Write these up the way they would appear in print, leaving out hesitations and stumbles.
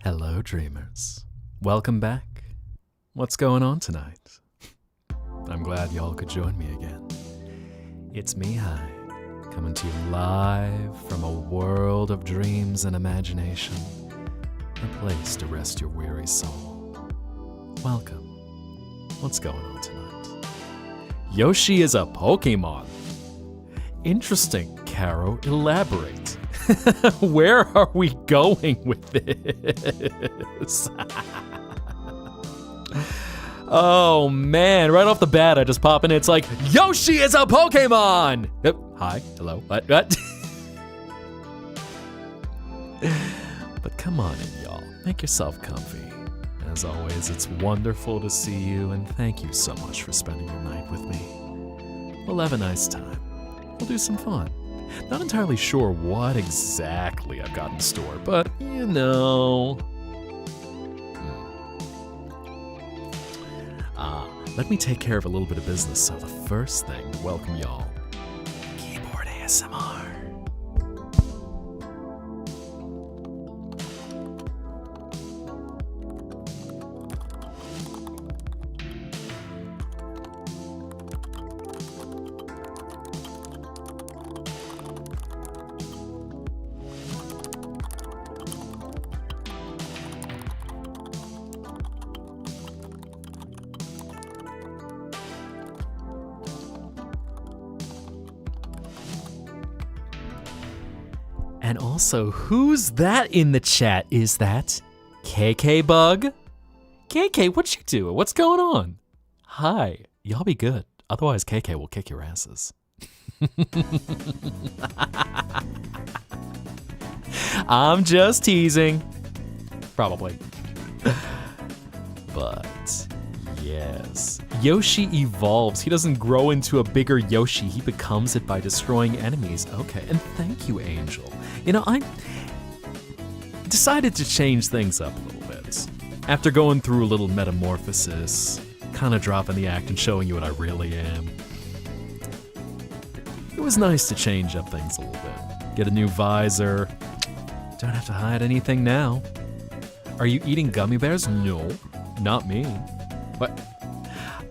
Hello, dreamers. Welcome back. What's going on tonight? I'm glad y'all could join me again. It's Mihai, coming to you live from a world of dreams and imagination, a place to rest your weary soul. Welcome. What's going on tonight? Yoshi is a Pokemon. Interesting, Caro. Elaborate. Where are we going with this? Oh man, right off the bat I just pop in, it's like, Yoshi is a Pokemon! Hi, hello, what? But come on in, y'all. Make yourself comfy. As always, it's wonderful to see you, and thank you so much for spending your night with me. We'll have a nice time. We'll do some fun. Not entirely sure what exactly I've got in store, but you know. Let me take care of a little bit of business. So the first thing to welcome y'all, keyboard ASMR. And also, who's that in the chat? Is that KK Bug? KK, what you doing? What's going on? Hi, y'all be good. Otherwise, KK will kick your asses. I'm just teasing. Probably. But, yes. Yoshi evolves. He doesn't grow into a bigger Yoshi. He becomes it by destroying enemies. Okay, and thank you, Angel. You know, I decided to change things up a little bit. After going through a little metamorphosis, kind of dropping the act and showing you what I really am, it was nice to change up things a little bit. Get a new visor. Don't have to hide anything now. Are you eating gummy bears? No, not me. What?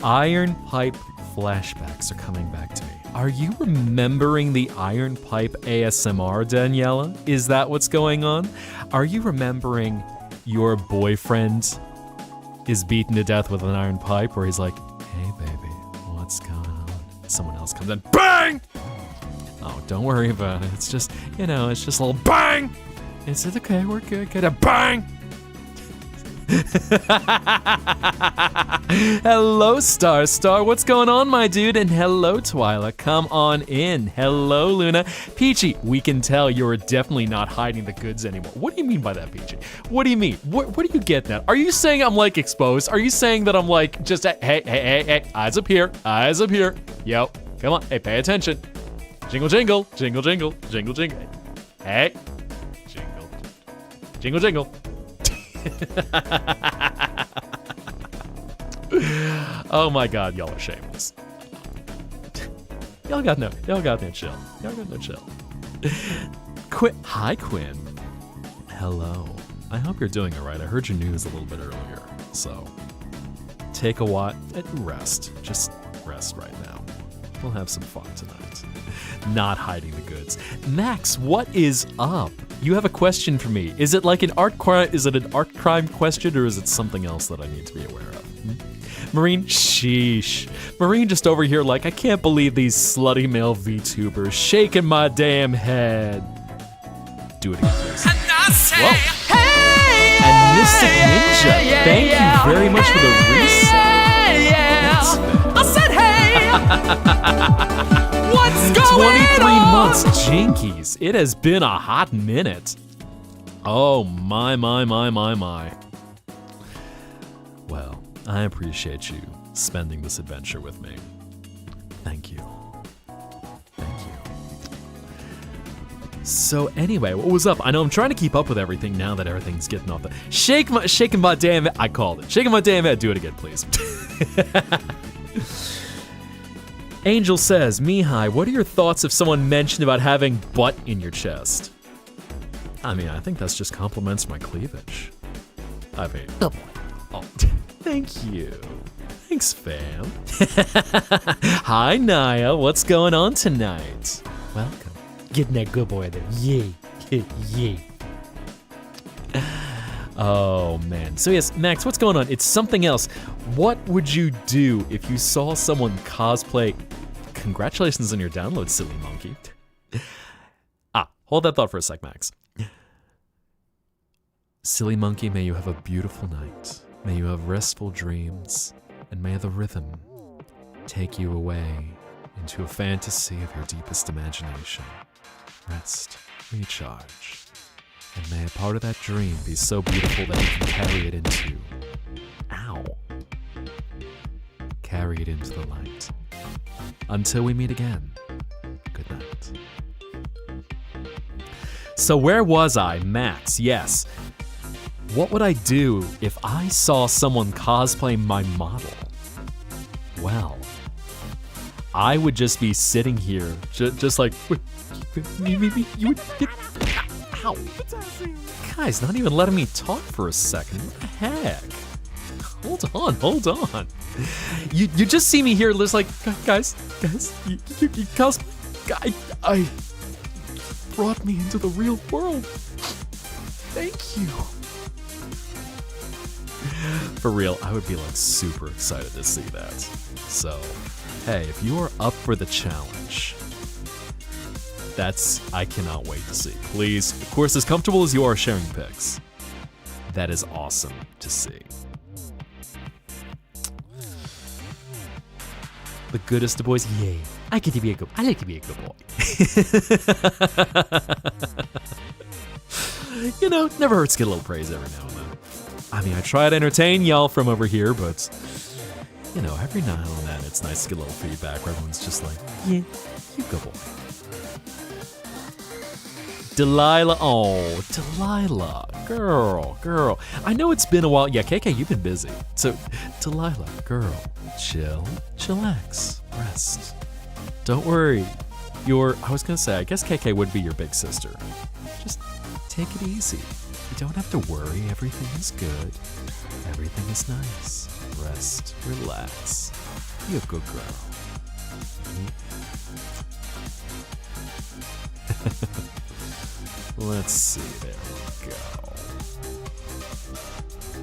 Iron Pipe flashbacks are coming back to me. Are you remembering the Iron Pipe ASMR, Daniela? Is that what's going on? Are you remembering your boyfriend is beaten to death with an iron pipe where he's like, hey baby, what's going on? Someone else comes in, bang! Oh, don't worry about it. It's just, you know, it's just a little bang! It's okay, we're good, get a bang! Hello, Star, what's going on, my dude? And hello, Twyla, come on in. Hello, Luna. Peachy, we can tell you're definitely not hiding the goods anymore. What do you mean by that, Peachy? What do you mean? What do you get that? Are you saying I'm like exposed? Are you saying that I'm like just, hey, eyes up here, Yo, come on, hey, pay attention. Jingle, jingle, jingle, jingle, jingle, jingle. Hey, jingle, jingle, jingle. Oh my god, y'all are shameless. Y'all got no chill. Hi, Quinn. Hello. I hope you're doing alright. I heard your news a little bit earlier, so take a while and rest. Just rest right now. We'll have some fun tonight. Not hiding the goods. Max, what is up? You have a question for me. Is it like an art crime? Is it an art crime question, or is it something else that I need to be aware of? Marine, sheesh. Marine just over here like, I can't believe these slutty male VTubers shaking my damn head. Do it again, please. Whoa. Hey, and Mystic Ninja, thank you very much for the reset. I said hey. What's going 23 on? Months, Jinkies. It has been a hot minute. Oh my. Well, I appreciate you spending this adventure with me. Thank you. So anyway, what was up? I know I'm trying to keep up with everything now that everything's getting off the... Shaking my damn head. I called it. Shaking my damn head. Do it again, please. Angel says, Mihai, what are your thoughts if someone mentioned about having butt in your chest? I mean, I think that's just compliments my cleavage. I mean, Good boy. oh, thank you. Thanks, fam. Hi, Naya. What's going on tonight? Welcome. Getting that good boy there. Yay. Yay. Oh, man. So, yes, Max, what's going on? It's something else. What would you do if you saw someone cosplay? Congratulations on your download, silly monkey. Hold that thought for a sec, Max. Silly monkey, may you have a beautiful night. May you have restful dreams. And may the rhythm take you away into a fantasy of your deepest imagination. Rest, recharge, and may a part of that dream be so beautiful that you can carry it into... Ow. Carry it into the light. Until we meet again, good night. So where was I, Max? Yes. What would I do if I saw someone cosplay my model? Well, I would just be sitting here, just like, you would get, ow. Guys, not even letting me talk for a second. What the heck? Hold on. You just see me here, just like, guys, you cosplay. I brought me into the real world. Thank you. For real, I would be like super excited to see that. So, hey, if you are up for the challenge, I cannot wait to see. Please, of course, as comfortable as you are sharing pics, that is awesome to see. The goodest of boys, yay. I like to be a good boy. You know, never hurts to get a little praise every now and then. I mean, I try to entertain y'all from over here, but, you know, every now and then it's nice to get a little feedback where everyone's just like, yeah, you good boy. Delilah, oh, Delilah, girl. I know it's been a while. Yeah, KK, you've been busy. So, Delilah, girl, chillax, rest. Don't worry. I was gonna say, I guess KK would be your big sister. Just take it easy. You don't have to worry. Everything is good. Everything is nice. Rest, relax. Be a good girl. Let's see. There we go.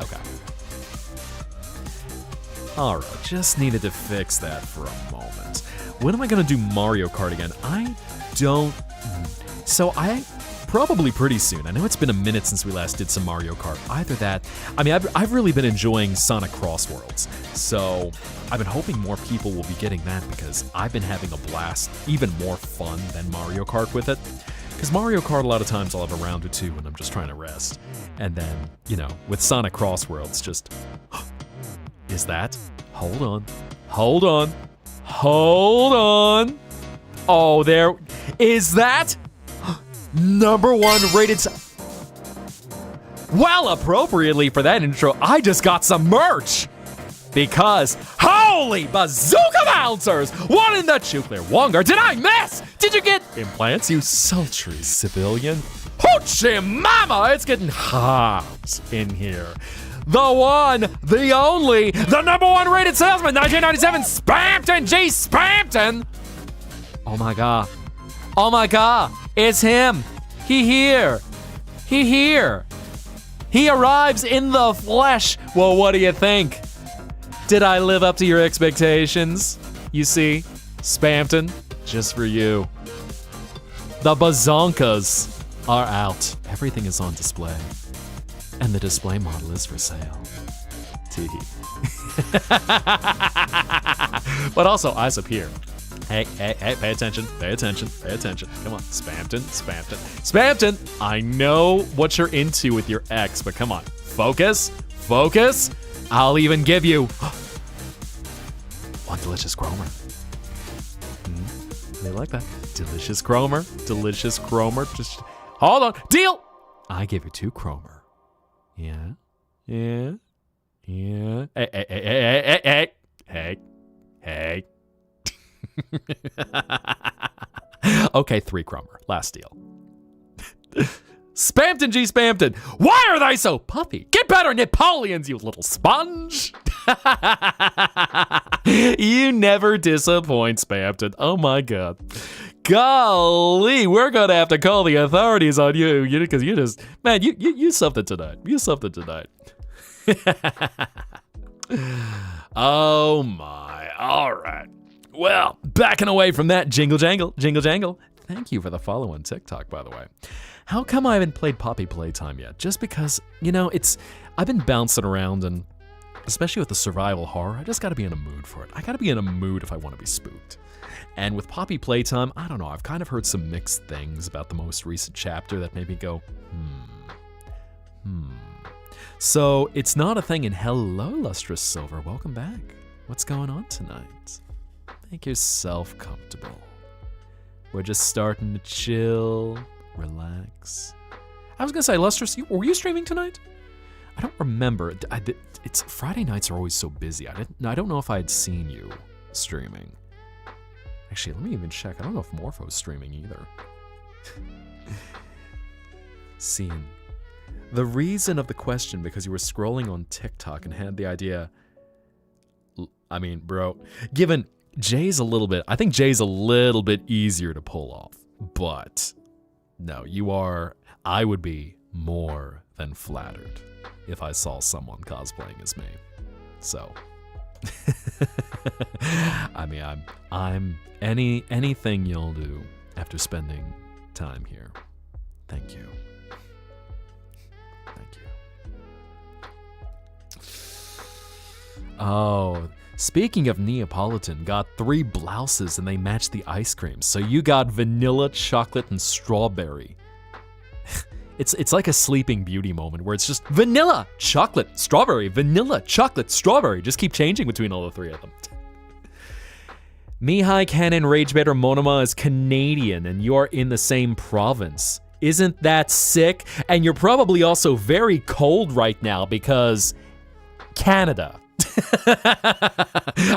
Okay. Alright, just needed to fix that for a moment. When am I gonna do Mario Kart again? Probably pretty soon. I know it's been a minute since we last did some Mario Kart. Either that, I mean, I've really been enjoying Sonic Crossworlds, so I've been hoping more people will be getting that because I've been having a blast, even more fun than Mario Kart with it. Because Mario Kart, a lot of times I'll have a round or two when I'm just trying to rest. And then, you know, with Sonic Crossworlds, just... Is that? Hold on. Oh, there... Is that... #1 rated... Well, appropriately for that intro, I just got some merch! Because, holy bazooka bouncers! What in the nuclear wonger did I miss? Did you get implants, you sultry civilian? Hoochie mama, it's getting hot in here. The one, the only, the #1 rated salesman, 1997, Spampton G. Spampton! Oh my god, it's him. He here. He arrives in the flesh. Well, what do you think? Did I live up to your expectations? You see, Spampton, just for you. The bazonkas are out. Everything is on display. And the display model is for sale. Teehee. But also, eyes up here. Hey, pay attention. Come on, Spampton. I know what you're into with your ex, but come on. Focus. I'll even give you one delicious Cromer. They like that. Delicious Cromer. Just hold on. Deal. I give you 2 Cromer. Yeah. Hey. Okay, 3 Cromer. Last deal. Spampton G. Spampton. Why are they so puffy? Get better Napoleons, you little sponge. You never disappoint, Spampton. Oh my God. Golly, we're gonna have to call the authorities on you, because you just, man, you something tonight. You something tonight. Oh my, all right. Well, backing away from that jingle jangle. Thank you for the follow on TikTok, by the way. How come I haven't played Poppy Playtime yet? Just because, I've been bouncing around, and especially with the survival horror, I just gotta be in a mood for it. I gotta be in a mood if I wanna be spooked. And with Poppy Playtime, I don't know, I've kind of heard some mixed things about the most recent chapter that made me go, So it's not a thing, and hello, Lustrous Silver, welcome back. What's going on tonight? Make yourself comfortable. We're just starting to chill, relax. I was gonna say, Lustrous, were you streaming tonight? I don't remember. It's Friday nights are always so busy. I don't know if I had seen you streaming. Actually, let me even check. I don't know if Morpho's streaming either. Scene. The reason of the question, because you were scrolling on TikTok and had the idea. I mean, bro, given Jay's a little bit, I think Jay's a little bit easier to pull off. But no, I would be more than flattered if I saw someone cosplaying as me. So, I mean, I'm anything you'll do after spending time here. Thank you. Thank you. Oh, speaking of Neapolitan, got 3 blouses and they match the ice cream. So you got vanilla, chocolate, and strawberry. It's like a Sleeping Beauty moment where it's just vanilla, chocolate, strawberry, vanilla, chocolate, strawberry. Just keep changing between all the 3 of them. Mihai Cannon Ragebaiter Monoma is Canadian and you're in the same province. Isn't that sick? And you're probably also very cold right now because Canada.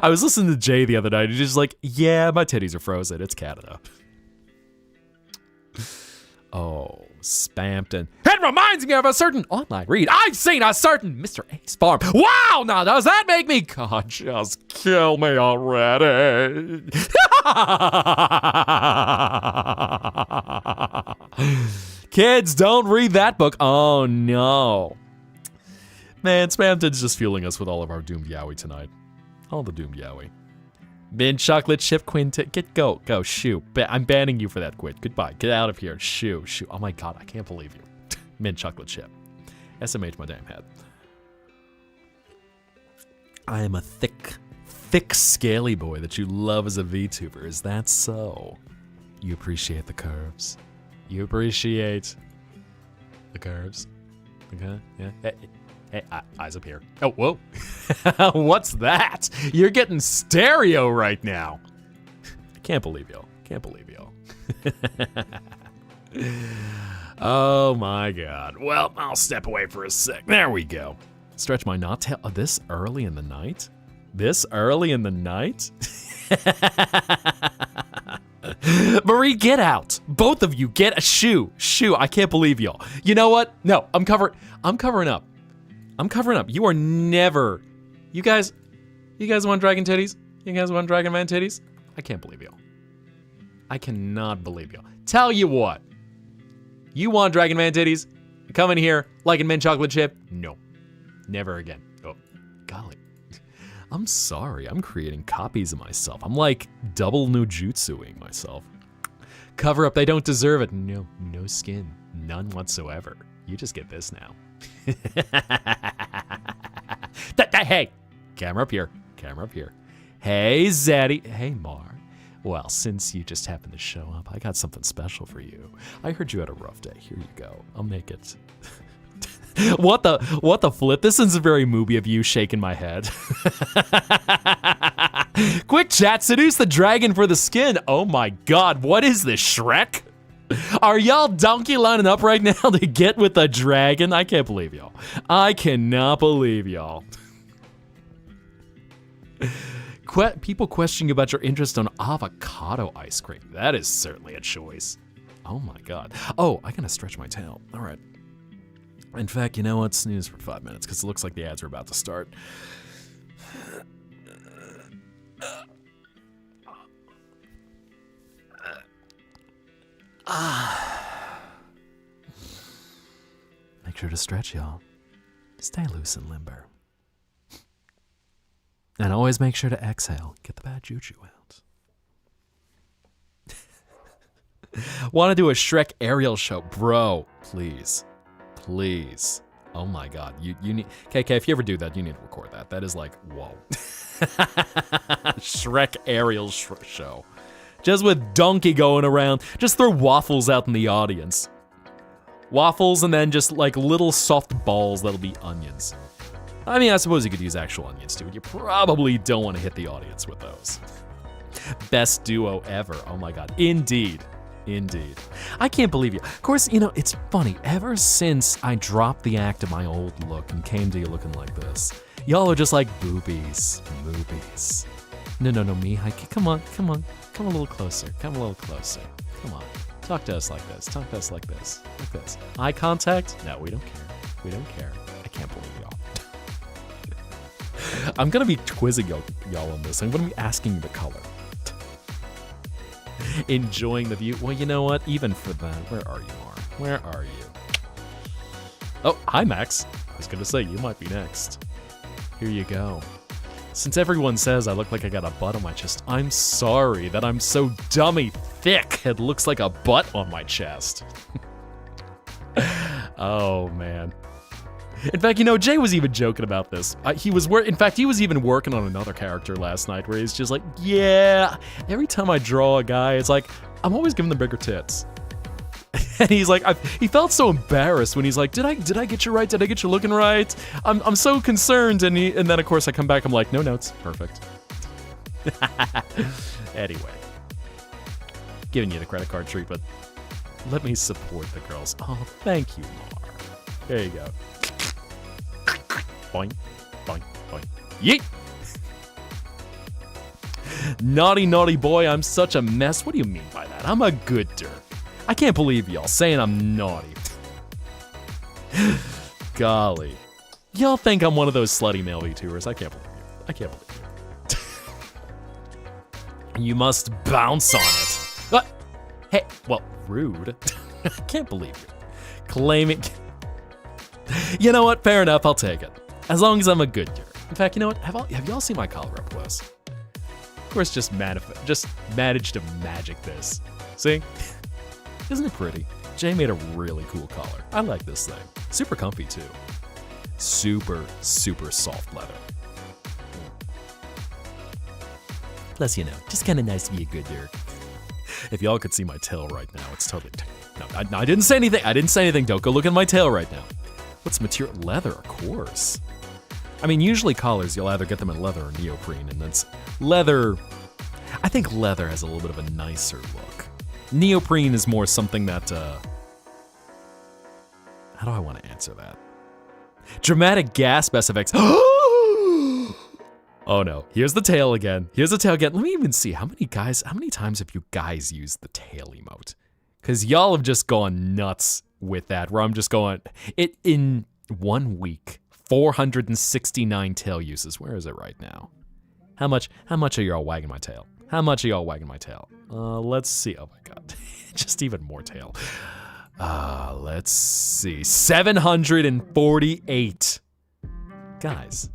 I was listening to Jay the other night and he's just like, yeah, my titties are frozen. It's Canada. Oh, Spampton. It reminds me of a certain online read. I've seen a certain Mr. Ace Farm. Wow, now does that make me? God, just kill me already. Kids, don't read that book. Oh, no. Man, Spampton's just fueling us with all of our doomed yaoi tonight. All the doomed yaoi. Mint chocolate chip quintet. Go, shoo. I'm banning you for that, Quid. Goodbye. Get out of here. Shoo. Oh my God, I can't believe you. Mint chocolate chip. SMH my damn head. I am a thick, scaly boy that you love as a VTuber. Is that so? You appreciate the curves. You appreciate the curves. Okay, yeah. Hey, eyes up here. Oh, whoa. What's that? You're getting stereo right now. I can't believe y'all. Oh my God. Well, I'll step away for a sec. There we go. Stretch my knot tail. Oh, this early in the night? Marie, get out. Both of you, get a shoe. I can't believe y'all. You know what? No, I'm covering up. You are never. You guys want dragon titties? You guys want Dragon Man titties? I can't believe y'all. I cannot believe y'all. Tell you what. You want Dragon Man titties? Come in here like a mint chocolate chip? No. Never again. Oh, golly. I'm sorry. I'm creating copies of myself. I'm like double no jutsuing myself. Cover up. They don't deserve it. No skin. None whatsoever. You just get this now. Hey, camera up here. Hey, Zaddy. Hey, Mar. Well, since you just happened to show up, I got something special for you. I heard you had a rough day. Here you go. I'll make it. What the flip? This is a very movie of you shaking my head. Quick chat, seduce the dragon for the skin. Oh my God, what is this, Shrek? Are y'all donkey lining up right now to get with the dragon? I can't believe y'all. I cannot believe y'all. People questioning about your interest on avocado ice cream. That is certainly a choice. Oh my god. Oh, I gotta stretch my tail. All right. In fact, you know what? Snooze for 5 minutes because it looks like the ads are about to start. Make sure to stretch, y'all. Stay loose and limber. And always make sure to exhale. Get the bad juju out. Want to do a Shrek aerial show? Bro, please. Please. Oh my god. You need... KK, if you ever do that, you need to record that. That is like, whoa. Shrek aerial show. Just with Donkey going around. Just throw waffles out in the audience. Waffles and then just like little soft balls that'll be onions. I mean, I suppose you could use actual onions too, but you probably don't want to hit the audience with those. Best duo ever. Oh my god. Indeed. Indeed. I can't believe you. Of course, you know, it's funny. Ever since I dropped the act of my old look and came to you looking like this, y'all are just like boobies. Boobies. No, Mihai. Come on. Come a little closer. Come a little closer. Come on. Talk to us like this. Talk to us like this. Like this. Eye contact? No, we don't care. We don't care. I can't believe y'all. I'm gonna be quizzing y'all on this. I'm gonna be asking you the color. Enjoying the view. Well, you know what? Even for that, where are you, Mar? Where are you? Oh, hi, Max. I was gonna say, you might be next. Here you go. Since everyone says I look like I got a butt on my chest, I'm sorry that I'm so dummy thick it looks like a butt on my chest. Oh, man. In fact, you know, Jay was even joking about this. He was even working on another character last night where he's just like, yeah, every time I draw a guy, it's like, I'm always giving them bigger tits. And he's like, he felt so embarrassed when he's like, did I get you right? Did I get you looking right? I'm so concerned. And then of course I come back, I'm like, no notes, perfect. Anyway, giving you the credit card treatment. Let me support the girls. Oh, thank you, Mar. There you go. Boing, boing, boing. Yeet! Naughty boy, I'm such a mess. What do you mean by that? I'm a good dirt. I can't believe y'all saying I'm naughty. Golly. Y'all think I'm one of those slutty male VTubers. I can't believe you. I can't believe you. You must bounce on it. What? Hey, well, rude. I can't believe you. Claiming... You know what? Fair enough, I'll take it. As long as I'm a good dirt. In fact, you know what? Have y'all seen my collar up close? Of course, just managed to magic this. See? Isn't it pretty? Jay made a really cool collar. I like this thing. Super comfy too. Super soft leather. Plus, you know, just kind of nice to be a good dirt. If y'all could see my tail right now, it's totally... No, I didn't say anything. I didn't say anything. Don't go look at my tail right now. What's material? Leather, of course. I mean, usually collars, you'll either get them in leather or neoprene, and that's leather. I think leather has a little bit of a nicer look. Neoprene is more something that, how do I want to answer that? Dramatic gasp SFX. Oh no, here's the tail again. Here's the tail again. Let me even see, how many times have you guys used the tail emote? Because y'all have just gone nuts with that, where I'm just going, in 1 week, 469 tail uses. Where is it right now? How much are y'all wagging my tail? How much are y'all wagging my tail? Let's see. Oh my god. Just even more tail. Let's see. 748. Guys.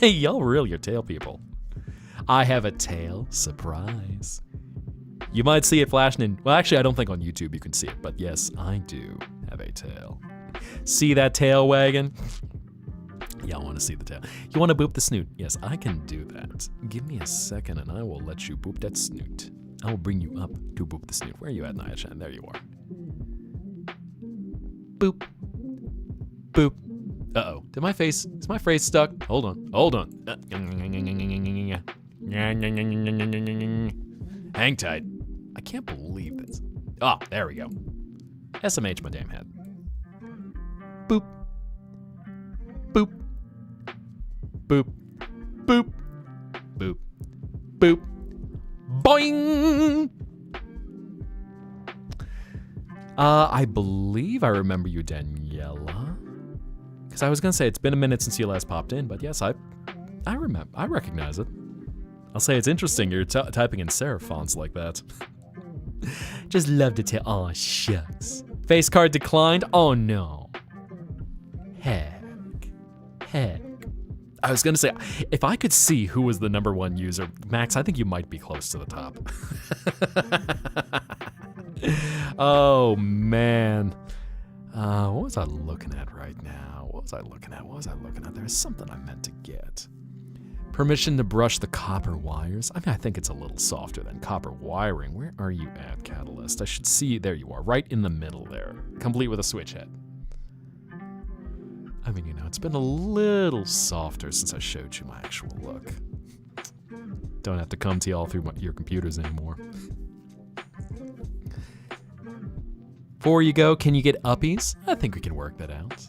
Y'all reel your tail people. I have a tail. Surprise. You might see it flashing in... Well, actually, I don't think on YouTube you can see it, but yes, I do have a tail. See that tail wagging? Y'all want to see the tail. You want to boop the snoot? Yes, I can do that. Give me a second and I will let you boop that snoot. I will bring you up to boop the snoot. Where are you at, Naya-chan? There you are. Boop. Boop. Uh-oh. Is my face stuck? Hold on. Hang tight. I can't believe this. Oh, there we go. SMH my damn head. Boop. Boop. Boop. Boop. Boop. Boop. Boing! I believe I remember you, Daniela. Because I was going to say it's been a minute since you last popped in, but yes, I remember. I recognize it. I'll say it's interesting you're typing in serif fonts like that. Just love to tell. Aw, shucks. Face card declined? Oh no. Heck. I was gonna say, if I could see who was the #1 user, Max, I think you might be close to the top. Oh man. What was I looking at right now? What was I looking at? There's something I meant to get. Permission to brush the copper wires. I mean, I think it's a little softer than copper wiring. Where are you at, Catalyst? I should see. There you are, right in the middle there. Complete with a switch head. I mean, you know, it's been a little softer since I showed you my actual look. Don't have to come to you all through your computers anymore. Before you go, can you get uppies? I think we can work that out.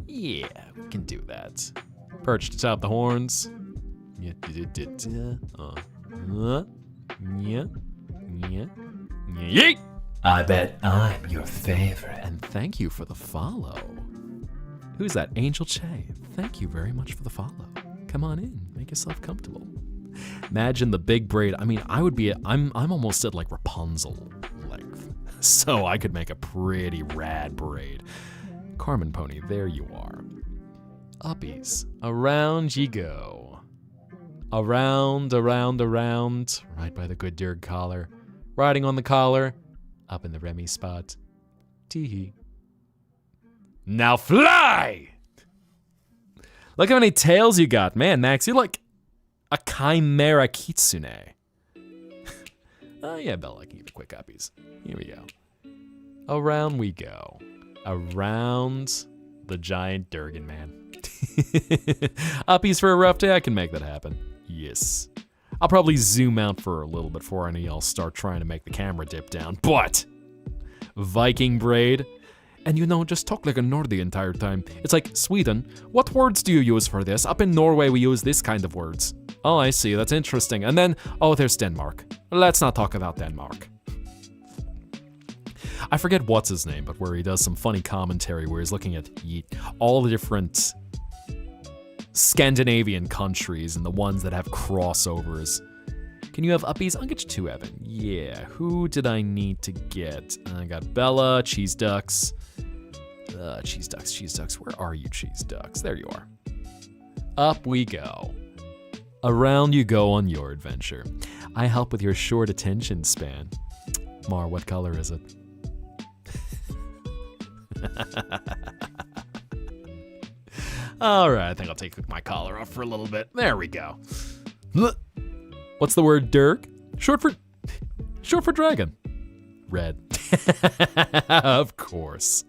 Yeah, we can do that. Perched atop the horns. Yeet! I bet I'm your favorite. And thank you for the follow. Who's that? Angel Che. Thank you very much for the follow. Come on in, make yourself comfortable. Imagine the big braid. I mean, I'm almost at like Rapunzel length. So I could make a pretty rad braid. Carmen Pony, there you are. Uppies, around ye go. Around, right by the good Dirg collar. Riding on the collar, up in the Remy spot. Tee-hee. Now fly! Look how many tails you got. Man, Max, you're like a chimera kitsune. Oh yeah, Bella, I can give you quick uppies. Here we go. Around we go. Around the giant Durgan man. Uppies for a rough day, I can make that happen. Yes. I'll probably zoom out for a little bit before any of y'all start trying to make the camera dip down. But Viking braid. And you know, just talk like a Nord the entire time. It's like, Sweden, what words do you use for this? Up in Norway, we use this kind of words. Oh, I see, that's interesting. And then, oh, there's Denmark. Let's not talk about Denmark. I forget what's his name, but where he does some funny commentary where he's looking at all the different Scandinavian countries and the ones that have crossovers. Can you have uppies? I'll get you 2, Evan. Yeah, who did I need to get? I got Bella, Cheese Ducks. Cheese Ducks. Where are you, Cheese Ducks? There you are. Up we go. Around you go on your adventure. I help with your short attention span. Mar, what color is it? All right, I think I'll take my collar off for a little bit. There we go. What's the word, Dirk? Short for dragon. Red. Of course.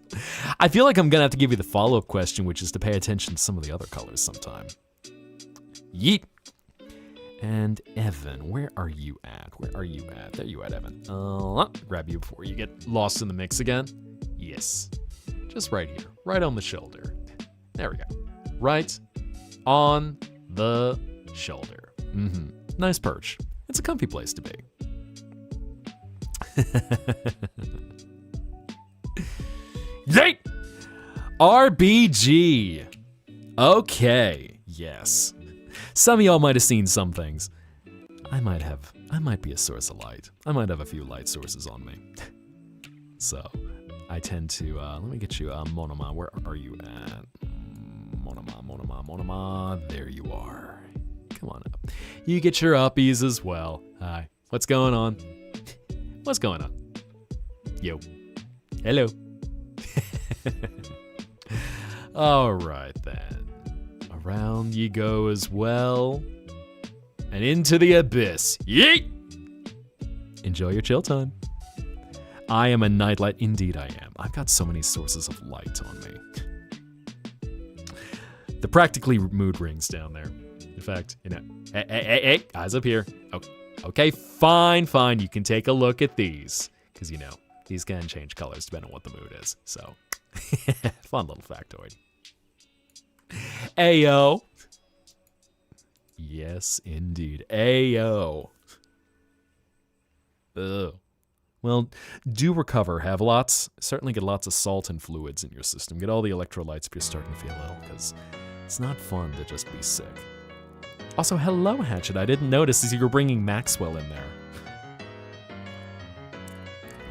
I feel like I'm gonna have to give you the follow-up question, which is to pay attention to some of the other colors sometime. Yeet. And Evan, where are you at? There you at, Evan. Grab you before you get lost in the mix again. Yes. Just right here, right on the shoulder. There we go. Right on the shoulder. Nice perch. It's a comfy place to be. Yeet! RBG. Okay, yes. Some of y'all might have seen some things. I might be a source of light. I might have a few light sources on me. So, I tend to, let me get you, Monoma, where are you at? Monoma, there you are. Come on up. You get your uppies as well. Hi, what's going on? What's going on? Yo. Hello. All right then. Around you go as well. And into the abyss. Yeet! Enjoy your chill time. I am a nightlight. Indeed I am. I've got so many sources of light on me. The practically mood rings down there. In fact, you know, hey, eyes up here. Okay, fine. You can take a look at these. Because, you know, these can change colors depending on what the mood is. So, fun little factoid. Ayo. Yes, indeed. Ayo. Ugh. Well, do recover. Certainly get lots of salt and fluids in your system. Get all the electrolytes if you're starting to feel ill, because it's not fun to just be sick. Also, hello, Hatchet. I didn't notice as you were bringing Maxwell in there.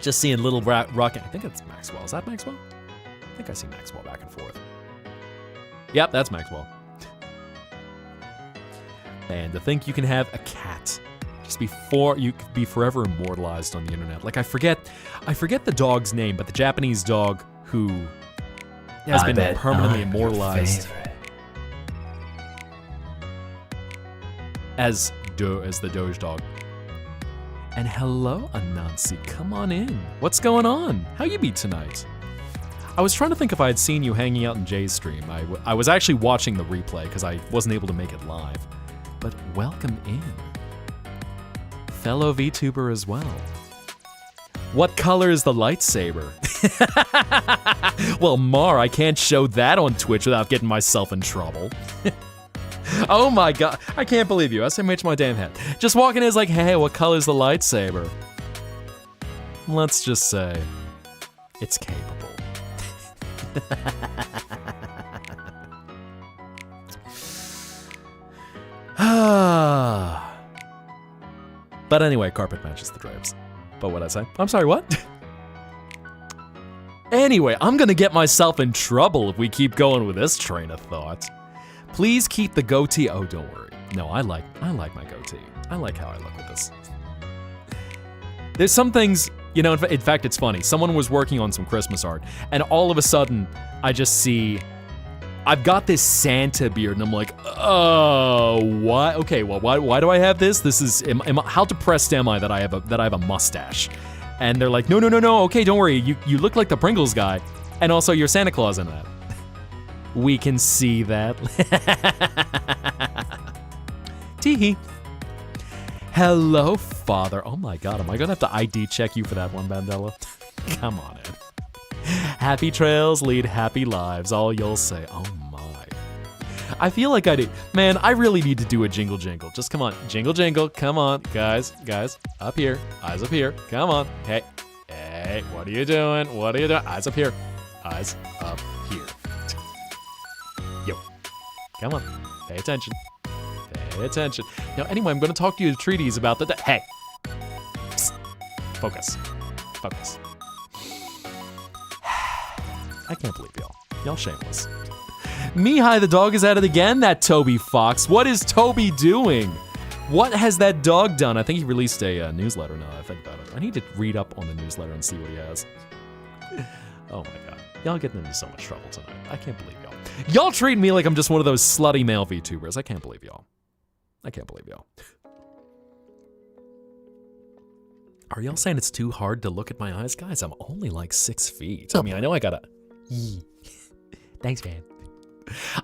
Just seeing little rocket. I think it's Maxwell. Is that Maxwell? I think I see Maxwell back and forth. Yep, that's Maxwell. And to think you can have a cat just before you could be forever immortalized on the internet. Like I forget the dog's name, but the Japanese dog who has been permanently immortalized as the Doge dog. And hello, Anansi, come on in. What's going on? How you be tonight? I was trying to think if I had seen you hanging out in Jay's stream. I was actually watching the replay because I wasn't able to make it live. But welcome in. Fellow VTuber as well. What color is the lightsaber? Well, Mar, I can't show that on Twitch without getting myself in trouble. Oh my god, I can't believe you. SMH my damn head. Just walking in is like, hey, what color's the lightsaber? Let's just say, it's capable. But anyway, carpet matches the drapes. But what'd I say? I'm sorry, what? Anyway, I'm gonna get myself in trouble if we keep going with this train of thought. Please keep the goatee. Oh, don't worry. No, I like my goatee. I like how I look with this. There's some things, you know, in fact, it's funny. Someone was working on some Christmas art, and all of a sudden, I just see, I've got this Santa beard, and I'm like, oh, what? Okay, well, why do I have this? This is, how depressed am I that I have a mustache? And they're like, no, okay, don't worry. You look like the Pringles guy, and also you're Santa Claus in that. We can see that. Teehee. Hello, Father. Oh my god, am I gonna have to ID check you for that one, Bandela? Come on in. Happy trails lead happy lives, all you'll say. Oh my. I feel like I do. Man, I really need to do a jingle jingle. Just come on. Jingle jingle. Come on. Guys. Up here. Eyes up here. Come on. Hey. What are you doing? Eyes up here. Eyes up here. Yo. Come on. Pay attention. Now, anyway, I'm going to talk to you, Treaties, about the... Hey! Psst. Focus. I can't believe y'all. Y'all shameless. Mihai the dog is at it again, that Toby Fox. What is Toby doing? What has that dog done? I think he released a newsletter now that I think about it. I need to read up on the newsletter and see what he has. Oh my god. Y'all getting into so much trouble tonight. I can't believe y'all. Y'all treat me like I'm just one of those slutty male VTubers. I can't believe y'all. Are y'all saying it's too hard to look at my eyes? Guys, I'm only like 6 feet. I mean, I know I gotta... Thanks, man.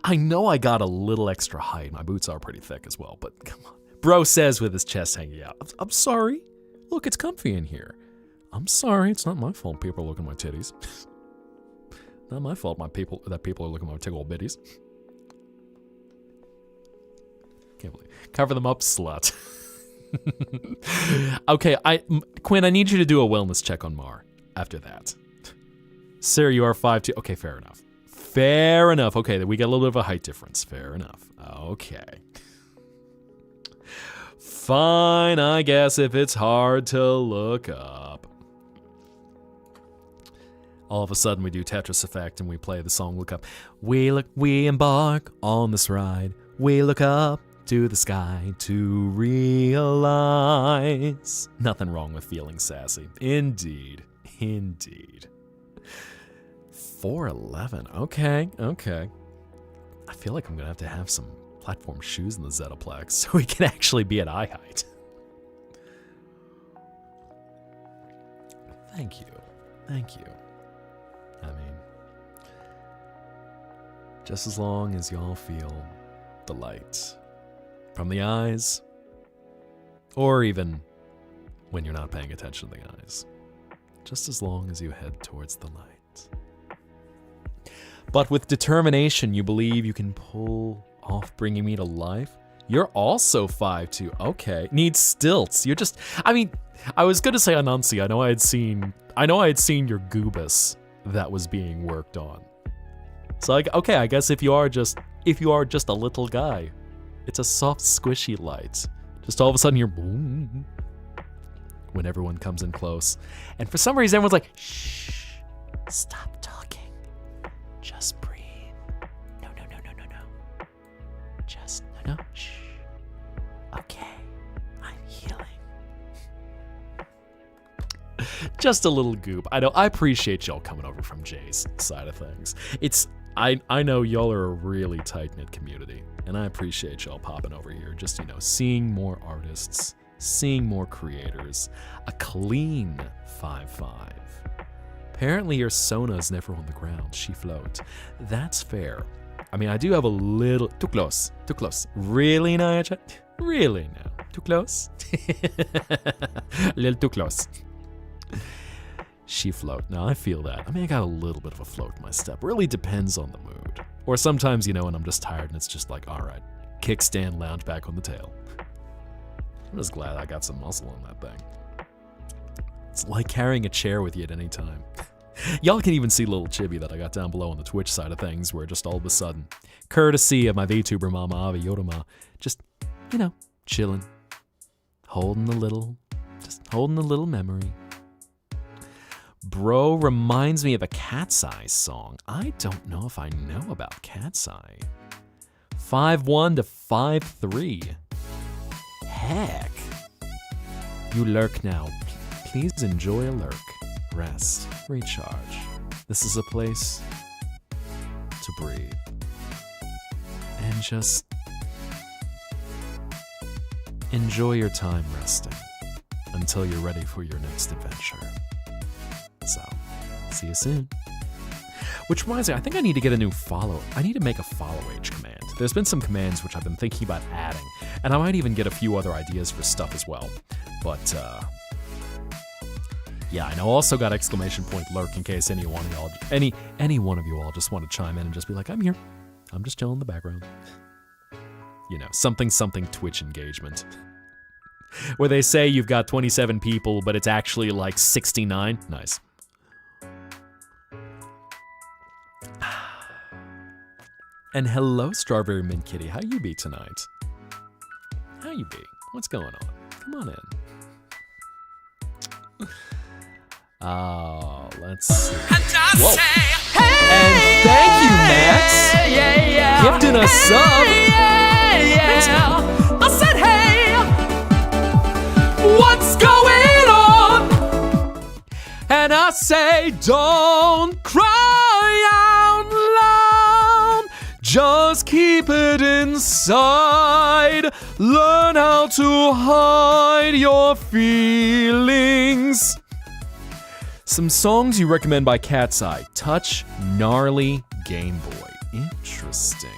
I know I got a little extra height. My boots are pretty thick as well, but come on. Bro says with his chest hanging out. I'm sorry. Look, it's comfy in here. I'm sorry. It's not my fault people are looking at my titties. Not my fault that people are looking at my tickle bitties. Can't believe it. Cover them up, slut. Okay, Quinn, I need you to do a wellness check on Mar after that. Sir, you are 5'2". Okay, fair enough. Okay, we got a little bit of a height difference. Fair enough. Okay. Fine, I guess if it's hard to look up. All of a sudden we do Tetris Effect and we play the song Look Up. We embark on this ride. We look up to the sky to realize. Nothing wrong with feeling sassy. Indeed. 4'11". Okay. I feel like I'm gonna have to have some platform shoes in the Zettaplex so we can actually be at eye height. Thank you. I mean, just as long as y'all feel the light from the eyes, or even when you're not paying attention to the eyes, just as long as you head towards the light. But with determination, you believe you can pull off bringing me to life, You're also 5'2". Okay. Need stilts. You're just, I mean, I was gonna say Anansi. I know I had seen your goobus that was being worked on. So like, okay, I guess if you are just a little guy, it's a soft, squishy light. Just all of a sudden you're boom when everyone comes in close. And for some reason everyone's like, shh, stop talking. Just breathe. No. Just, no, shh. Okay, I'm healing. Just a little goop. I know, I appreciate y'all coming over from Jay's side of things. I know y'all are a really tight-knit community, and I appreciate y'all popping over here. Just, seeing more artists, seeing more creators. A clean 5'5". Apparently your Sona's never on the ground. She float. That's fair. I mean, I do have a little... Too close. Really, Naya? Really now? Too close? A little too close. She float. Now, I feel that. I mean, I got a little bit of a float in my step. Really depends on the mood. Or sometimes, when I'm just tired and it's just like, all right, kickstand, lounge back on the tail. I'm just glad I got some muscle on that thing. It's like carrying a chair with you at any time. Y'all can even see little Chibi that I got down below on the Twitch side of things, where just all of a sudden, courtesy of my VTuber mama Avi Yoroma, just, chilling, holding a little memory. Bro reminds me of a Cat's Eye song. I don't know if I know about Cat's Eye. 5'1" to 5'3". Heck. You lurk now. Please enjoy a lurk. Rest. Recharge. This is a place to breathe. And just enjoy your time resting until you're ready for your next adventure. So, see you soon. Which reminds me, I think I need to get a new follow. I need to make a follow H command. There's been some commands which I've been thinking about adding, and I might even get a few other ideas for stuff as well. But, yeah, I know. Also got exclamation point lurk in case any one of you all just want to chime in and just be like, I'm here. I'm just chilling in the background. Something Twitch engagement. Where they say you've got 27 people, but it's actually like 69. Nice. And hello, Strawberry Mint Kitty. How you be tonight? How you be? What's going on? Come on in. Oh, let's see. Whoa. And thank you, Max. Gifting a sub. Thanks, man. I said, hey, what's going on? And I say, don't cry out loud. Just keep it inside. Learn how to hide your feelings. Some songs you recommend by Cat's Eye. Touch, Gnarly, Game Boy. Interesting.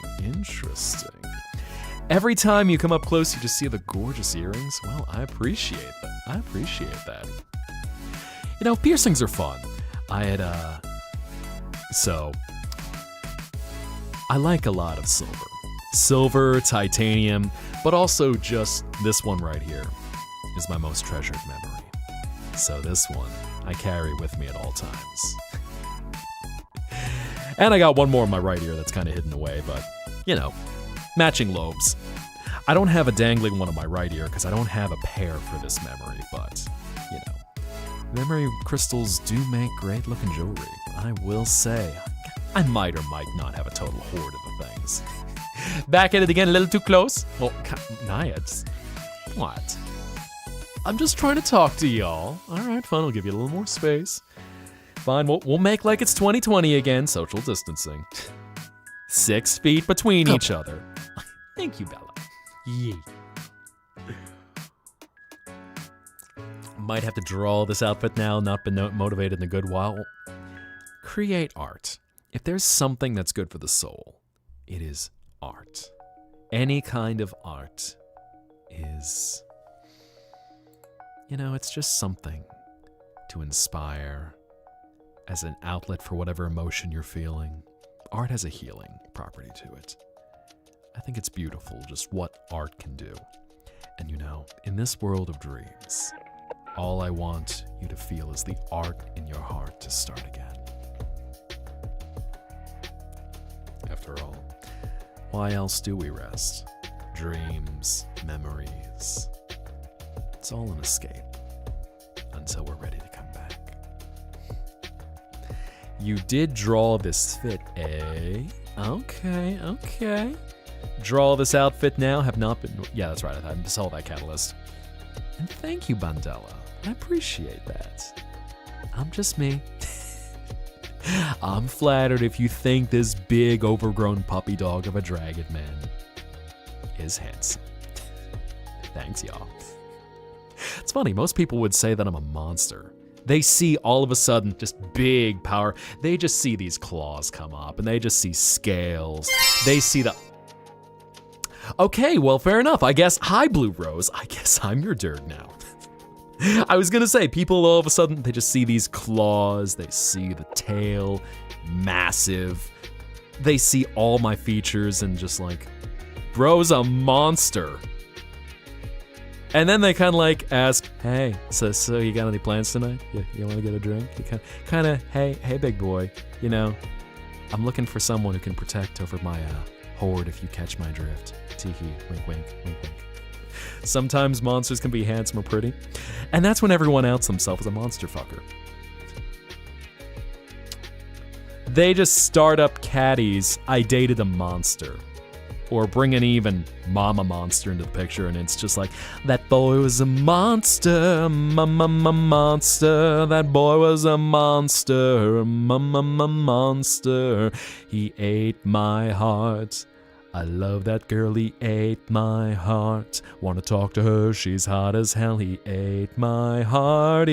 Every time you come up close, you just see the gorgeous earrings. Well, I appreciate that. Piercings are fun. I like a lot of silver. Silver, titanium, but also just this one right here is my most treasured memory. So this one I carry with me at all times. And I got one more in my right ear that's kind of hidden away, but, matching lobes. I don't have a dangling one on my right ear because I don't have a pair for this memory, but, memory crystals do make great looking jewelry. I will say, I might or might not have a total hoard of the things. Back at it again, a little too close. Well, Naya, what? I'm just trying to talk to y'all. All right, fine, I'll give you a little more space. Fine, we'll make like it's 2020 again. Social distancing. 6 feet between each other. Thank you, Bella. Yee. Might have to draw this outfit now, not been motivated in a good while. Create art. If there's something that's good for the soul, it is art. Any kind of art is, it's just something to inspire as an outlet for whatever emotion you're feeling. Art has a healing property to it. I think it's beautiful just what art can do. And you know, in this world of dreams, all I want you to feel is the art in your heart to start again. After all, why else do we rest? Dreams, memories. It's all an escape until we're ready to come back. You did draw this fit, eh? Okay. Draw this outfit now, have not been... Yeah, that's right, I saw that catalyst. And thank you, Bandela. I appreciate that. I'm just me. I'm flattered if you think this big, overgrown puppy dog of a dragon man is handsome. Thanks, y'all. It's funny, most people would say that I'm a monster. They see all of a sudden just big power. They just see these claws come up, and they just see scales. They see the... Okay, well, fair enough. I guess, hi, Blue Rose. I guess I'm your dirt now. I was gonna say, people all of a sudden, they just see these claws, they see the tail, massive. They see all my features and just like, bro's a monster. And then they kind of like ask, hey, so you got any plans tonight? You want to get a drink? You kind of, hey, big boy, you know, I'm looking for someone who can protect over my horde if you catch my drift. Tee-hee, wink, wink, wink, wink. Sometimes monsters can be handsome or pretty, and that's when everyone outs themselves as a monster fucker. They just start up caddies, I dated a monster. Or bring an even mama monster into the picture, and it's just like, that boy was a monster, monster. That boy was a monster, monster. He ate my heart. I love that girl, he ate my heart. Wanna talk to her, she's hot as hell. He ate my heart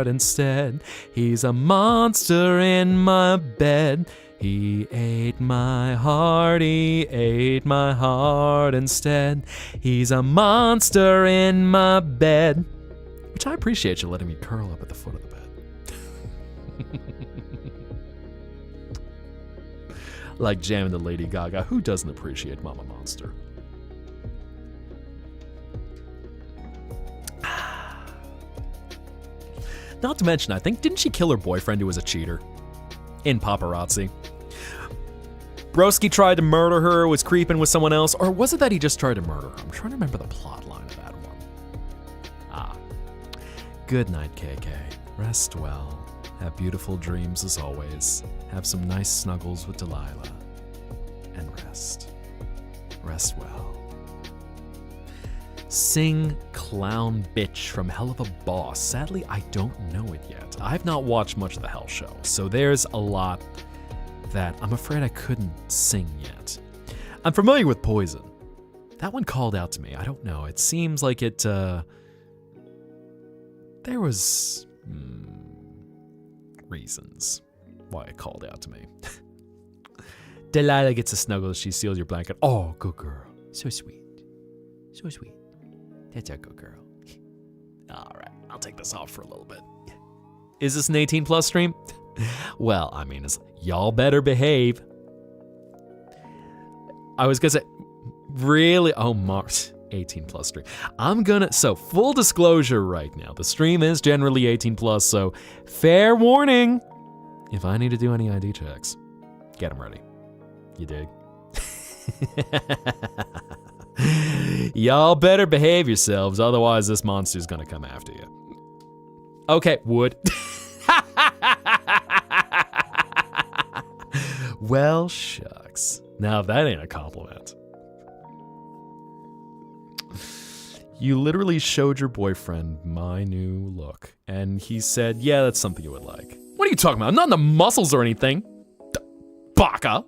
instead. He's a monster in my bed. He ate my heart instead. He's a monster in my bed. Which I appreciate you letting me curl up at the foot of the bed. Like jamming to Lady Gaga. Who doesn't appreciate Mama Monster? Not to mention, I think, didn't she kill her boyfriend who was a cheater? In Paparazzi. Broski tried to murder her, was creeping with someone else, or was it that he just tried to murder her? I'm trying to remember the plot line of that one. Good night, KK. Rest well. Have beautiful dreams as always. Have some nice snuggles with Delilah. And rest. Rest well. Sing Clown Bitch from Hell of a Boss. Sadly, I don't know it yet. I've not watched much of the Hell Show, so there's a lot that I'm afraid I couldn't sing yet. I'm familiar with Poison. That one called out to me. I don't know. It seems like it, there was reasons why it called out to me. Delilah gets a snuggle as she steals your blanket. Oh, good girl. So sweet. So sweet. That's a good girl. All right, I'll take this off for a little bit. Is this an 18 plus stream? Well, I mean, y'all better behave. I was gonna say, really? Oh, Mars, 18 plus stream. So full disclosure right now, the stream is generally 18 plus, so fair warning. If I need to do any ID checks, get them ready. You dig? Y'all better behave yourselves, otherwise this monster's gonna come after you. Okay, wood. Well, shucks. Now that ain't a compliment. You literally showed your boyfriend my new look, and he said, yeah, that's something you would like. What are you talking about? Not in the muscles or anything. Baka.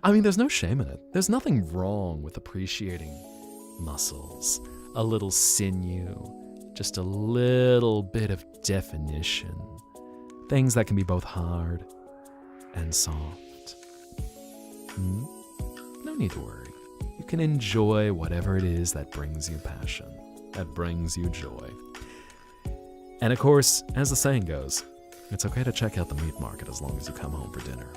I mean, there's no shame in it. There's nothing wrong with appreciating muscles, a little sinew, just a little bit of definition. Things that can be both hard and soft. No need to worry. You can enjoy whatever it is that brings you passion, that brings you joy. And of course, as the saying goes, it's okay to check out the meat market as long as you come home for dinner.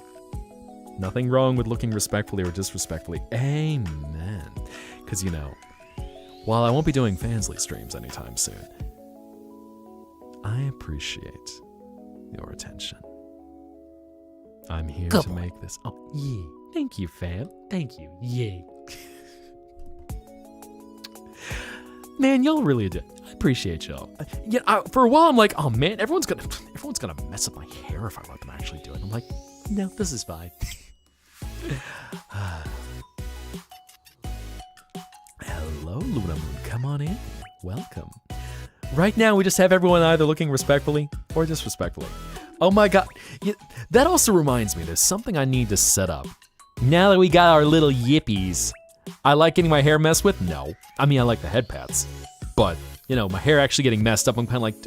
Nothing wrong with looking respectfully or disrespectfully. Amen. Because, while I won't be doing Fansly streams anytime soon, I appreciate your attention. I'm here to make this. Oh, yeah. Thank you, fam. Thank you. Yay. Man, y'all really do. I appreciate y'all. For a while, I'm like, oh man, everyone's gonna mess up my hair if I let them actually do it. I'm like, no, this is fine. Hello, Luna Moon. Come on in. Welcome. Right now, we just have everyone either looking respectfully or disrespectfully. Oh my god. That also reminds me, there's something I need to set up. Now that we got our little yippies, I like getting my hair messed with? No. I mean, I like the head pats. But, my hair actually getting messed up, I'm kind of like,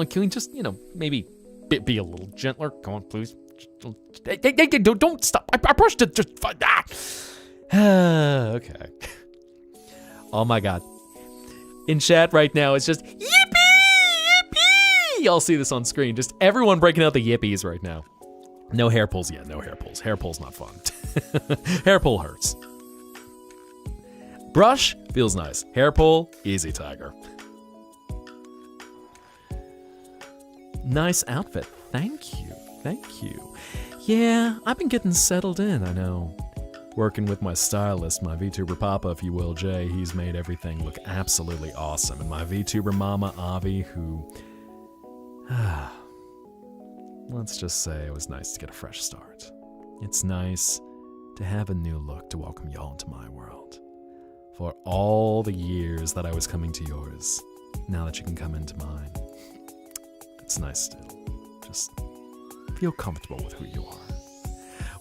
can we just, maybe be a little gentler? Come on, please. Hey, don't stop. I brushed it. Just, okay. Oh my god. In chat right now, it's just, yippee, yippee! Y'all see this on screen. Just everyone breaking out the yippies right now. No hair pulls yet, no hair pulls. Hair pull's not fun. Hair pull hurts. Brush, feels nice. Hair pull, easy tiger. Nice outfit, thank you. Yeah, I've been getting settled in, I know. Working with my stylist, my VTuber papa, if you will, Jay, he's made everything look absolutely awesome. And my VTuber mama, Avi, who... let's just say it was nice to get a fresh start. It's nice to have a new look to welcome y'all into my world. For all the years that I was coming to yours, now that you can come into mine, it's nice to just feel comfortable with who you are.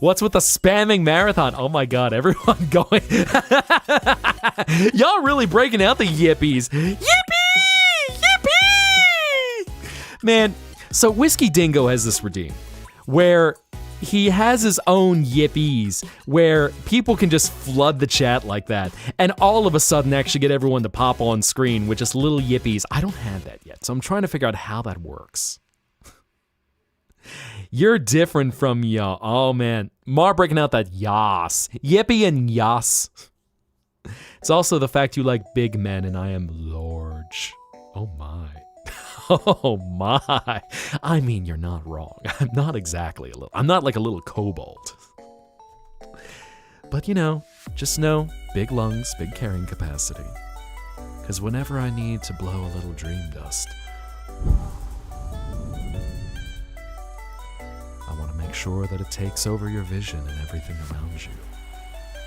What's with the spamming marathon? Oh my god, everyone going. Y'all really breaking out the yippies. Yippee! Yippee! Man, so Whiskey Dingo has this redeem where he has his own yippies where people can just flood the chat like that and all of a sudden actually get everyone to pop on screen with just little yippies. I don't have that yet, so I'm trying to figure out how that works. You're different from y'all. Oh man, Mar breaking out that yas. Yippee and yas. It's also the fact you like big men and I am large. Oh my. Oh my. I mean, you're not wrong. I'm not exactly I'm not like a little kobold. But just know, big lungs, big carrying capacity. Because whenever I need to blow a little dream dust, I want to make sure that it takes over your vision and everything around you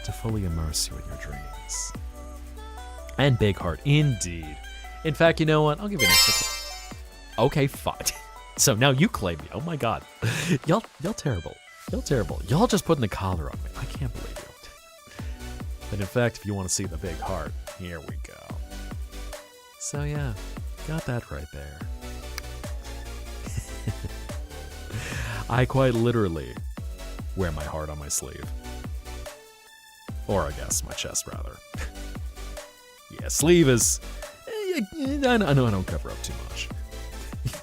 to fully immerse you in your dreams. And big heart, indeed. In fact, you know what? I'll give you an extra. Okay, fine. So now you claim me. Oh my god. Y'all terrible. Y'all terrible. Y'all just putting the collar on me. I can't believe you. But in fact, if you want to see the big heart, here we go. So yeah, got that right there. I quite literally wear my heart on my sleeve. Or I guess my chest, rather. Yeah, sleeve is... I know I don't cover up too much.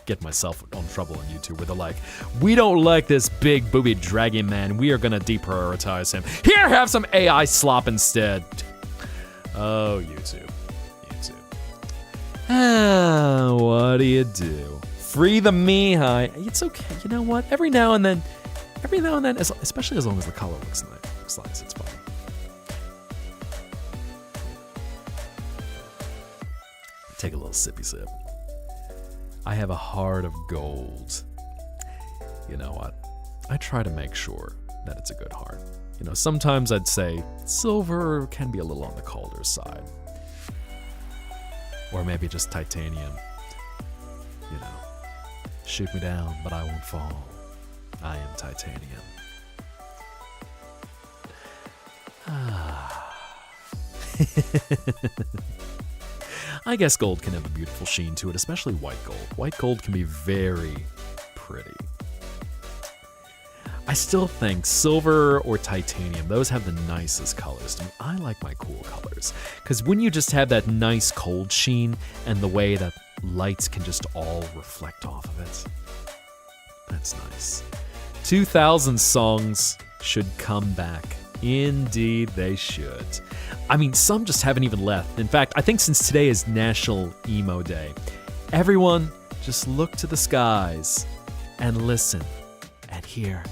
Get myself in trouble on YouTube where they're like, we don't like this big booby dragon man. We are going to deprioritize him. Here, have some AI slop instead. Oh, YouTube. What do you do? Free the Mihai. It's okay. You know what? Every now and then, especially as long as the color looks nice, it's fine. Take a little sippy sip. I have a heart of gold. You know what? I try to make sure that it's a good heart. Sometimes I'd say silver can be a little on the colder side. Or maybe just titanium. Shoot me down, but I won't fall. I am titanium. I guess gold can have a beautiful sheen to it, especially white gold. White gold can be very pretty. I still think silver or titanium, those have the nicest colors to me. I like my cool colors, because when you just have that nice cold sheen and the way that lights can just all reflect off of it, that's nice. 2000 songs should come back. Indeed, they should. I mean, some just haven't even left. In fact, I think since today is National Emo Day, everyone just look to the skies and listen and hear.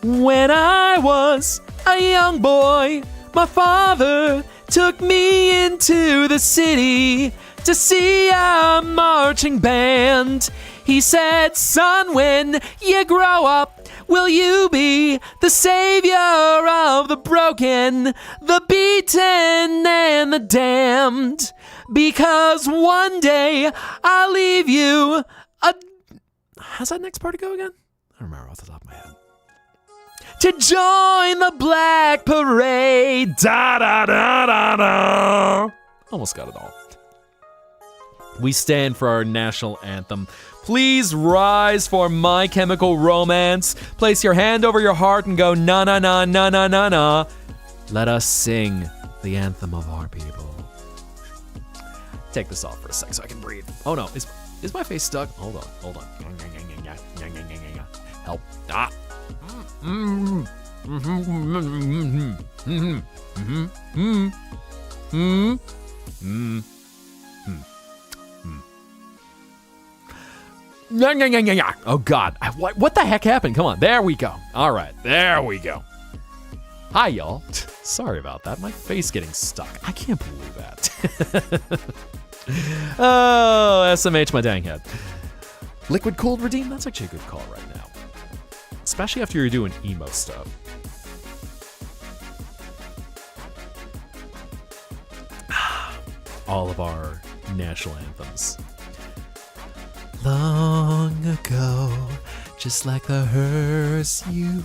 When I was a young boy, my father took me into the city to see a marching band. He said, son, when you grow up, will you be the savior of the broken, the beaten, and the damned? Because one day I'll leave you a... How's that next part go again? I don't remember off the top of my head. To join the Black Parade. Da da da da da. Almost got it all. We stand for our national anthem. Please rise for My Chemical Romance. Place your hand over your heart and go na na na na na na na. Let us sing the anthem of our people. Take this off for a sec so I can breathe. Oh no, is my face stuck? Hold on. Help. Ah. Oh God, what the heck happened? Come on, there we go. All right, there we go. Hi y'all. Sorry about that, my face getting stuck. I can't believe that. Oh, SMH my dang head. Liquid Cooled Redeem, that's actually a good call right now. Especially after you're doing emo stuff. All of our national anthems. Long ago, just like the hearse you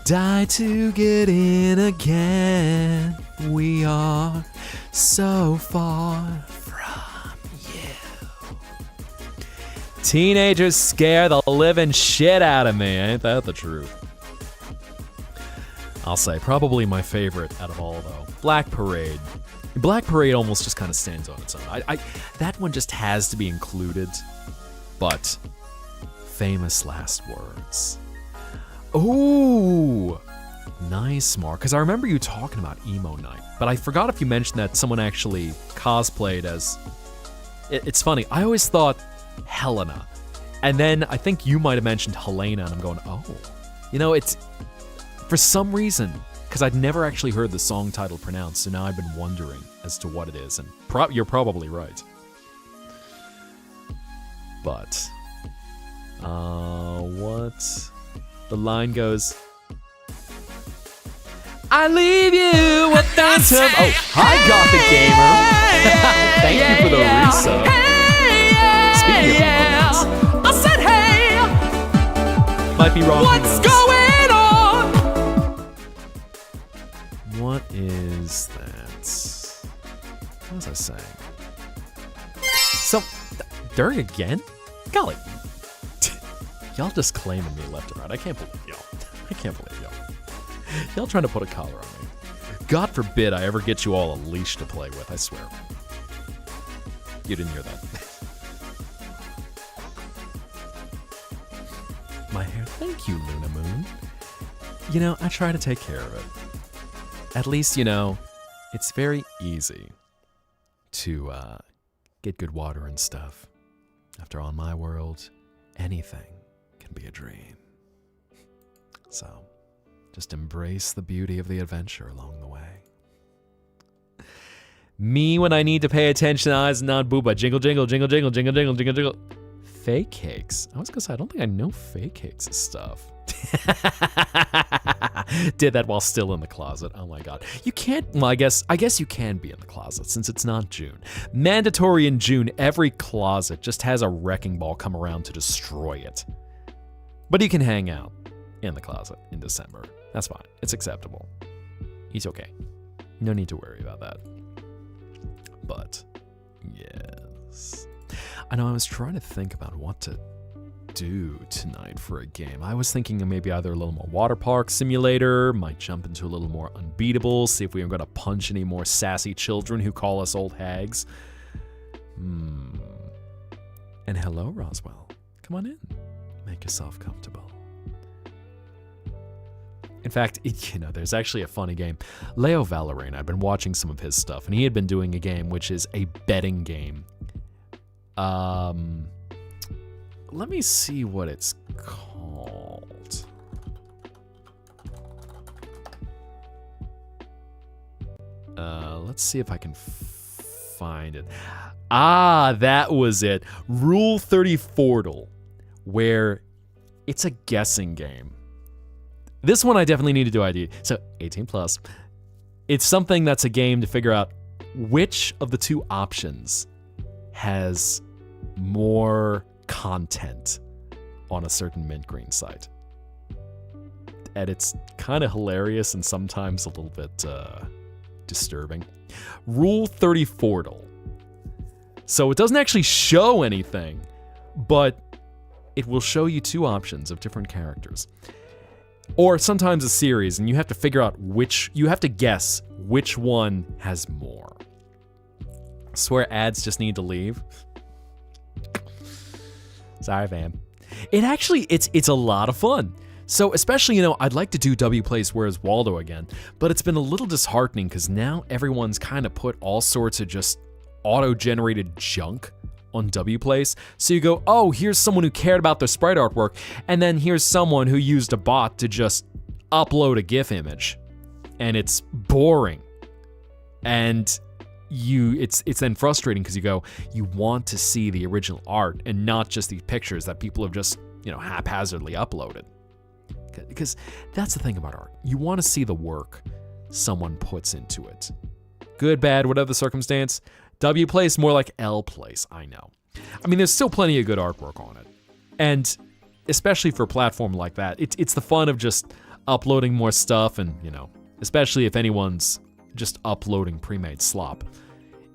died to get in again. We are so far from you. Teenagers scare the living shit out of me, ain't that the truth? I'll say probably my favorite out of all though. Black Parade. Black Parade almost just kind of stands on its own. That one just has to be included. But famous last words. Ooh, nice, Mark. Because I remember you talking about emo night, but I forgot if you mentioned that someone actually cosplayed as. It's funny. I always thought Helena, and then I think you might have mentioned Helena, and I'm going, oh, you know, it's for some reason because I'd never actually heard the song title pronounced, so now I've been wondering as to what it is, and you're probably right. But, what? The line goes, I leave you a phantom. Oh, hi, Gothic Gamer. Thank you for the resub. Speaking of I said, hey, might be wrong. what's going on? What is that? What was I saying? So, Dirty again? Golly. Y'all just claiming me left and right. I can't believe y'all. I can't believe y'all. Y'all trying to put a collar on me. God forbid I ever get you all a leash to play with, I swear. You didn't hear that. My hair, thank you, Luna Moon. You know, I try to take care of it. At least, you know, it's very easy to get good water and stuff. After all, in my world, anything can be a dream. So, just embrace the beauty of the adventure along the way. Me when I need to pay attention, eyes not booba. Jingle, jingle, jingle, jingle, jingle, jingle, jingle, jingle. Fake cakes. I was gonna say, I don't think I know fake cakes' stuff. Did that while still in the closet. Oh my god. You can't, well, I guess you can be in the closet since it's not June. Mandatory in June, every closet just has a wrecking ball come around to destroy it. But you can hang out in the closet in December. That's fine. It's acceptable. It's okay. No need to worry about that. But, yes. I know I was trying to think about what to do tonight for a game. I was thinking of maybe either a little more water park simulator, might jump into a little more unbeatable, see if we are going to punch any more sassy children who call us old hags. And hello, Roswell. Come on in. Make yourself comfortable. In fact, there's actually a funny game. Leo Valorant, I've been watching some of his stuff, and he had been doing a game which is a betting game. Let me see what it's called. Let's see if I can find it. Ah, that was it. Rule 30 Fortle, where it's a guessing game. This one I definitely need to do ID. So 18 plus. It's something that's a game to figure out which of the two options has more content on a certain mint green site. And it's kind of hilarious and sometimes a little bit disturbing. Rule 30 Fortle. So it doesn't actually show anything, but it will show you two options of different characters. Or sometimes a series, and you have to figure out you have to guess which one has more. I swear ads just need to leave. Sorry, fam. It's a lot of fun. So especially, I'd like to do W Plays Where's Waldo again, but it's been a little disheartening because now everyone's kind of put all sorts of just auto-generated junk on W Plays. So you go, oh, here's someone who cared about their sprite artwork, and then here's someone who used a bot to just upload a GIF image. And it's boring. And it's then frustrating because you go, you want to see the original art and not just these pictures that people have just, haphazardly uploaded. Because that's the thing about art. You want to see the work someone puts into it. Good, bad, whatever the circumstance. W Plays more like L Plays, I know. I mean, there's still plenty of good artwork on it. And especially for a platform like that, it's the fun of just uploading more stuff and, especially if anyone's just uploading pre-made slop.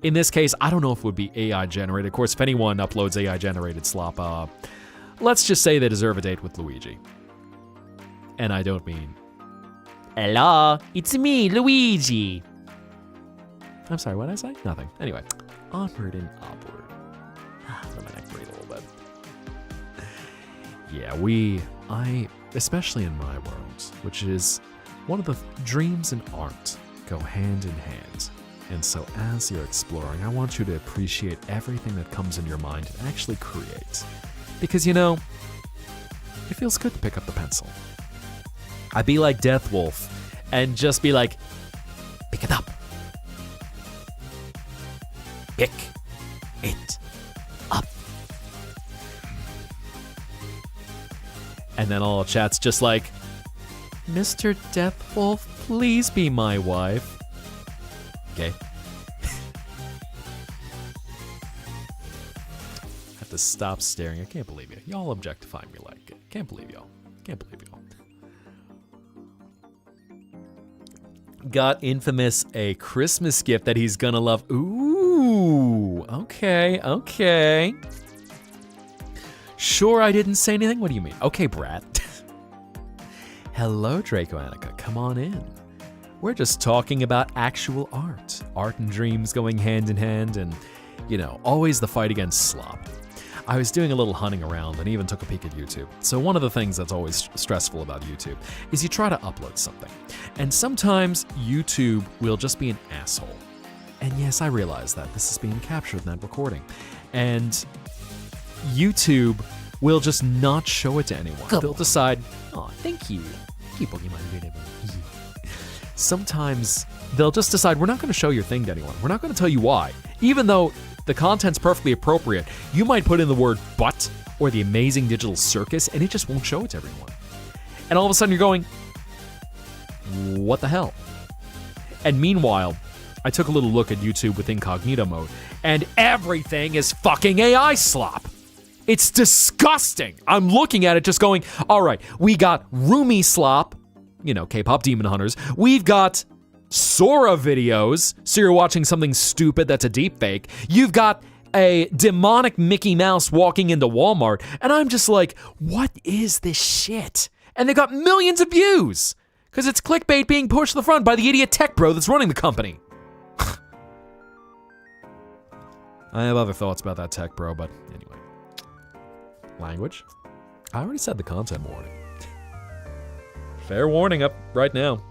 In this case, I don't know if it would be AI generated. Of course, if anyone uploads AI generated slop, let's just say they deserve a date with Luigi. And I don't mean, hello, it's me, Luigi. I'm sorry, what did I say? Nothing. Anyway, onward and upward. Let my neck breathe a little bit. Yeah, especially in my world, which is one of the dreams and art go hand in hand. And so as you're exploring, I want you to appreciate everything that comes in your mind and actually create. Because, it feels good to pick up the pencil. I'd be like Death Wolf and just be like, pick it up. Pick it up. And then all chat's just like, Mr. Death Wolf, please be my wife. Okay. I have to stop staring. I can't believe you. Y'all objectify me like it. Can't believe y'all. Can't believe y'all. Got Infamous a Christmas gift that he's gonna love. Ooh, okay. Sure, I didn't say anything? What do you mean? Okay, Brad. Hello, Draco Annika. Come on in. We're just talking about actual art. Art and dreams going hand in hand and, always the fight against slop. I was doing a little hunting around and even took a peek at YouTube. So one of the things that's always stressful about YouTube is you try to upload something. And sometimes YouTube will just be an asshole. And yes, I realize that this is being captured in that recording. And YouTube will just not show it to anyone. They'll decide, oh, thank you. Sometimes they'll just decide, we're not going to show your thing to anyone. We're not going to tell you why. Even though the content's perfectly appropriate, you might put in the word butt or the amazing digital circus and it just won't show it to everyone. And all of a sudden you're going, what the hell? And meanwhile, I took a little look at YouTube with incognito mode and everything is fucking AI slop. It's disgusting. I'm looking at it just going, all right, we got Roomy slop, K-pop demon hunters. We've got Sora videos, so you're watching something stupid that's a deep fake. You've got a demonic Mickey Mouse walking into Walmart, and I'm just like, what is this shit? And they got millions of views, because it's clickbait being pushed to the front by the idiot tech bro that's running the company. I have other thoughts about that tech bro, but anyway. Language? I already said the content warning. Fair warning up right now.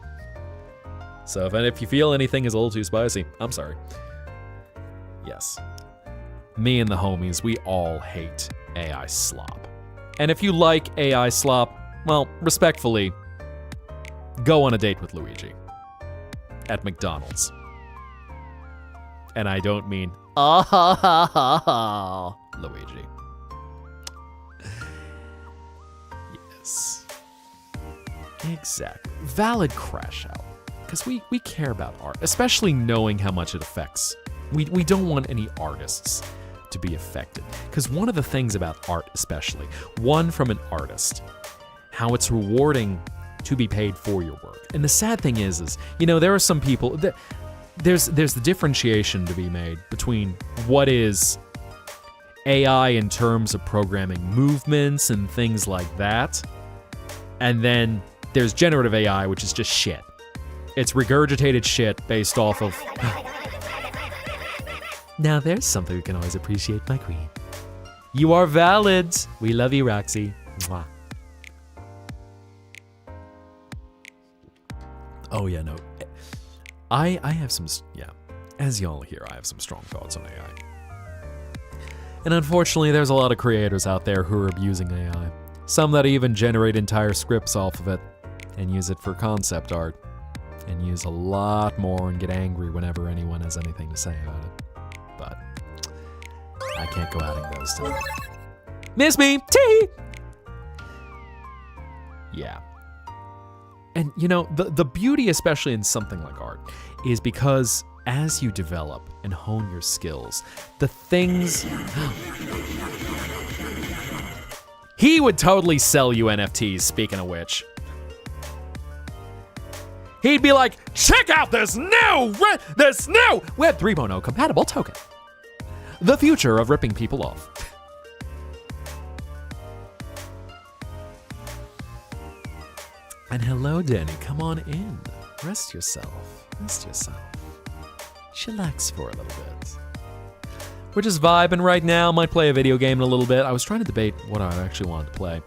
So if you feel anything is a little too spicy, I'm sorry. Yes. Me and the homies, we all hate AI slop. And if you like AI slop, well, respectfully, go on a date with Luigi. At McDonald's. And I don't mean, Luigi. Yes. Exactly. Valid crash out. Because we care about art, especially knowing how much it affects. We don't want any artists to be affected. Because one of the things about art especially, one from an artist, how it's rewarding to be paid for your work. And the sad thing is there are some people, there's the differentiation to be made between what is AI in terms of programming movements and things like that, and then there's generative AI, which is just shit. It's regurgitated shit based off of... Now there's something we can always appreciate, my queen. You are valid. We love you, Roxy. Mwah. Oh yeah, no. I have some, as y'all hear, I have some strong thoughts on AI. And unfortunately, there's a lot of creators out there who are abusing AI. Some that even generate entire scripts off of it and use it for concept art. And use a lot more and get angry whenever anyone has anything to say about it. But I can't go outing those tonight. Miss me! Tee! Yeah. And the beauty, especially in something like art, is because as you develop and hone your skills, the things... He would totally sell you NFTs, speaking of which. He'd be like, check out this new Web 3.0 compatible token. The future of ripping people off. And hello, Danny, come on in. Rest yourself. Chillax for a little bit. We're just vibing right now. Might play a video game in a little bit. I was trying to debate what I actually wanted to play.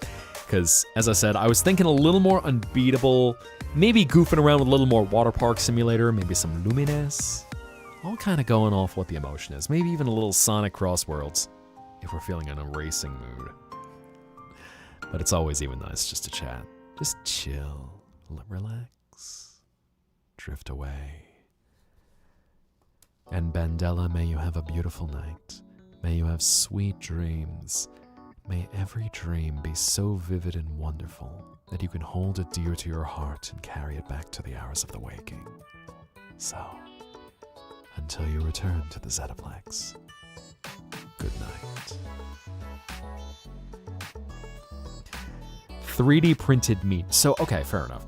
Because, as I said, I was thinking a little more unbeatable. Maybe goofing around with a little more water park simulator, maybe some Lumines. All kind of going off what the emotion is. Maybe even a little Sonic Crossworlds, if we're feeling in a racing mood. But it's always even nice just to chat. Just chill, relax, drift away. And Bandela, may you have a beautiful night. May you have sweet dreams. May every dream be so vivid and wonderful that you can hold it dear to your heart and carry it back to the hours of the waking. So, until you return to the Zettaplex, good night. 3D printed meat. So, okay, fair enough.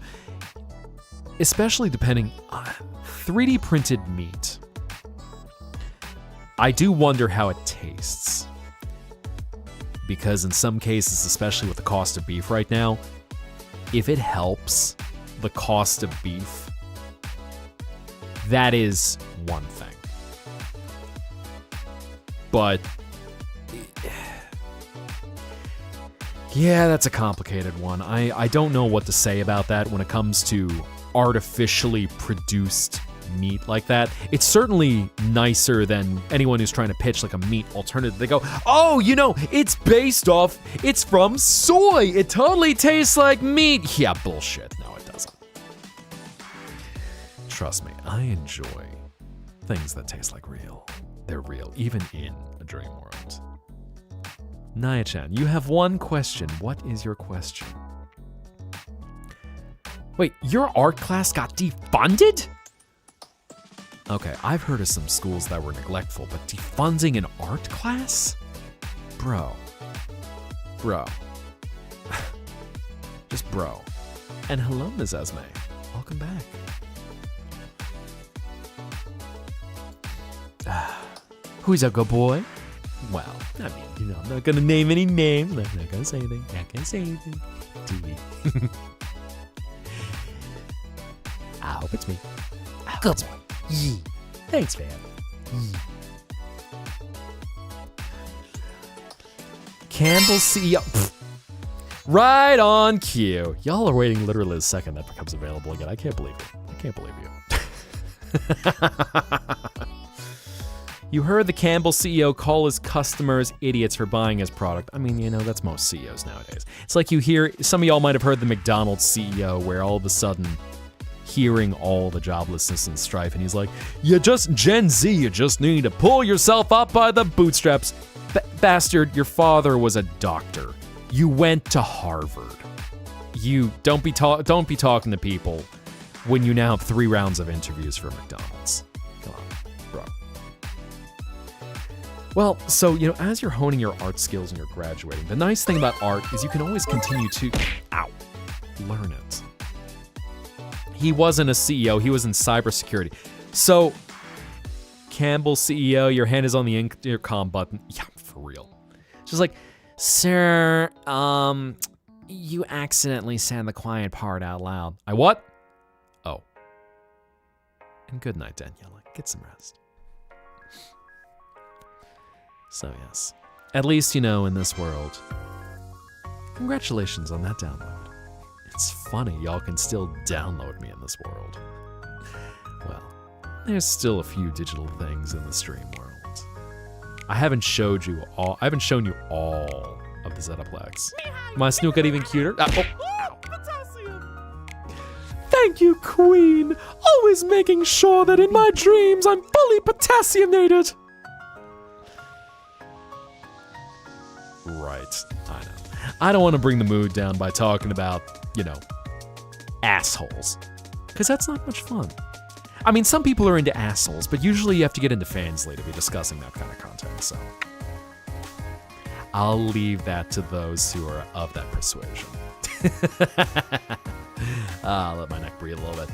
Especially depending on 3D printed meat. I do wonder how it tastes. Because in some cases, especially with the cost of beef right now, if it helps the cost of beef, that is one thing. But yeah, that's a complicated one. I don't know what to say about that when it comes to artificially produced meat like that. It's certainly nicer than anyone who's trying to pitch like a meat alternative. They go, oh, it's from soy. It totally tastes like meat. Yeah, bullshit. No, it doesn't. Trust me, I enjoy things that taste like real. They're real, even in a dream world. Naya-chan, you have one question. What is your question? Wait, your art class got defunded? Okay, I've heard of some schools that were neglectful, but defunding an art class? Bro. Just bro. And hello, Ms. Esme. Welcome back. Who's a good boy? Well, I mean, I'm not gonna name any names. I'm not gonna say anything. TV. Ow, it's me. Good boy. Yee. Thanks, fam. Yee. Campbell CEO. Right on cue. Y'all are waiting literally the second that becomes available again. I can't believe it. I can't believe you. You heard the Campbell CEO call his customers idiots for buying his product. I mean, you know, that's most CEOs nowadays. It's like you hear, some of y'all might have heard the McDonald's CEO where all of a sudden, hearing all the joblessness and strife, and he's like, you just, Gen Z, you just need to pull yourself up by the bootstraps. Bastard, your father was a doctor. You went to Harvard. You don't be talking to people when you now have 3 rounds of interviews for McDonald's. Come on, bro. Well, so, you know, as you're honing your art skills and you're graduating, the nice thing about art is you can always continue to, learn it. He wasn't a CEO, he was in cybersecurity. So, Campbell CEO, your hand is on the intercom button. Yeah, for real. Just like, sir, you accidentally said the quiet part out loud. I what? Oh. And good night, Daniela. Get some rest. So yes, at least, you know, in this world, congratulations on that download. It's funny y'all can still download me in this world. Well, there's still a few digital things in the stream world. I haven't shown you all of the Zettaplex. My Snook got even cuter. Thank you, Queen. Always making sure that in my dreams I'm fully potassiumated. Right, I know. I don't want to bring the mood down by talking about, you know, assholes. Because that's not much fun. I mean, some people are into assholes, but usually you have to get into Fansly to be discussing that kind of content, so. I'll leave that to those who are of that persuasion. I'll let my neck breathe a little bit.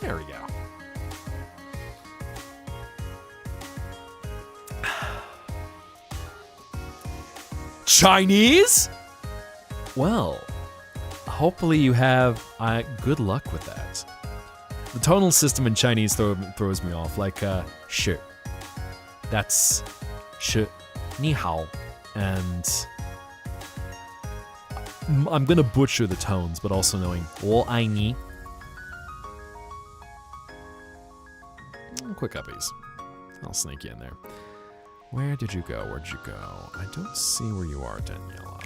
There we go. Chinese? Well, hopefully you have good luck with that. The tonal system in Chinese throws me off, like shi. That's shi, ni hao, and I'm gonna butcher the tones, but also knowing wo ai ni. Quick uppies. I'll sneak you in there. Where did you go? Where'd you go? I don't see where you are, Daniela.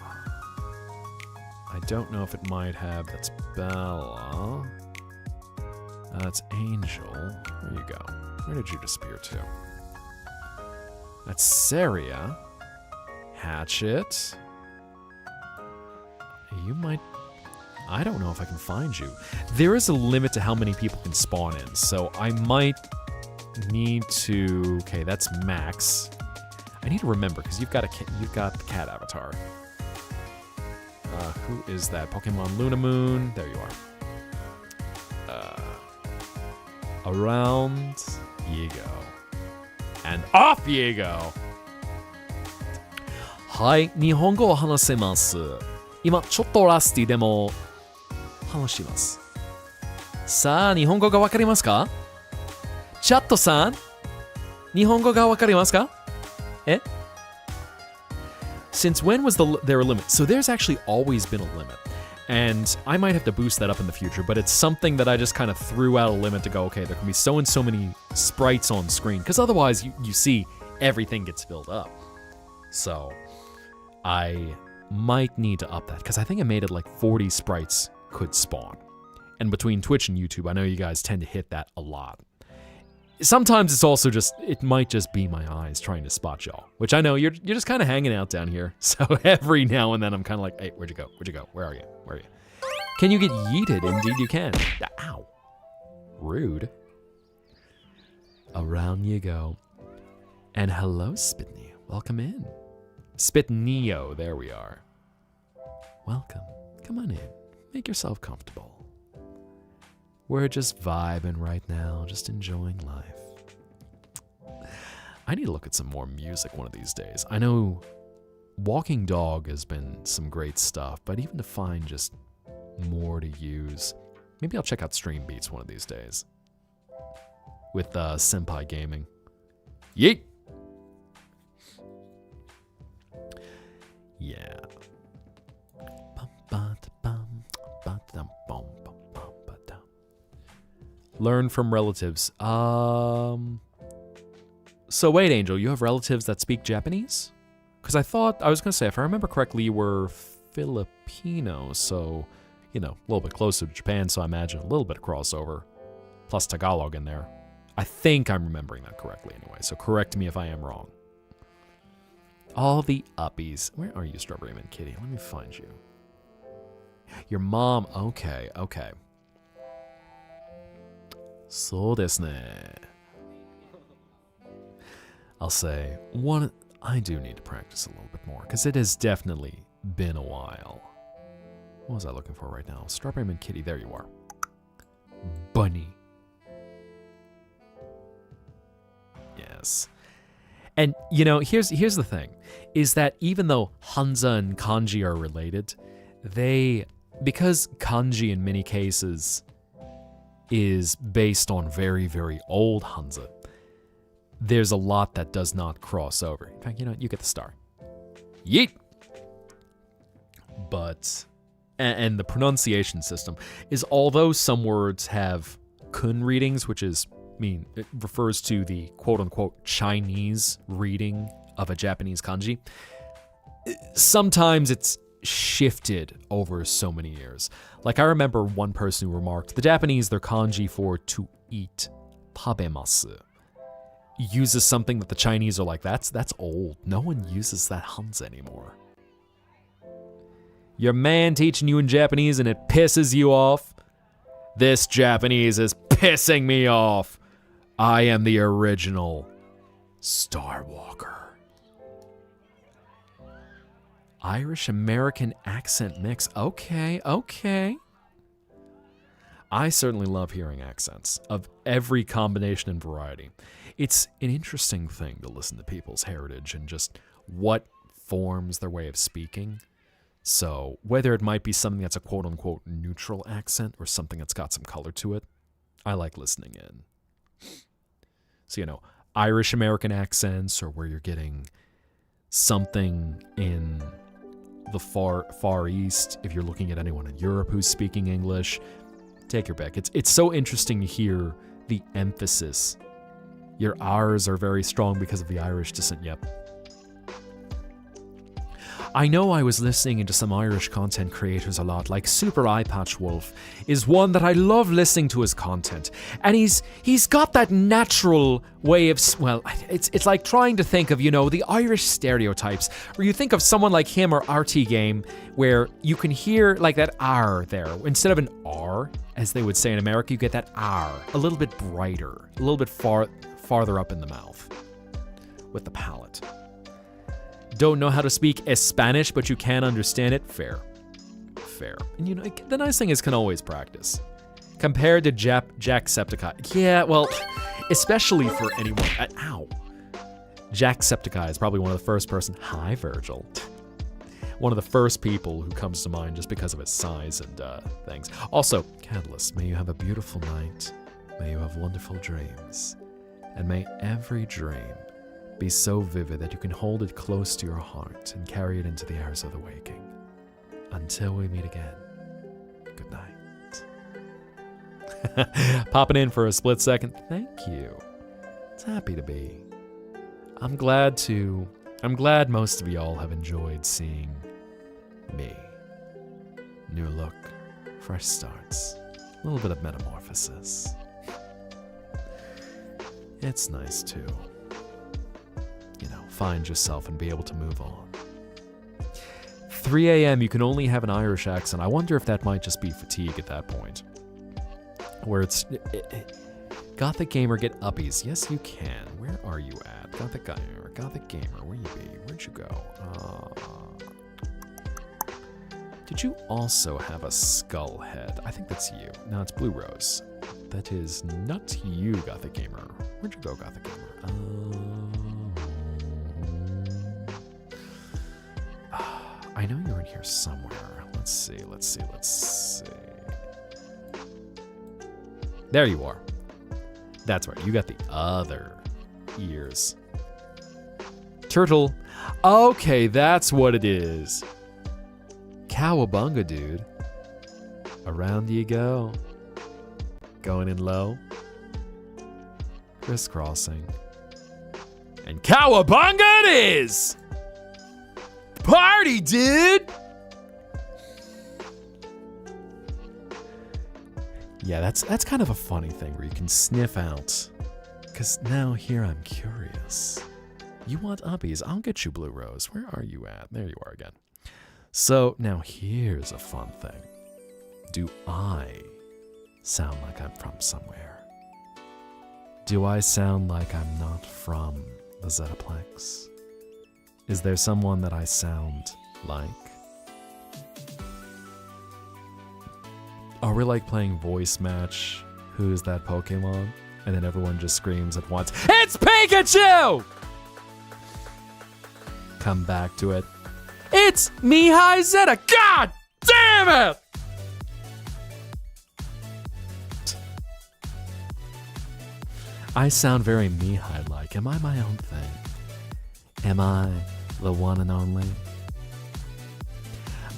I don't know if it might have. That's Bella. That's Angel. Where you go? Where did you disappear to? That's Saria. Hatchet. You might... I don't know if I can find you. There is a limit to how many people can spawn in, so I might need to... Okay, that's Max. I need to remember, because you've got the cat avatar. Who is that? Pokemon Luna Moon. There you are. Around you go. And off you go! Hi, 日本語を話せます。今、ちょっとラスティでも話します。さあ、日本語がわかりますか？チャットさん、日本語がわかりますか？Since when was there a limit? So there's actually always been a limit. And I might have to boost that up in the future, but it's something that I just kind of threw out a limit to go, okay, there can be so and so many sprites on screen, because otherwise you see everything gets filled up. So I might need to up that, because I think I made it like 40 sprites could spawn. And between Twitch and YouTube, I know you guys tend to hit that a lot. Sometimes it's also just, it might just be my eyes trying to spot y'all, which I know you're just kind of hanging out down here. So every now and then I'm kind of like, hey, where'd you go? Where'd you go? Where are you? Where are you? Can you get yeeted? Indeed you can. Ow. Rude. Around you go. And hello, Spitney. Welcome in. Spitneo, there we are. Welcome. Come on in. Make yourself comfortable. We're just vibing right now, just enjoying life. I need to look at some more music one of these days. I know Walking Dog has been some great stuff, but even to find just more to use, maybe I'll check out Stream Beats one of these days. With Senpai Gaming. Yeet! Yeah. Learn from relatives. So wait, Angel, you have relatives that speak Japanese? Because I was going to say, if I remember correctly, you were Filipino, so, a little bit closer to Japan, so I imagine a little bit of crossover, plus Tagalog in there. I think I'm remembering that correctly anyway, so correct me if I am wrong. All the uppies. Where are you, Strawberry Man Kitty? Let me find you. Your mom. Okay. そうですね. I'll say, I do need to practice a little bit more, because it has definitely been a while. What was I looking for right now? Strawberry Man Kitty, there you are. Bunny. Yes. And, here's the thing, is that even though Hanza and Kanji are related, because Kanji in many cases is based on very, very old Hanza, there's a lot that does not cross over. In fact, you get the star. Yeet! But, and the pronunciation system is, although some words have kun readings, which is, it refers to the quote-unquote Chinese reading of a Japanese kanji, sometimes it's shifted over so many years. Like, I remember one person who remarked, the Japanese, their kanji for to eat, tabemasu, uses something that the Chinese are like, that's old. No one uses that Hanza anymore. Your man teaching you in Japanese and it pisses you off? This Japanese is pissing me off. I am the original Starwalker. Irish-American accent mix. Okay. I certainly love hearing accents of every combination and variety. It's an interesting thing to listen to people's heritage and just what forms their way of speaking. So whether it might be something that's a quote-unquote neutral accent or something that's got some color to it, I like listening in. So, Irish-American accents, or where you're getting something in the far east, if you're looking at anyone in Europe who's speaking English, take your pick. It's so interesting to hear the emphasis. Your R's are very strong because of the Irish descent. Yep. I know I was listening into some Irish content creators a lot, like Super Eyepatch Wolf is one that I love listening to his content. And he's got that natural way of, it's like trying to think of, the Irish stereotypes, where you think of someone like him or RT Game, where you can hear like that R there. Instead of an R, as they would say in America, you get that R, a little bit brighter, a little bit farther up in the mouth with the palate. Don't know how to speak Spanish, but you can understand it? Fair. And the nice thing is, can always practice. Compared to Jacksepticeye. Yeah, well, especially for anyone. Jacksepticeye is probably one of the first person. Hi, Virgil. One of the first people who comes to mind just because of its size and things. Also, Catalyst, may you have a beautiful night. May you have wonderful dreams. And may every dream be so vivid that you can hold it close to your heart and carry it into the hours of the waking. Until we meet again, good night. Popping in for a split second. Thank you. It's happy to be. I'm glad most of y'all have enjoyed seeing me. New look, fresh starts, a little bit of metamorphosis. It's nice too. Find yourself and be able to move on. 3 a.m. you can only have an Irish accent. I wonder if that might just be fatigue at that point. Where it's... Gothic Gamer, get uppies. Yes, you can. Where are you at? Gothic Gamer, where you be? Where'd you go? Did you also have a skull head? I think that's you. No, it's Blue Rose. That is not you, Gothic Gamer. Where'd you go, Gothic Gamer? I know you're in here somewhere. Let's see. There you are. That's right. You got the other ears. Turtle. Okay, that's what it is. Cowabunga, dude. Around you go. Going in low. crisscrossing. And cowabunga it is! Party, dude! Yeah, that's kind of a funny thing where you can sniff out. Because now here I'm curious. You want uppies? I'll get you Blue Rose. Where are you at? There you are again. So now here's a fun thing. Do I sound like I'm from somewhere? Do I sound like I'm not from the Zettaplex? Is there someone that I sound like? Are we like playing voice match? Who's that Pokemon? And then everyone just screams at once, "It's Pikachu!" Come back to it. It's Mihai Zetta! God damn it! I sound very Mihai-like. Am I my own thing? Am I the one and only?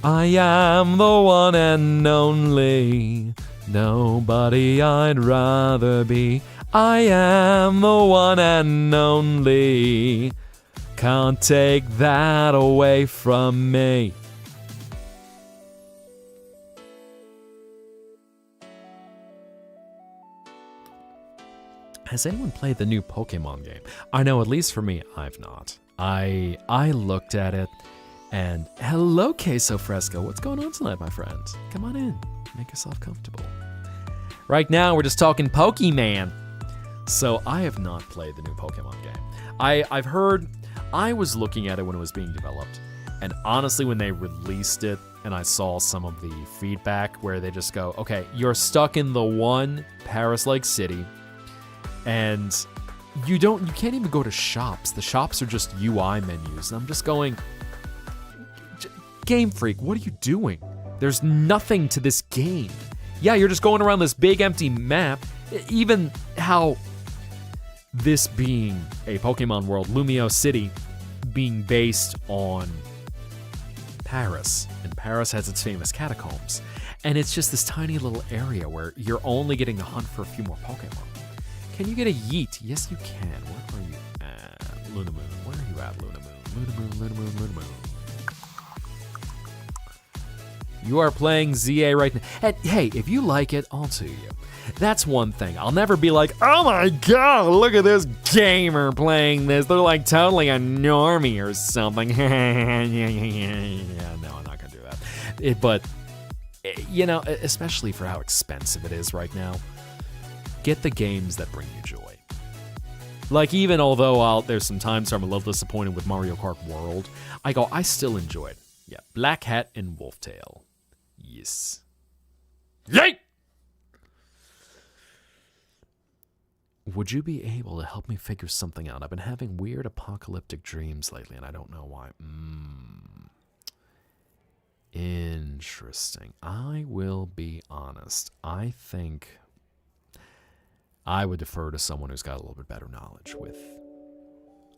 I am the one and only. Nobody I'd rather be. I am the one and only. Can't take that away from me. Has anyone played the new Pokemon game? I know, at least for me, I've not. I looked at it, and hello, Queso Fresco. What's going on tonight, my friend? Come on in. Make yourself comfortable. Right now, we're just talking Pokemon. So I have not played the new Pokemon game. I've heard, I was looking at it when it was being developed, and honestly, when they released it, and I saw some of the feedback where they just go, okay, you're stuck in the one Paris Lake City, and you can't even go to shops. The shops are just UI menus. And I'm just going, Game Freak, what are you doing? There's nothing to this game. Yeah, you're just going around this big empty map. Even how this being a Pokemon world, Lumio City being based on Paris, and Paris has its famous catacombs, and it's just this tiny little area where you're only getting to hunt for a few more Pokemon. Can you get a Yeet? Yes, you can. Where are you at? Lunamoon. Where are you at, Lunamoon? You are playing ZA right now. And hey, if you like it, all to you. That's one thing. I'll never be like, oh my god, look at this gamer playing this. They're like totally a normie or something. Yeah, no, I'm not gonna do that. But, you know, especially for how expensive it is right now, get the games that bring you joy. Like, even although there's some times where I'm a little disappointed with Mario Kart World, I still enjoy it. Yeah, Black Hat and Wolftail. Yes. Yay! Would you be able to help me figure something out? I've been having weird apocalyptic dreams lately, and I don't know why. Interesting. I will be honest. I think I would defer to someone who's got a little bit better knowledge with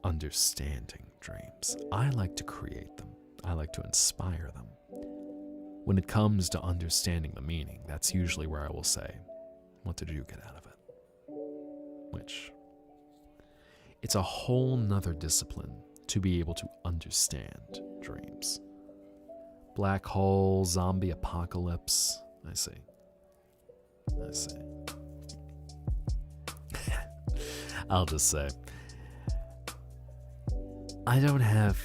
understanding dreams. I like to create them. I like to inspire them. When it comes to understanding the meaning, that's usually where I will say, what did you get out of it? Which, it's a whole nother discipline to be able to understand dreams. Black hole, zombie apocalypse. I see. I'll just say, I don't have...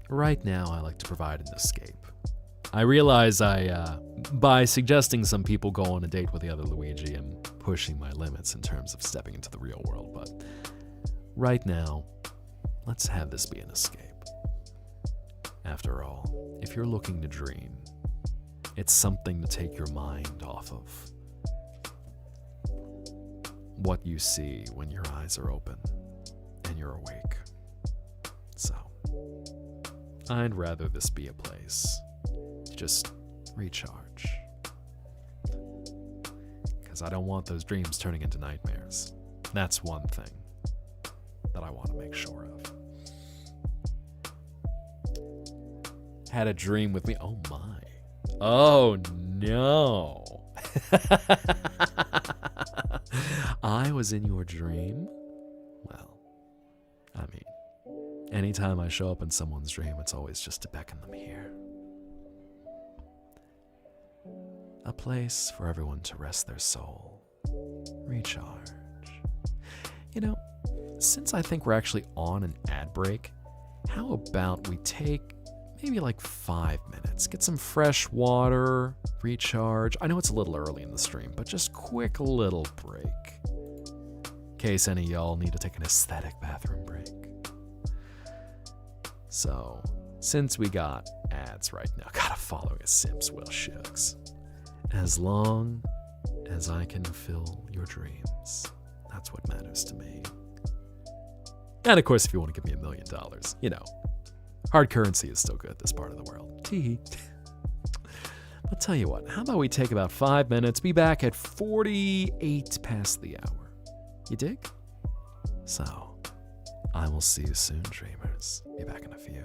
Right now, I like to provide an escape. I realize by suggesting some people go on a date with the other Luigi, I'm pushing my limits in terms of stepping into the real world, but right now, let's have this be an escape. After all, if you're looking to dream, it's something to take your mind off of what you see when your eyes are open and you're awake. So, I'd rather this be a place to just recharge. Because I don't want those dreams turning into nightmares. That's one thing that I want to make sure of. Had a dream with me. Oh my. Oh no. I was in your dream? Well, I mean, anytime I show up in someone's dream, it's always just to beckon them here. A place for everyone to rest their soul, recharge. You know, since I think we're actually on an ad break, how about we take maybe like 5 minutes, get some fresh water, recharge. I know it's a little early in the stream, but just quick little break. In case any of y'all need to take an aesthetic bathroom break. So, since we got ads right now, gotta follow a Sims Will Shucks. As long as I can fill your dreams, that's what matters to me. And of course, if you want to give me $1 million, you know, hard currency is still good at this part of the world. Tee. I'll tell you what, how about we take about 5 minutes, be back at 48 past the hour. You dig? So, I will see you soon, dreamers. Be back in a few.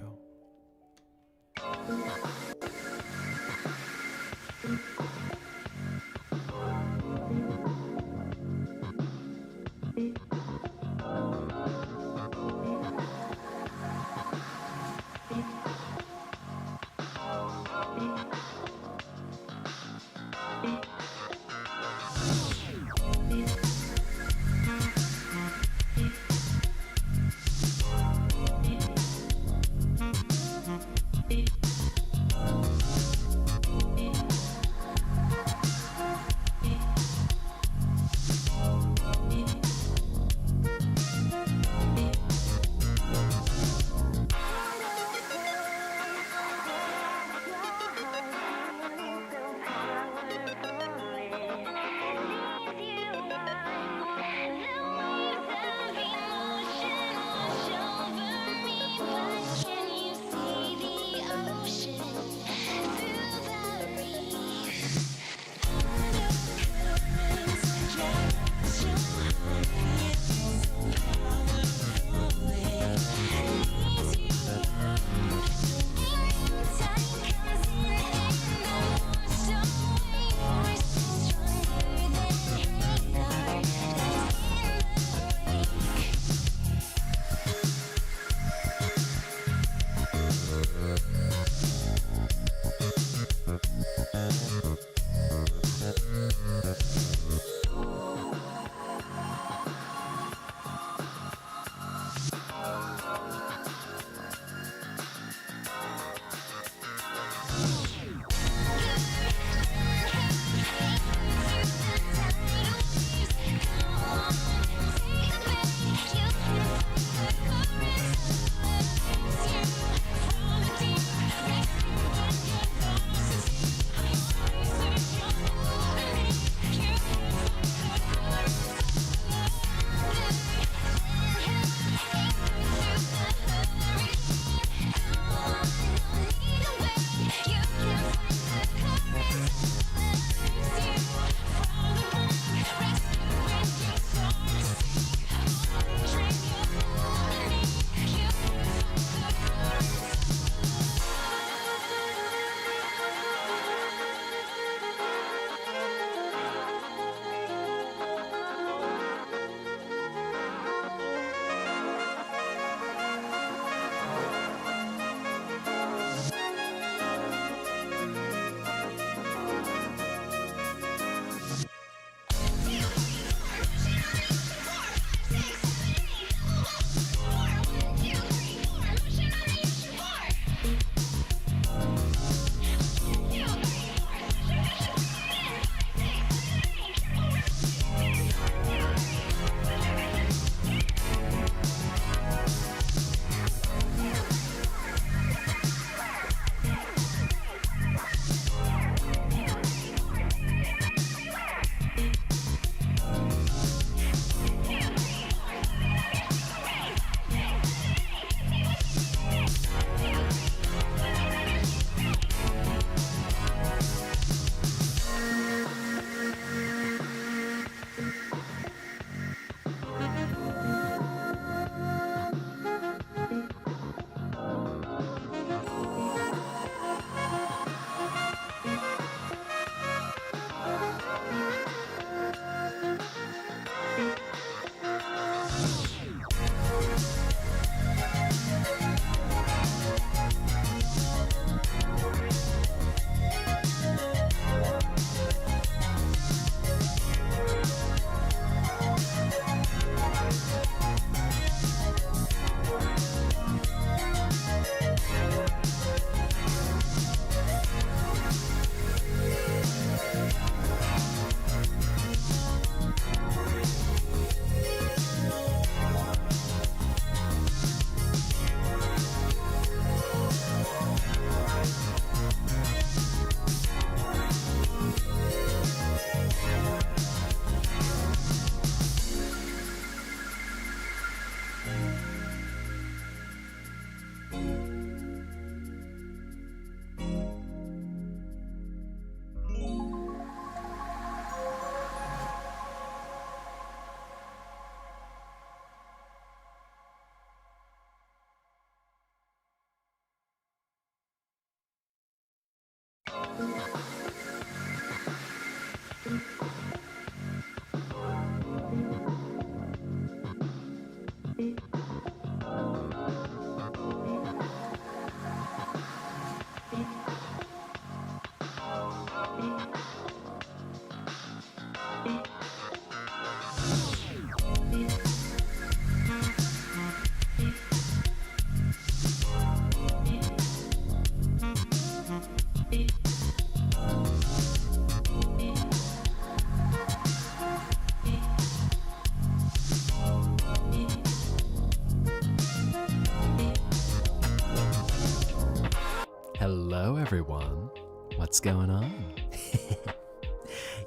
Hello, everyone. What's going on?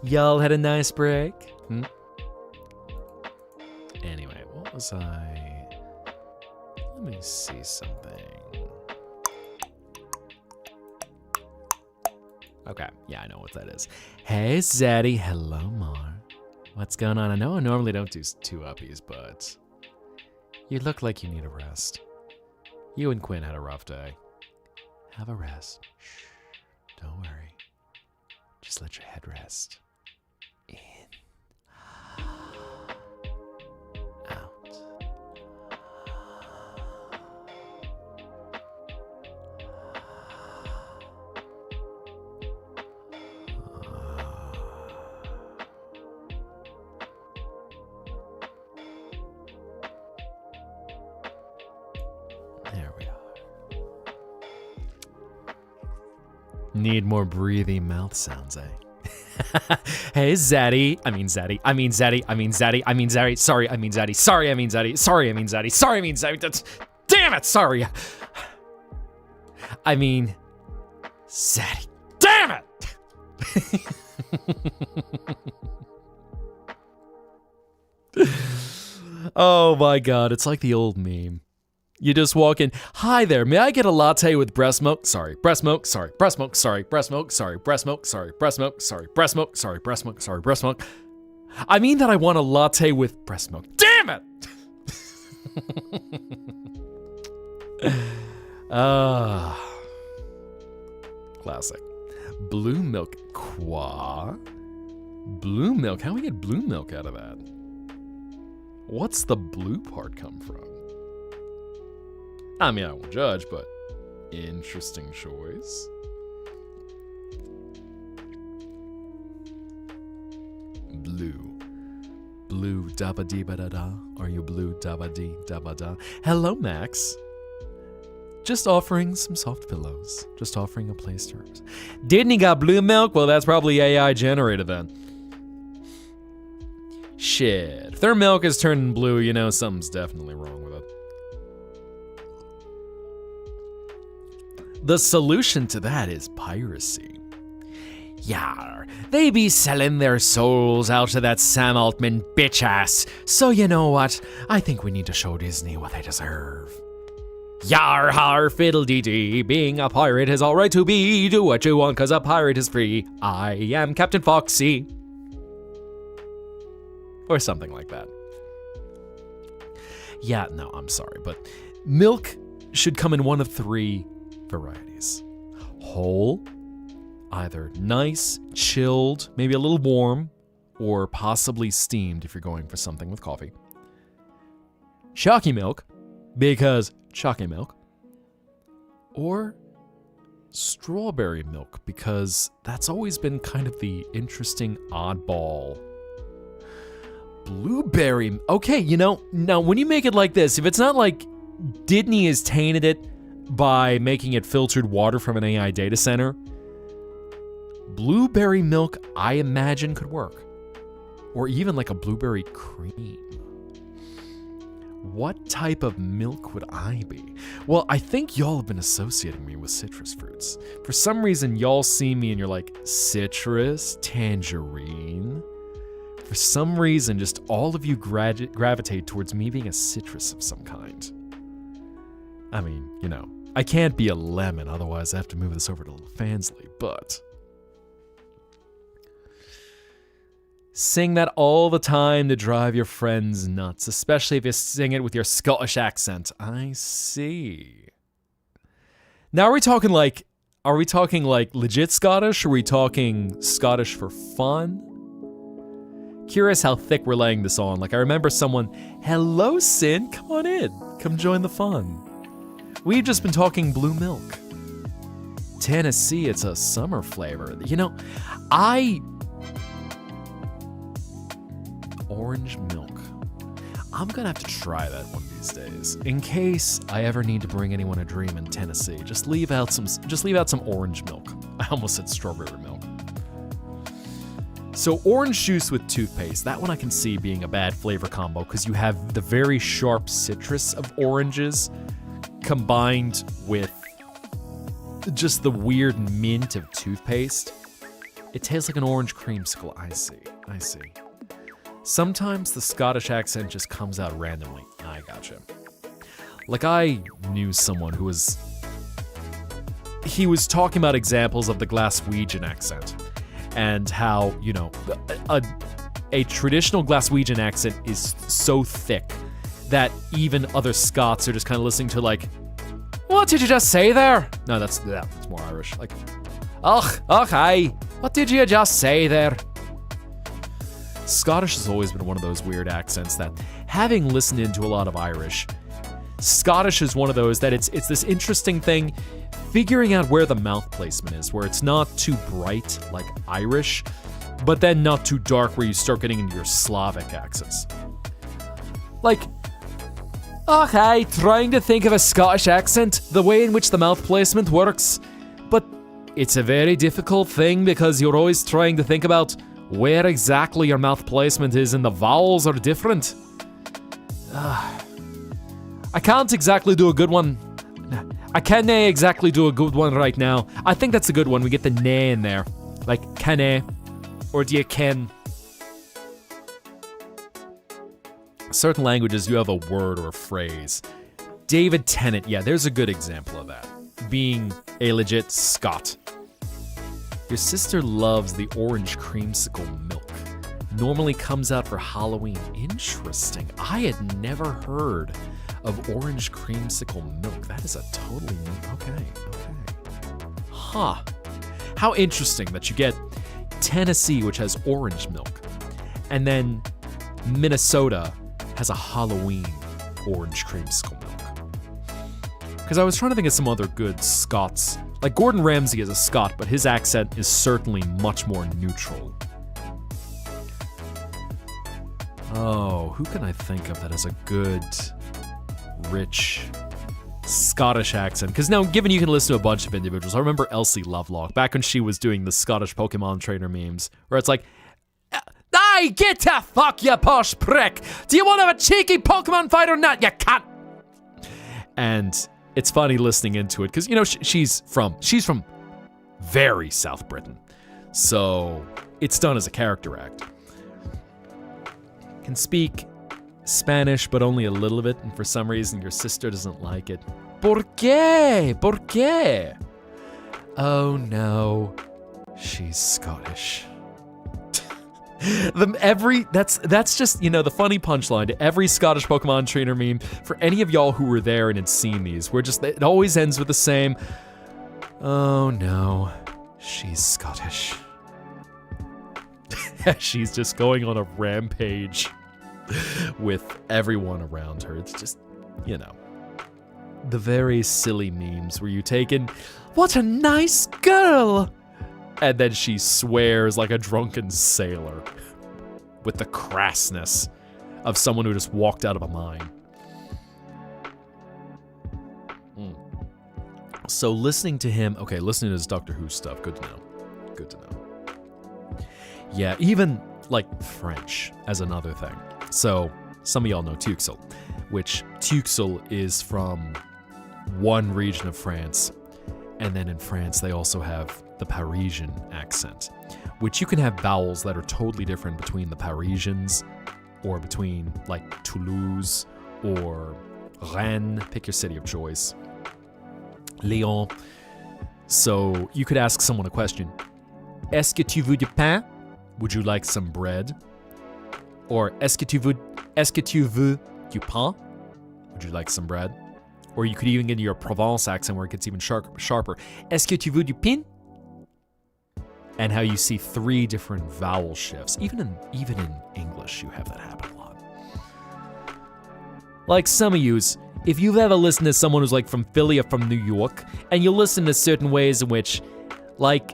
Y'all had a nice break? Anyway, what was I... Let me see something. Okay, yeah, I know what that is. Hey, Zaddy. Hello, Mar. What's going on? I know I normally don't do two uppies, but you look like you need a rest. You and Quinn had a rough day. Have a rest. Shh. Don't worry. Just let your head rest. In. Out. There we are. Need more breathy mouth sounds, eh? Hey, Zaddy. I mean Zaddy. Sorry, I mean Zaddy. Sorry, I mean Zaddy. Sorry, I mean Zaddy. Sorry, I mean Zaddy. That's... Damn it, sorry. I mean... Zaddy. Damn it! Oh my god, it's like the old meme. You just walk in, hi there, may I get a latte with breast milk? Sorry, breast milk, sorry, breast milk, sorry, breast milk, sorry, breast milk, sorry, breast milk, sorry, breast milk, sorry, breast milk, sorry, breast milk. I mean that I want a latte with breast milk. Damn it! Classic. Blue milk, qua? Blue milk, how do we get blue milk out of that? What's the blue part come from? I mean, I won't judge, but interesting choice. Blue. Blue dabba dee ba da da. Are you blue dabba dee dabba da? Hello, Max. Just offering some soft pillows. Just offering a place to rest. Didn't he got blue milk? Well, that's probably AI generated then. Shit. If their milk is turning blue, you know something's definitely wrong with it. The solution to that is piracy. Yar, they be selling their souls out to that Sam Altman bitch ass. So you know what? I think we need to show Disney what they deserve. Yar har fiddle dee dee, being a pirate is alright to be. Do what you want cause a pirate is free. I am Captain Foxy. Or something like that. Yeah, no, I'm sorry, but milk should come in one of three varieties. Whole, either nice, chilled, maybe a little warm, or possibly steamed if you're going for something with coffee. Chalky milk, because chalky milk. Or strawberry milk, because that's always been kind of the interesting oddball. Blueberry, okay, you know, now when you make it like this, if it's not like Disney has tainted it by making it filtered water from an AI data center, blueberry milk, I imagine, could work. Or even like a blueberry cream. What type of milk would I be? Well, I think y'all have been associating me with citrus fruits. For some reason, y'all see me and you're like, citrus, tangerine. For some reason, just all of you gravitate towards me being a citrus of some kind. I mean, you know, I can't be a lemon, otherwise I have to move this over to Fansley, but... Sing that all the time to drive your friends nuts, especially if you sing it with your Scottish accent. I see. Now are we talking like Are we talking like legit Scottish? Or are we talking Scottish for fun? Curious how thick we're laying this on. Like, I remember someone, hello, Sin, come on in. Come join the fun. We've just been talking blue milk. Tennessee, it's a summer flavor. You know, orange milk. I'm gonna have to try that one of these days. In case I ever need to bring anyone a dream in Tennessee, just leave out some orange milk. I almost said strawberry milk. So orange juice with toothpaste, that one I can see being a bad flavor combo because you have the very sharp citrus of oranges combined with just the weird mint of toothpaste. It tastes like an orange creamsicle. I see. Sometimes the Scottish accent just comes out randomly. I gotcha. Like, I knew someone who was talking about examples of the Glaswegian accent and how, you know, a traditional Glaswegian accent is so thick that even other Scots are just kind of listening to like, what did you just say there? No, that's more Irish. Like, hey, what did you just say there? Scottish has always been one of those weird accents that, having listened into a lot of Irish, Scottish is one of those that it's this interesting thing, figuring out where the mouth placement is, where it's not too bright like Irish, but then not too dark where you start getting into your Slavic accents. Like, okay, trying to think of a Scottish accent, the way in which the mouth placement works, but it's a very difficult thing because you're always trying to think about where exactly your mouth placement is and the vowels are different. I can't exactly do a good one. I can't exactly do a good one right now. I think that's a good one. We get the nay in there. Like, canna, or do you ken? Certain languages, you have a word or a phrase. David Tennant, yeah, there's a good example of that. Being a legit Scot. Your sister loves the orange creamsicle milk. Normally comes out for Halloween. Interesting. I had never heard of orange creamsicle milk. That is a totally new... Okay. Huh. How interesting that you get Tennessee, which has orange milk, and then Minnesota has a Halloween orange creamsicle milk. Because I was trying to think of some other good Scots. Like, Gordon Ramsay is a Scot, but his accent is certainly much more neutral. Oh, who can I think of that has a good, rich Scottish accent? Because now, given you can listen to a bunch of individuals, I remember Elsie Lovelock, back when she was doing the Scottish Pokemon trainer memes, where it's like, "Aye, get the fuck, you posh prick! Do you want to have a cheeky Pokemon fight or not, you cunt?" And it's funny listening into it, because, you know, she's from very South Britain. So it's done as a character act. Can speak Spanish, but only a little bit, and for some reason your sister doesn't like it. ¿Por qué? ¿Por qué? Oh no, she's Scottish. That's just, you know, the funny punchline to every Scottish Pokemon trainer meme. For any of y'all who were there and had seen these, it always ends with the same, oh no, she's Scottish. She's just going on a rampage with everyone around her. It's just, you know, the very silly memes where you take in, what a nice girl, and then she swears like a drunken sailor with the crassness of someone who just walked out of a mine. So listening to his Doctor Who stuff, good to know. Yeah, even like French as another thing. So some of y'all know Tuxel, which Tuxel is from one region of France, and then in France they also have the Parisian accent, which you can have vowels that are totally different between the Parisians or between like Toulouse or Rennes, pick your city of choice, Lyon. So you could ask someone a question, est-ce que tu veux du pain? Would you like some bread? Or est-ce que tu veux du pain? Would you like some bread? Or you could even get your Provence accent where it gets even sharper. Est-ce que tu veux du pain? And how you see 3 different vowel shifts. Even in English, you have that happen a lot. Like some of yous, if you've ever listened to someone who's like from Philly or from New York, and you listen to certain ways in which, like,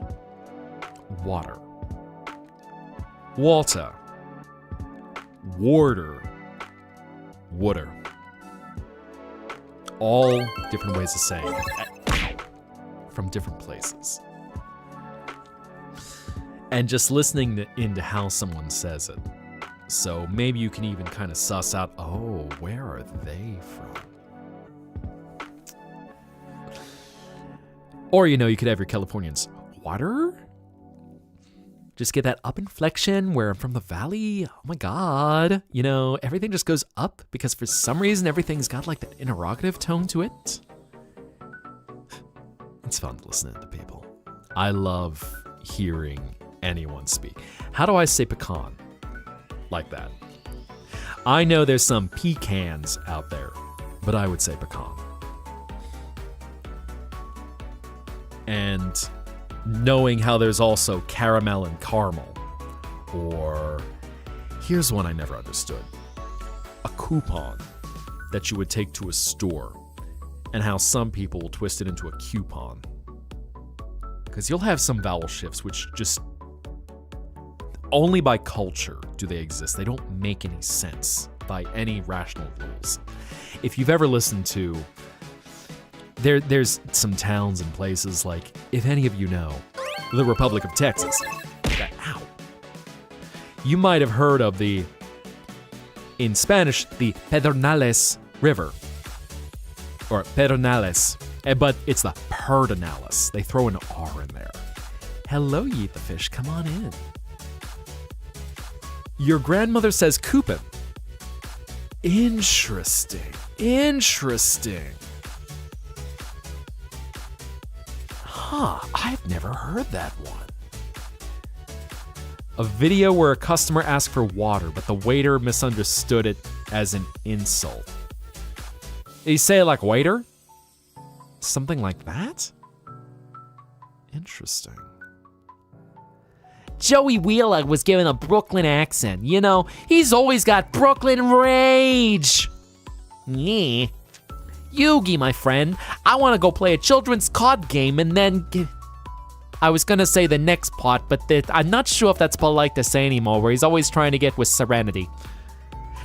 water, water, warder, wooder. All different ways of saying it from different places. And just listening into how someone says it. So maybe you can even kind of suss out, oh, where are they from? Or, you could have your Californians, water? Just get that up inflection where I'm from the valley. Oh my God. Everything just goes up because for some reason everything's got like that interrogative tone to it. It's fun listening to people. I love hearing anyone speak. How do I say pecan? Like that. I know there's some pecans out there, but I would say pecan. And knowing how there's also caramel and caramel. Or here's one I never understood. A coupon that you would take to a store, and how some people will twist it into a coupon. Because you'll have some vowel shifts which just only by culture do they exist. They don't make any sense by any rational rules. If you've ever listened to There's some towns and places like, if any of you know, the Republic of Texas. Ow. You might have heard of in Spanish, the Pedernales River. Or Pedernales. But it's the Pedernales. They throw an R in there. Hello, ye the fish, come on in. Your grandmother says coupon. Interesting. I've never heard that one. A video where a customer asked for water, but the waiter misunderstood it as an insult. Did he say it like waiter? Something like that? Interesting. Joey Wheeler was given a Brooklyn accent. He's always got Brooklyn rage. Yeah. Yugi, my friend, I want to go play a children's card game and then I was going to say the next part, but I'm not sure if that's polite to say anymore, where he's always trying to get with Serenity.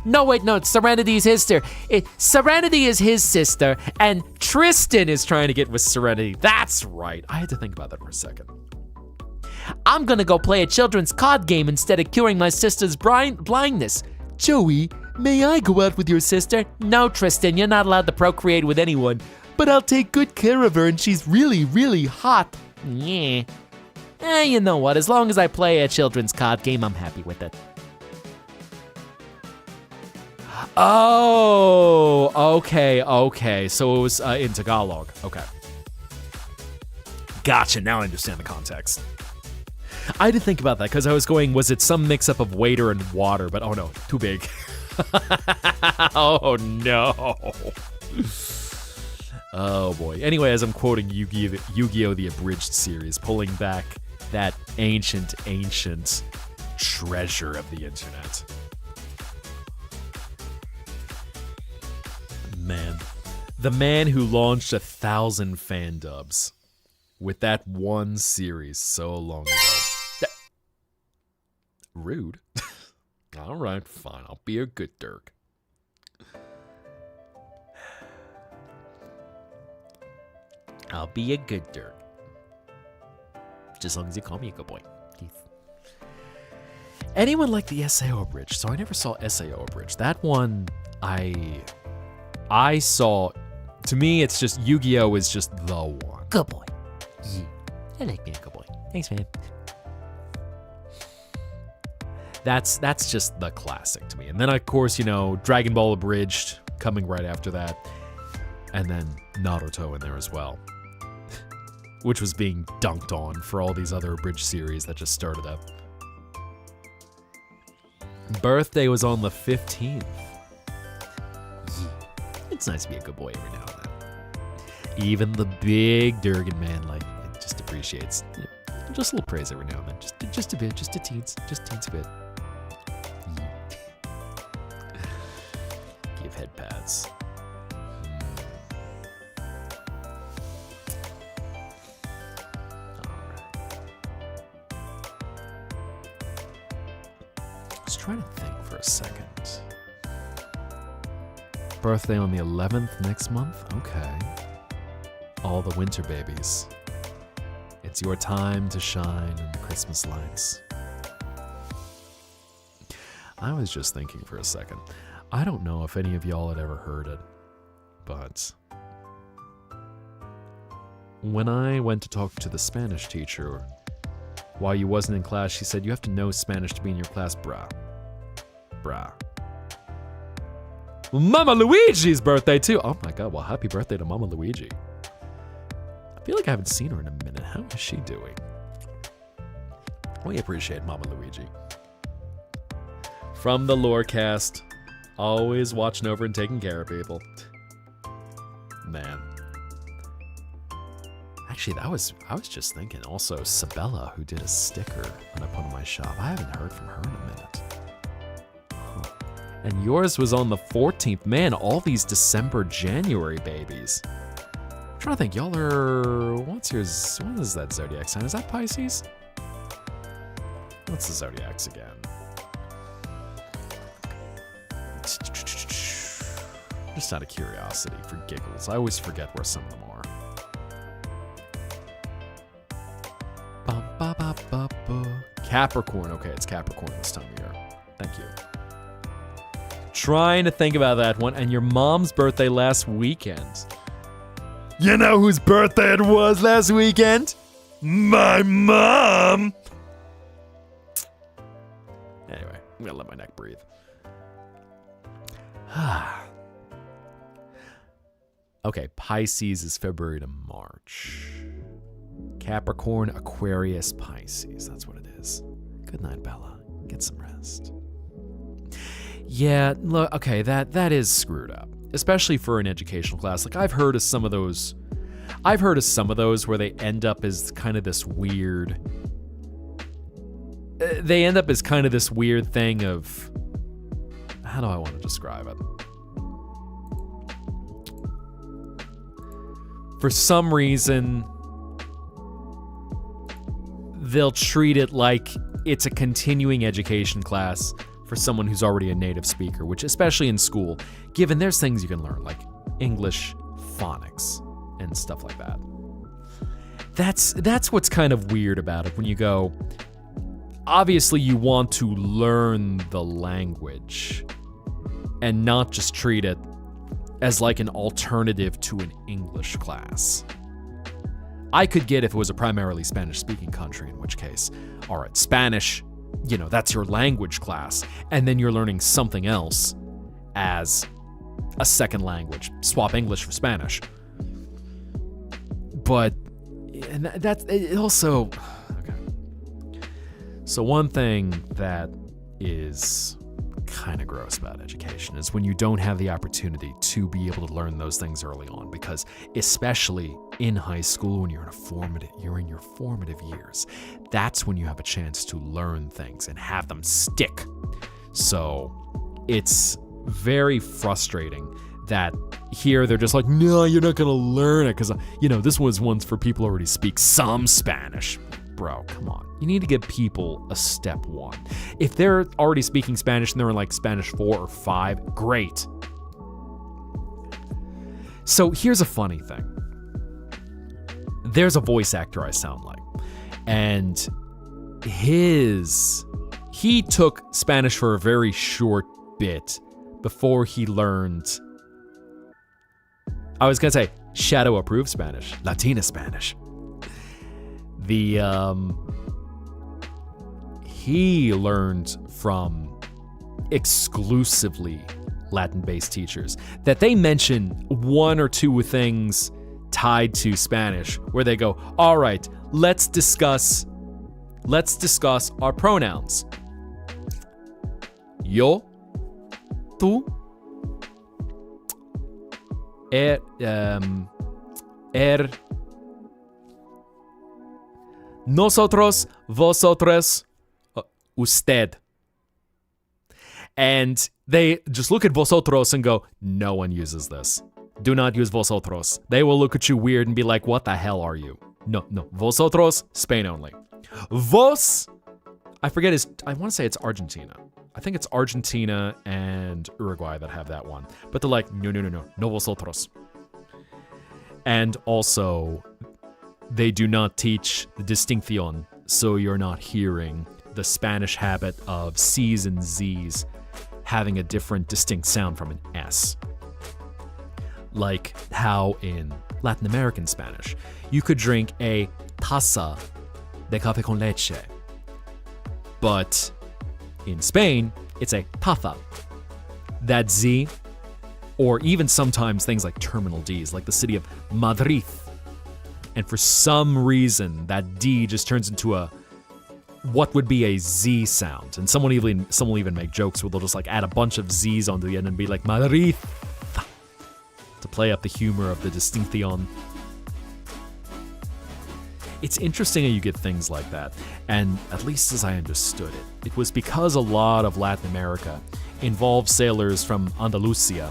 No, wait, no, Serenity is his sister. Serenity is his sister, and Tristan is trying to get with Serenity. That's right. I had to think about that for a second. I'm going to go play a children's card game instead of curing my sister's blindness. Joey, may I go out with your sister? No, Tristan, you're not allowed to procreate with anyone. But I'll take good care of her, and she's really, really hot. Yeah. You know what? As long as I play a children's card game, I'm happy with it. Oh, okay. So it was in Tagalog. Okay. Gotcha, now I understand the context. I did think about that because I was going, was it some mix-up of waiter and water? But oh no, too big. Oh no. Oh boy. Anyway, as I'm quoting Yu-Gi-Oh! The Abridged series, pulling back that ancient treasure of the internet. Man. The man who launched 1,000 fan dubs with that one series so long ago. Rude. All right, fine. I'll be a good Dirk. I'll be a good Dirk. Just as long as you call me a good boy. Keith. Anyone like the SAO Abridged? So I never saw SAO Abridged. That one, I saw. To me, it's just Yu-Gi-Oh! Is just the one. Good boy. Yeah. I like being a good boy. Thanks, man. That's just the classic to me. And then, of course, Dragon Ball Abridged coming right after that. And then Naruto in there as well. Which was being dunked on for all these other abridged series that just started up. Birthday was on the 15th. It's nice to be a good boy every now and then. Even the big Durgan man, like, it just appreciates just a little praise every now and then. Just a bit, just a teens bit. Give head pats. Trying to think for a second. Birthday on the 11th next month? Okay. All the winter babies. It's your time to shine in the Christmas lights. I was just thinking for a second. I don't know if any of y'all had ever heard it, but when I went to talk to the Spanish teacher while you wasn't in class, she said, you have to know Spanish to be in your class, brah. Mama Luigi's birthday too. Oh my god, well, happy birthday to Mama Luigi. I feel like I haven't seen her in a minute. How is she doing? We appreciate Mama Luigi. From the Lorecast, always watching over and taking care of people. Man. Actually, I was just thinking also Sabella, who did a sticker when I put on my shop. I haven't heard from her in a minute. And yours was on the 14th. Man, all these December, January babies. I'm trying to think, y'all are... What is that zodiac sign? Is that Pisces? What's the zodiacs again? Just out of curiosity, for giggles. I always forget where some of them are. Capricorn. Okay, it's Capricorn this time of year. Thank you. Trying to think about that one. And your mom's birthday last weekend. You know whose birthday it was last weekend? My mom! Anyway, I'm gonna let my neck breathe. Okay, Pisces is February to March. Capricorn, Aquarius, Pisces. That's what it is. Good night, Bella. Get some rest. Yeah, look, okay, that is screwed up, especially for an educational class. Like I've heard of some of those where they end up as kind of this weird. They end up as kind of this weird thing of. How do I want to describe it? For some reason, they'll treat it like it's a continuing education class for someone who's already a native speaker, which especially in school, given there's things you can learn, like English, phonics, and stuff like that. That's what's kind of weird about it when you go, obviously you want to learn the language and not just treat it as like an alternative to an English class. I could get if it was a primarily Spanish-speaking country, in which case, all right, Spanish, you know, that's your language class, and then you're learning something else as a second language. Swap English for Spanish. But and that's it also... Okay. So one thing that is kind of gross about education is when you don't have the opportunity to be able to learn those things early on, because especially in high school when you're in your formative years, that's when you have a chance to learn things and have them stick. So it's very frustrating that here they're just like, no, you're not gonna learn it because, you know, this was once for people who already speak some Spanish. Bro, come on. You need to give people a step one. If they're already speaking Spanish and they're in like Spanish 4 or 5, great. So here's a funny thing. There's a voice actor I sound like, and he took Spanish for a very short bit before he learned, I was gonna say shadow approved Spanish, Latina Spanish. He learned from exclusively Latin-based teachers that they mention one or two things tied to Spanish where they go, all right, let's discuss our pronouns. Yo, tú, Nosotros, vosotros, usted. And they just look at vosotros and go, no one uses this. Do not use vosotros. They will look at you weird and be like, what the hell are you? No. Vosotros, Spain only. Vos, I want to say it's Argentina. I think it's Argentina and Uruguay that have that one. But they're like, no vosotros. And also, they do not teach the distinción, so you're not hearing the Spanish habit of C's and Z's having a different distinct sound from an S. Like how in Latin American Spanish, you could drink a taza de café con leche. But in Spain, it's a taza. That Z, or even sometimes things like terminal Ds, like the city of Madrid. And for some reason, that D just turns into what would be a Z sound. And someone will even make jokes where they'll just like add a bunch of Z's onto the end and be like, Madrid, to play up the humor of the distinción. It's interesting how you get things like that. And at least as I understood it, it was because a lot of Latin America involved sailors from Andalusia,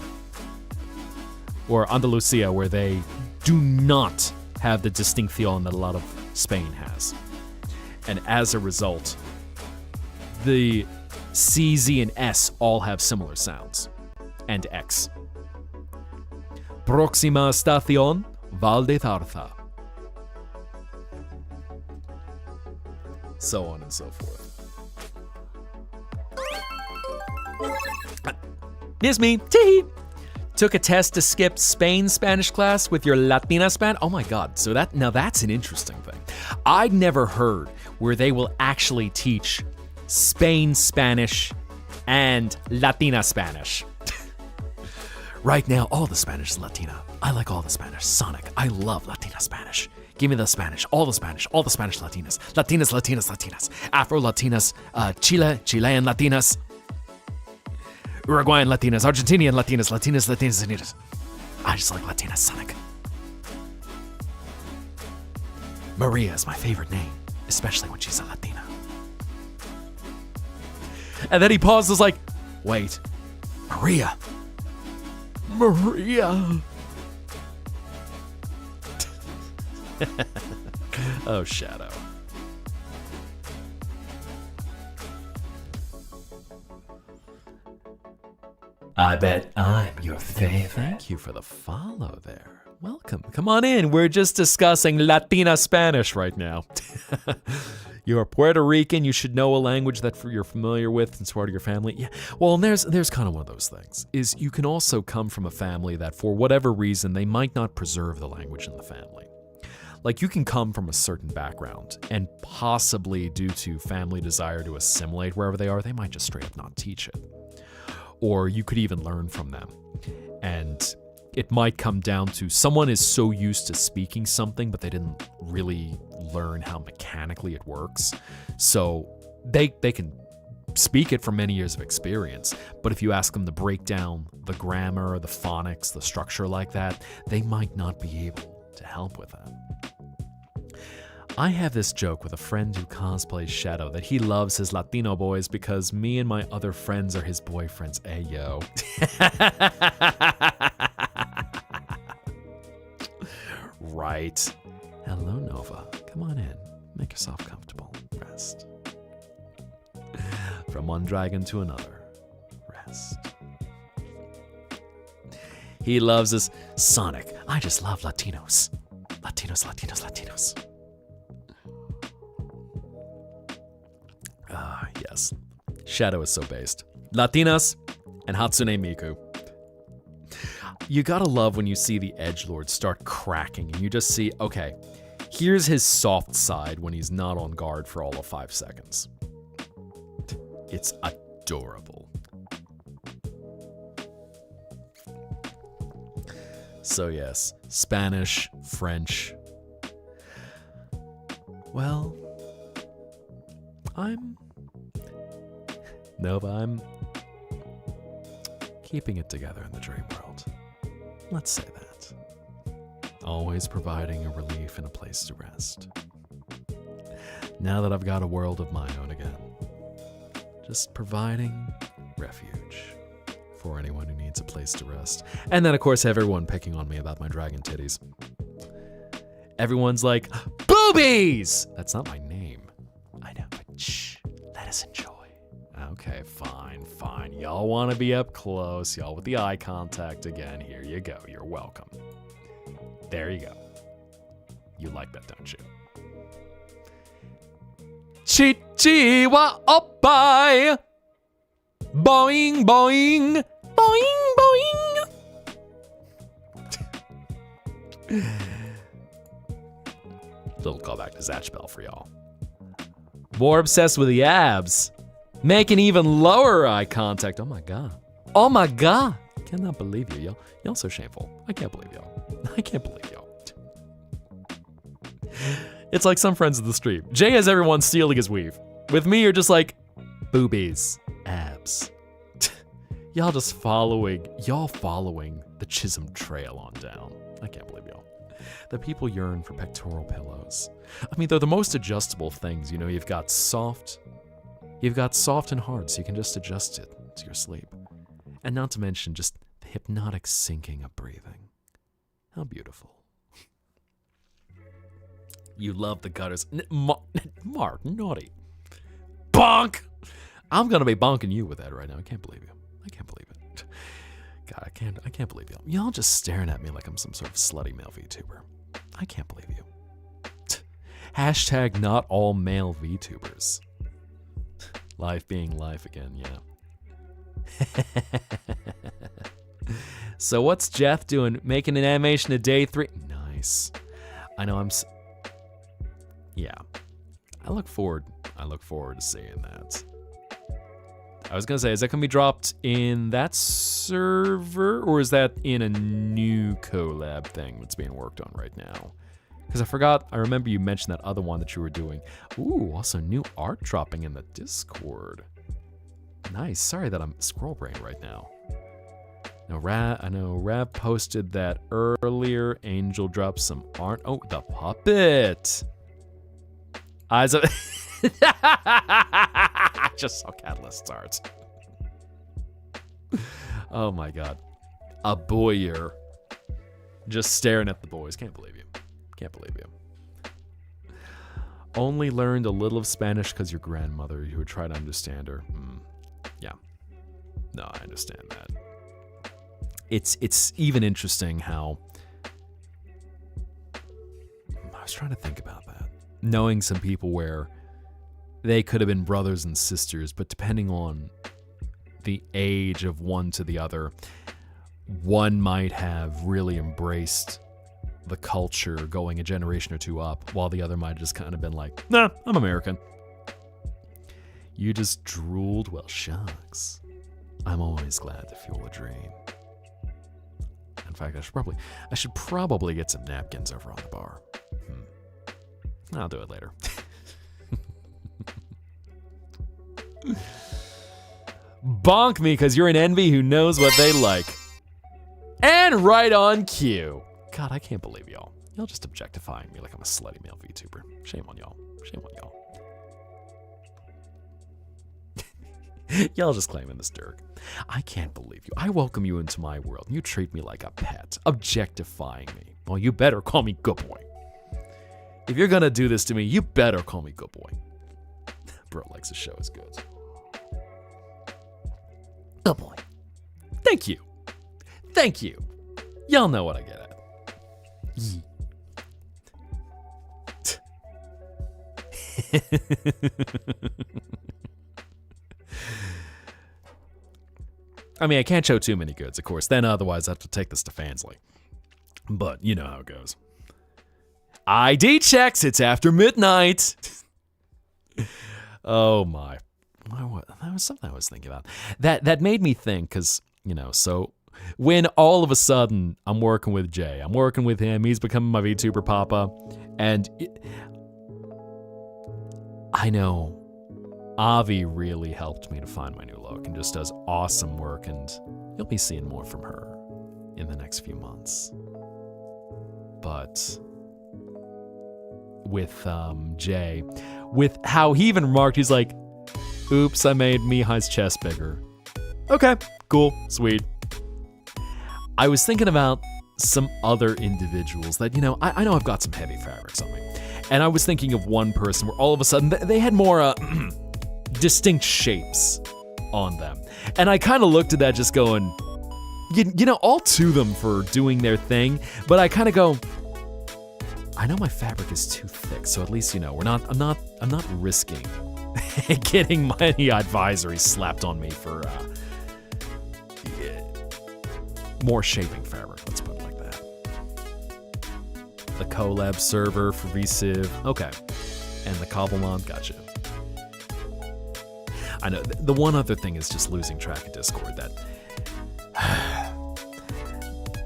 where they do not have the distinción that a lot of Spain has. And as a result, the C, Z, and S all have similar sounds. And X. Próxima estación, Val de Zarza. So on and so forth. Here's me. Tee. Took a test to skip Spain Spanish class with your Latina Spanish. Oh my God. So that's an interesting thing. I'd never heard where they will actually teach Spain Spanish and Latina Spanish. Right now, all the Spanish is Latina. I like all the Spanish. Sonic, I love Latina Spanish. Give me the Spanish, all the Spanish Latinas. Latinas. Afro-Latinas, Chilean Latinas. Uruguayan Latinas, Argentinian Latinas. I just like Latina Sonic. Maria is my favorite name, especially when she's a Latina. And then he pauses like, wait, Maria. Oh, Shadow. I bet I'm your favorite. Thank you for the follow there. Welcome. Come on in. We're just discussing Latina Spanish right now. You're Puerto Rican. You should know a language that you're familiar with. It's part of your family. Yeah. Well, and there's kind of one of those things. Is you can also come from a family that for whatever reason, they might not preserve the language in the family. Like you can come from a certain background and possibly due to family desire to assimilate wherever they are, they might just straight up not teach it. Or you could even learn from them. And it might come down to someone is so used to speaking something, but they didn't really learn how mechanically it works. So they can speak it from many years of experience, but if you ask them to break down the grammar, the phonics, the structure like that, they might not be able to help with that. I have this joke with a friend who cosplays Shadow that he loves his Latino boys because me and my other friends are his boyfriends. Ayo. Right. Hello, Nova. Come on in. Make yourself comfortable. Rest. From one dragon to another. Rest. He loves his Sonic. I just love Latinos. Latinos. Ah, yes. Shadow is so based. Latinas and Hatsune Miku. You gotta love when you see the edgelords start cracking and you just see, okay, here's his soft side when he's not on guard for all of 5 seconds. It's adorable. So yes, Spanish, French. Well, I'm keeping it together in the dream world. Let's say that. always providing a relief and a place to rest. Now that I've got a world of my own again, just providing refuge for anyone who needs a place to rest. And then, of course, everyone picking on me about my dragon titties. Everyone's like, boobies! That's not my name. I know, but shh, let us enjoy. Okay, fine. Y'all want to be up close. Y'all with the eye contact again. Here you go. You're welcome. There you go. You like that, don't you? Chi wa oppai. Boing, boing. Boing, boing. Little callback to Zatchbell for y'all. More obsessed with the abs. Making even lower eye contact. Oh my god. Oh my god. Cannot believe you, y'all. Y'all so shameful. I can't believe y'all. It's like some friends of the stream. Jay has everyone stealing his weave. With me, you're just like, boobies, abs. Y'all following the Chisholm Trail on down. I can't believe y'all. The people yearn for pectoral pillows. I mean, they're the most adjustable things. You know, you've got soft and hard, so you can just adjust it to your sleep. And not to mention just the hypnotic syncing of breathing. How beautiful. You love the gutters. Mark, naughty. Bonk! I'm gonna be bonking you with that right now. I can't believe you. I can't believe it. God, I can't believe y'all. Y'all just staring at me like I'm some sort of slutty male VTuber. I can't believe you. Hashtag not all male VTubers. Life being life again, yeah. So what's Jeff doing? Making an animation of day 3? Nice. I know yeah. I look forward to seeing that. I was gonna say, is that gonna be dropped in that server, or is that in a new collab thing that's being worked on right now? Because I remember you mentioned that other one that you were doing. Ooh, also new art dropping in the Discord. Nice, sorry that I'm scroll brain right now. I know Rav posted that earlier. Angel dropped some art. Oh, the puppet. Eyes of... I just saw Catalyst's art. Oh my god. A boyer. Just staring at the boys. Can't believe you. Can't believe you. Only learned a little of Spanish because your grandmother, you would try to understand her. Yeah. No, I understand that. It's even interesting how... I was trying to think about that. Knowing some people where they could have been brothers and sisters, but depending on the age of one to the other, one might have really embraced the culture going a generation or two up, while the other might have just kind of been like, nah, I'm American. You just drooled? Well, shucks. I'm always glad to fuel a dream. In fact, I should probably get some napkins over on the bar. I'll do it later. Bonk me because you're an envy who knows what they like. And right on cue. God, I can't believe y'all. Y'all just objectifying me like I'm a slutty male VTuber. Shame on y'all. Shame on y'all. Y'all just claiming this dirt. I can't believe you. I welcome you into my world. You treat me like a pet, objectifying me. Well, you better call me good boy. If you're gonna do this to me, you better call me good boy. Bro likes the show is good. Good boy. Thank you. Thank you. Y'all know what I get at. I mean, I can't show too many goods, of course. Then otherwise I have to take this to Fansley. But you know how it goes. ID checks, it's after midnight. Oh my. That was something I was thinking about. That made me think, because, you know, so when all of a sudden I'm working with Jay, I'm working with him, he's becoming my VTuber papa, and I know Avi really helped me to find my new look and just does awesome work, and you'll be seeing more from her in the next few months. but with Jay, with how he even remarked, he's like, oops, I made Mihai's chest bigger. Okay, cool, sweet. I was thinking about some other individuals that, I know I've got some heavy fabrics on me. And I was thinking of one person where all of a sudden they had more distinct shapes on them. And I kind of looked at that just going, all to them for doing their thing, but I kind of go, I know my fabric is too thick, so at least, I'm not risking getting any advisories slapped on me for more shaping fabric, let's put it like that. The collab server for VCiv, okay. And the Cobblemon, gotcha. I know, the one other thing is just losing track of Discord, that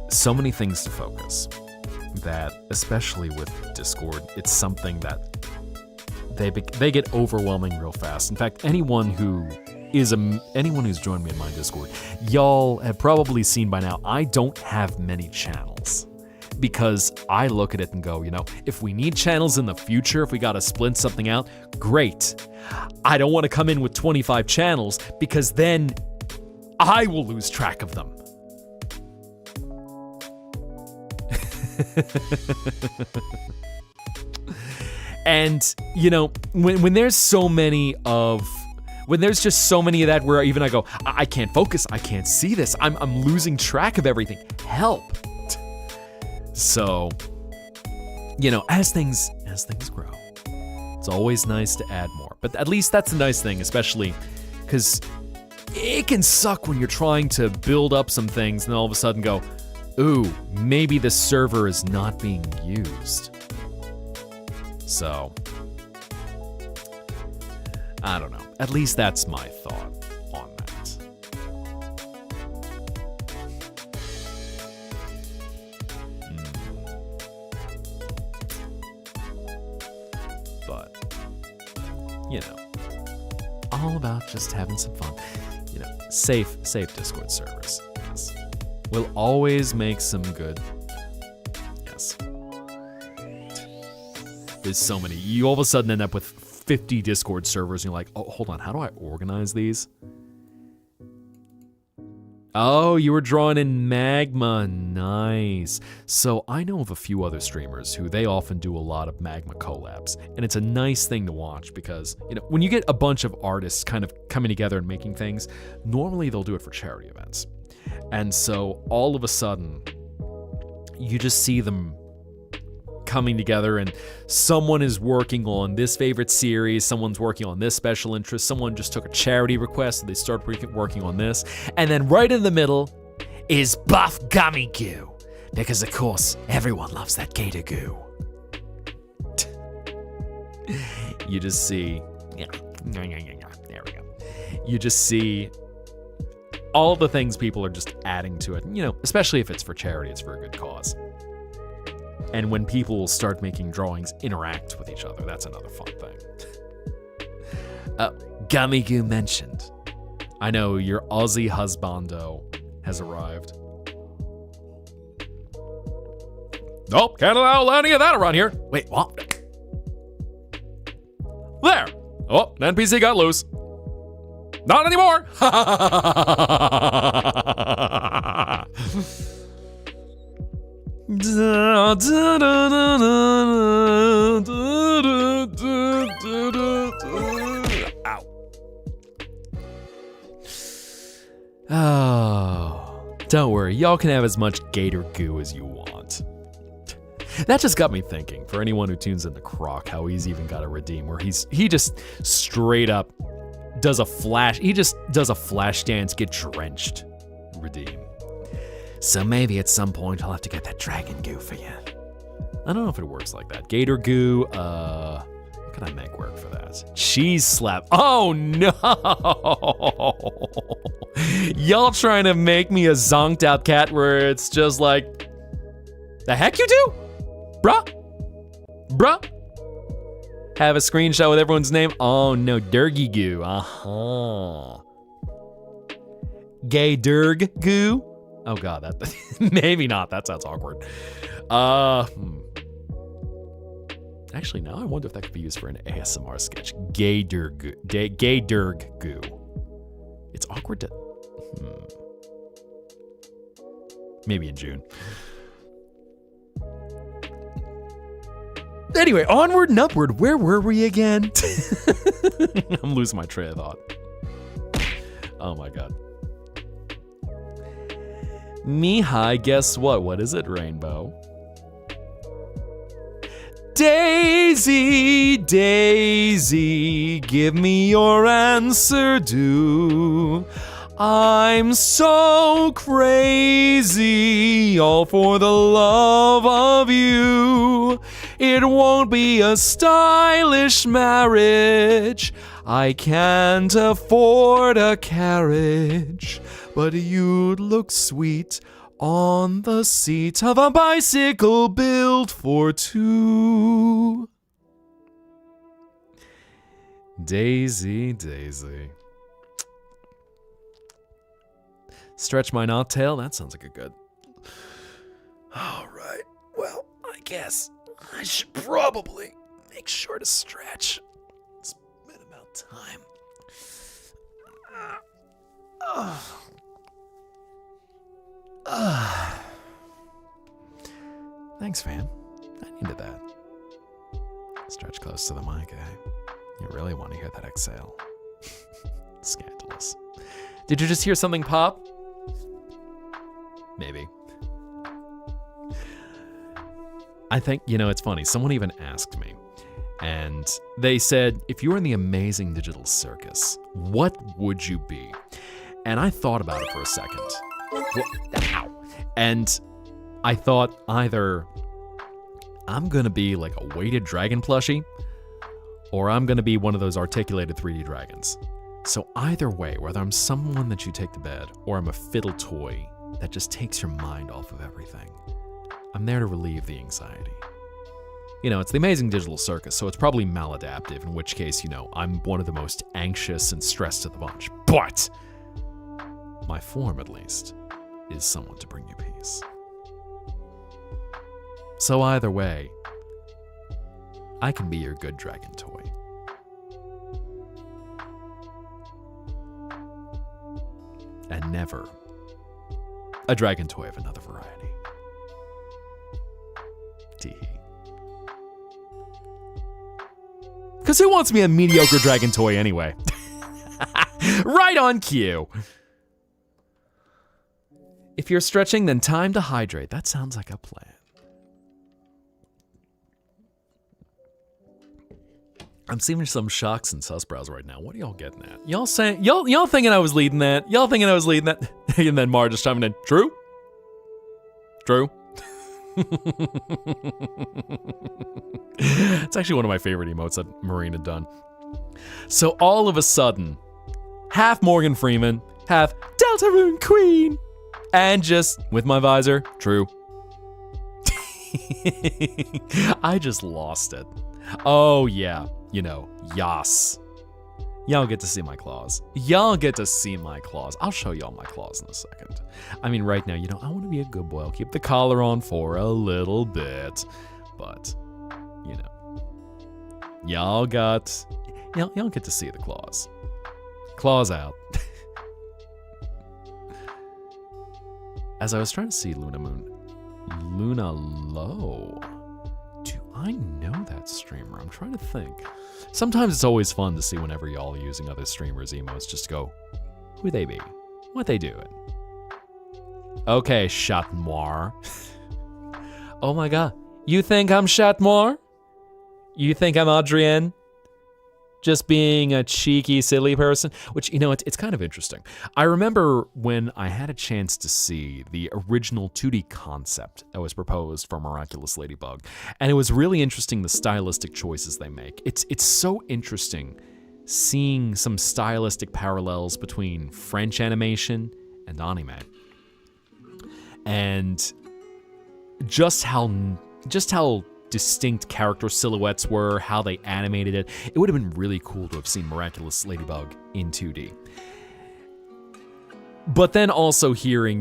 so many things to focus, that especially with Discord, it's something that they get overwhelming real fast. In fact, anyone who's joined me in my Discord, y'all have probably seen by now, I don't have many channels. Because I look at it and go, if we need channels in the future, if we gotta split something out, great. I don't want to come in with 25 channels because then I will lose track of them. And, when there's so many of, when there's just so many of that where even I go, I can't focus, I can't see this, I'm losing track of everything, help. So, as things grow, it's always nice to add more. But at least that's a nice thing, especially because it can suck when you're trying to build up some things and all of a sudden go, ooh, maybe the server is not being used. So, I don't know. At least that's my thought on that. But, all about just having some fun. Safe Discord servers. Yes. Will always make some good. Yes. There's so many. You all of a sudden end up with 50 Discord servers, and you're like, oh, hold on, how do I organize these? Oh, you were drawing in Magma. Nice. So I know of a few other streamers who they often do a lot of Magma collabs, and it's a nice thing to watch because, when you get a bunch of artists kind of coming together and making things, normally they'll do it for charity events. And so all of a sudden, you just see them coming together and someone is working on this favorite series, someone's working on this special interest, someone just took a charity request and they start working on this, and then right in the middle is Buff Gummy Goo, because of course everyone loves that gator goo. You just see, there we go. You just see all the things people are just adding to it, especially if it's for charity, it's for a good cause. And when people start making drawings interact with each other, that's another fun thing. Gummy Goo mentioned. I know your Aussie husbando has arrived. Nope, can't allow any of that around here. Wait, what? There. Oh, an NPC got loose. Not anymore. Ow. Oh, don't worry, y'all can have as much gator goo as you want. That just got me thinking, for anyone who tunes into Croc, how he's even got a redeem where he just straight up does a flash dance, get drenched redeem. So maybe at some point I'll have to get that dragon goo for you. I don't know if it works like that. Gator goo, what can I make work for that? Cheese slap. Oh no! Y'all trying to make me a zonked out cat where it's just like, the heck you do? Bruh? Have a screenshot with everyone's name? Oh no, Durgy goo. Uh-huh. Gay Durg goo? Oh god, that maybe not. That sounds awkward. Actually, now I wonder if that could be used for an ASMR sketch. Gay derg goo. It's awkward to... Maybe in June. Anyway, onward and upward. Where were we again? I'm losing my train of thought. Oh my god. Mihai, guess what? What is it, Rainbow? Daisy, Daisy, give me your answer, do. I'm so crazy, all for the love of you. It won't be a stylish marriage. I can't afford a carriage, but you'd look sweet on the seat of a bicycle built for two. Daisy, Daisy. Stretch my knottail? That sounds like a good... Alright, well, I guess I should probably make sure to stretch. It's been about time. Thanks, fam. I needed that. Stretch close to the mic, eh? You really want to hear that exhale. Scandalous. Did you just hear something pop? Maybe. I think, it's funny. Someone even asked me, and they said, if you were in the amazing digital circus, what would you be? And I thought about it for a second. Ow. And I thought either I'm gonna be like a weighted dragon plushie, or I'm gonna be one of those articulated 3D dragons. So either way, whether I'm someone that you take to bed, or I'm a fiddle toy that just takes your mind off of everything, I'm there to relieve the anxiety. It's the amazing digital circus, so it's probably maladaptive, in which case, I'm one of the most anxious and stressed of the bunch. But my form, at least, is someone to bring you peace. So either way, I can be your good dragon toy. And never a dragon toy of another variety. Teehee. Because who wants me a mediocre dragon toy anyway? Right on cue. If you're stretching, then time to hydrate. That sounds like a plan. I'm seeing some shocks and susbrows right now. What are y'all getting at? Y'all saying y'all thinking I was leading that? Y'all thinking I was leading that? And then Mar just chiming in. True? True? It's actually one of my favorite emotes that Marine had done. So all of a sudden, half Morgan Freeman, half Deltarune Queen, and just with my visor, true. I just lost it. Oh yeah, yas. Y'all get to see my claws. Y'all get to see my claws. I'll show y'all my claws in a second. I mean, right now, I want to be a good boy. I'll keep the collar on for a little bit. But, y'all get to see the claws. Claws out. As I was trying to see Luna Low. Do I know that streamer? I'm trying to think. Sometimes it's always fun to see whenever y'all are using other streamers' emotes, just go, who they be? What they doing? Okay, Chat Noir. Oh my god. You think I'm Chat Noir? You think I'm Adrienne? Just being a cheeky, silly person? Which, it's kind of interesting. I remember when I had a chance to see the original 2D concept that was proposed for Miraculous Ladybug, and it was really interesting the stylistic choices they make. It's so interesting seeing some stylistic parallels between French animation and anime. And just how distinct character silhouettes were, how they animated it. It would have been really cool to have seen Miraculous Ladybug in 2D. But then also hearing,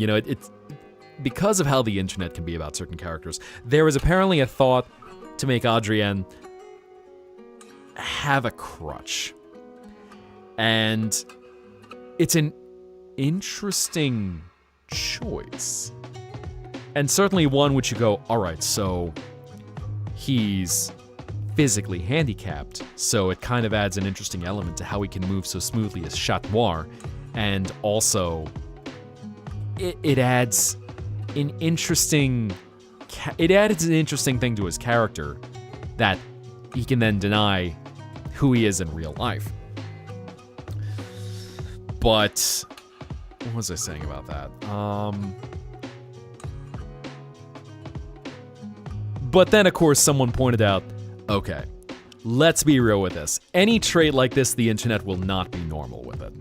because of how the internet can be about certain characters, there was apparently a thought to make Adrienne have a crutch. And it's an interesting choice. And certainly one which you go, all right, so he's physically handicapped, so it kind of adds an interesting element to how he can move so smoothly as Chat Noir, and also it adds an interesting thing to his character that he can then deny who he is in real life. But what was I saying about that? But then, of course, someone pointed out, okay, let's be real with this. Any trait like this, the internet will not be normal with it.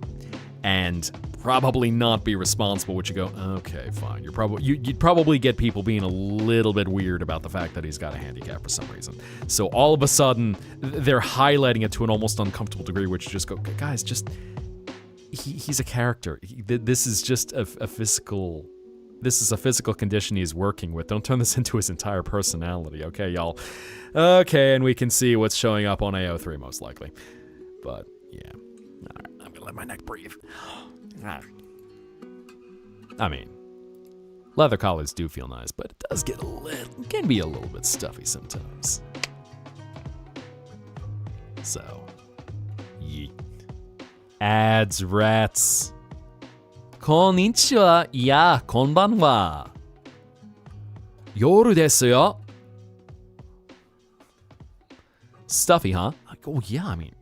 And probably not be responsible, which you go, okay, fine. You'd probably get people being a little bit weird about the fact that he's got a handicap for some reason. So all of a sudden, they're highlighting it to an almost uncomfortable degree, which you just go, guys, just, he's a character. This is just a physical... This is a physical condition he's working with. Don't turn this into his entire personality, okay, y'all? Okay, and we can see what's showing up on AO3 most likely. But, yeah. Alright, I'm gonna let my neck breathe. I mean, leather collars do feel nice, but it does get can be a little bit stuffy sometimes. So, yeet. Ads, rats. Konnichiwa. Yeah, konbanwa. Yoru desu yo. Stuffy, huh? Oh yeah, I mean,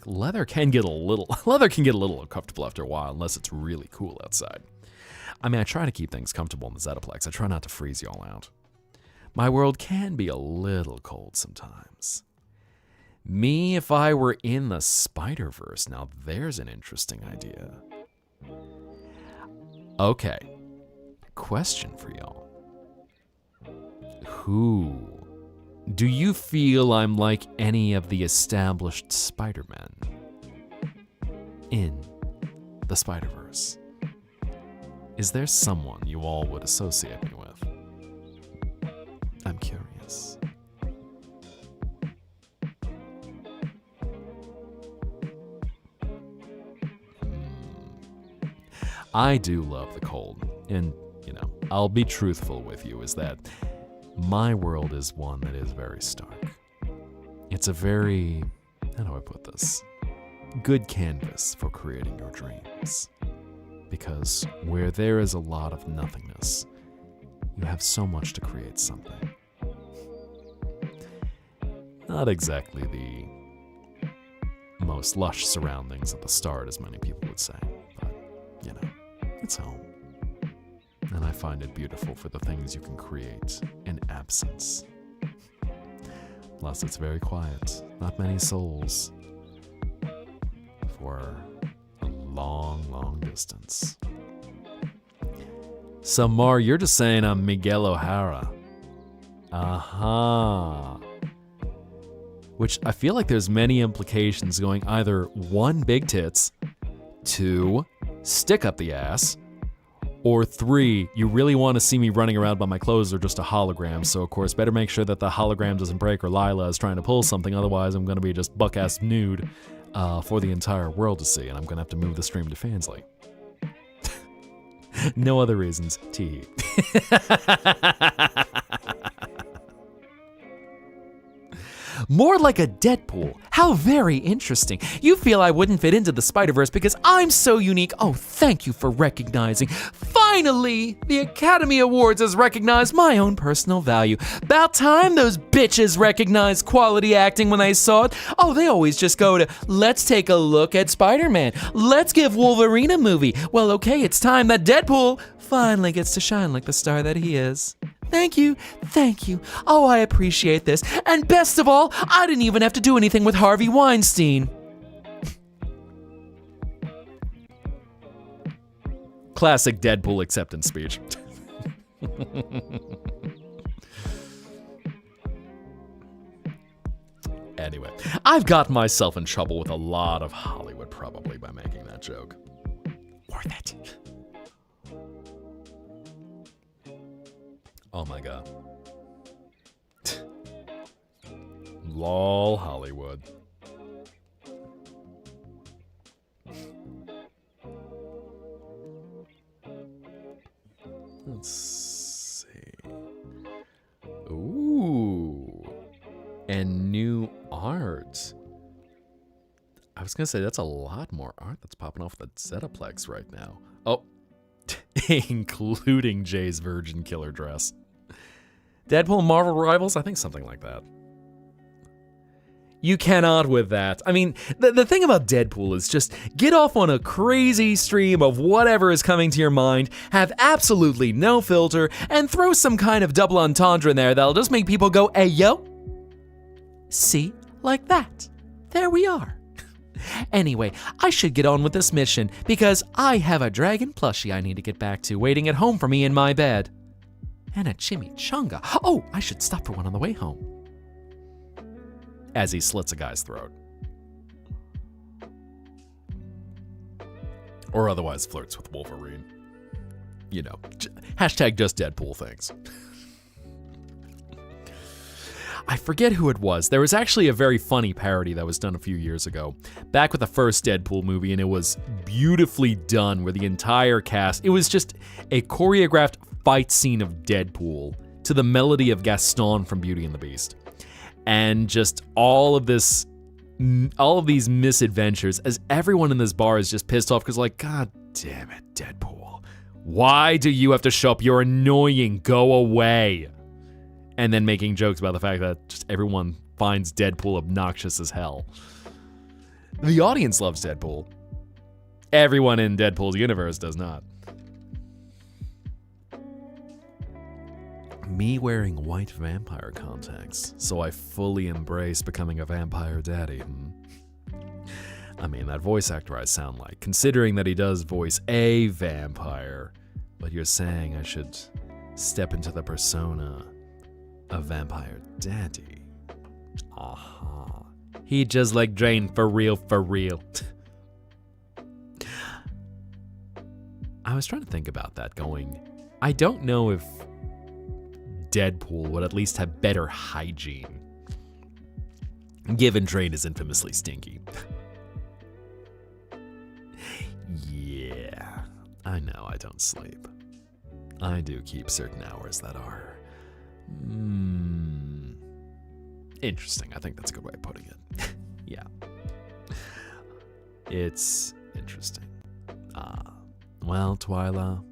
leather can get a little uncomfortable after a while, unless it's really cool outside. I mean, I try to keep things comfortable in the Zettaplex. I try not to freeze y'all out. My world can be a little cold sometimes. Me, if I were in the Spider-Verse, now there's an interesting idea. Okay, question for y'all. Do you feel I'm like any of the established Spider-Men in the Spider-Verse? Is there someone you all would associate me with? I'm curious. I do love the cold, and, I'll be truthful with you, is that my world is one that is very stark. It's a very, how do I put this? Good canvas for creating your dreams. Because where there is a lot of nothingness, you have so much to create something. Not exactly the most lush surroundings at the start, as many people would say, but, it's home. And I find it beautiful for the things you can create in absence. Plus, it's very quiet. Not many souls. For a long, long distance. So, Mar, you're just saying I'm Miguel O'Hara. Aha. Which I feel like there's many implications going either 1, big tits, 2, stick up the ass, or 3, you really want to see me running around, but my clothes are just a hologram, so of course better make sure that the hologram doesn't break or Lila is trying to pull something, otherwise I'm going to be just buck-ass nude for the entire world to see, and I'm going to have to move the stream to Fansly. No other reasons, tee. More like a Deadpool. How very interesting. You feel I wouldn't fit into the Spider-Verse because I'm so unique. Oh, thank you for recognizing. Finally, the Academy Awards has recognized my own personal value. About time those bitches recognized quality acting when they saw it. Oh, they always just go to, let's take a look at Spider-Man. Let's give Wolverine a movie. Well, okay, it's time that Deadpool finally gets to shine like the star that he is. Thank you. Oh, I appreciate this. And best of all, I didn't even have to do anything with Harvey Weinstein. Classic Deadpool acceptance speech. Anyway, I've gotten myself in trouble with a lot of Hollywood probably by making that joke. Worth it. Oh my god. Lol, Hollywood. Let's see. Ooh. And new art. I was gonna say that's a lot more art that's popping off the Zettaplex right now. Oh, including Jay's Virgin Killer dress. Deadpool Marvel Rivals? I think something like that. You cannot with that. I mean, the thing about Deadpool is just get off on a crazy stream of whatever is coming to your mind, have absolutely no filter, and throw some kind of double entendre in there that'll just make people go, hey, yo. See? Like that. There we are. Anyway, I should get on with this mission because I have a dragon plushie I need to get back to waiting at home for me in my bed. And a chimichanga. Oh, I should stop for one on the way home. As he slits a guy's throat. Or otherwise flirts with Wolverine. You know, hashtag just Deadpool things. I forget who it was. There was actually a very funny parody that was done a few years ago, back with the first Deadpool movie, and it was beautifully done where the entire cast, it was just a choreographed fight scene of Deadpool to the melody of Gaston from Beauty and the Beast. And just all of these misadventures as everyone in this bar is just pissed off because like, God damn it, Deadpool. Why do you have to show up? You're annoying. Go away. And then making jokes about the fact that just everyone finds Deadpool obnoxious as hell. The audience loves Deadpool. Everyone in Deadpool's universe does not. Me wearing white vampire contacts, so I fully embrace becoming a vampire daddy. I mean, that voice actor I sound like, considering that he does voice a vampire, but you're saying I should step into the persona of vampire daddy. Aha. He just like Drain for real, for real. I was trying to think about that going, I don't know if Deadpool would at least have better hygiene, given Drain is infamously stinky. Yeah, I know I don't sleep. I do keep certain hours that are interesting. I think that's a good way of putting it. Yeah. It's interesting. Well, Twyla,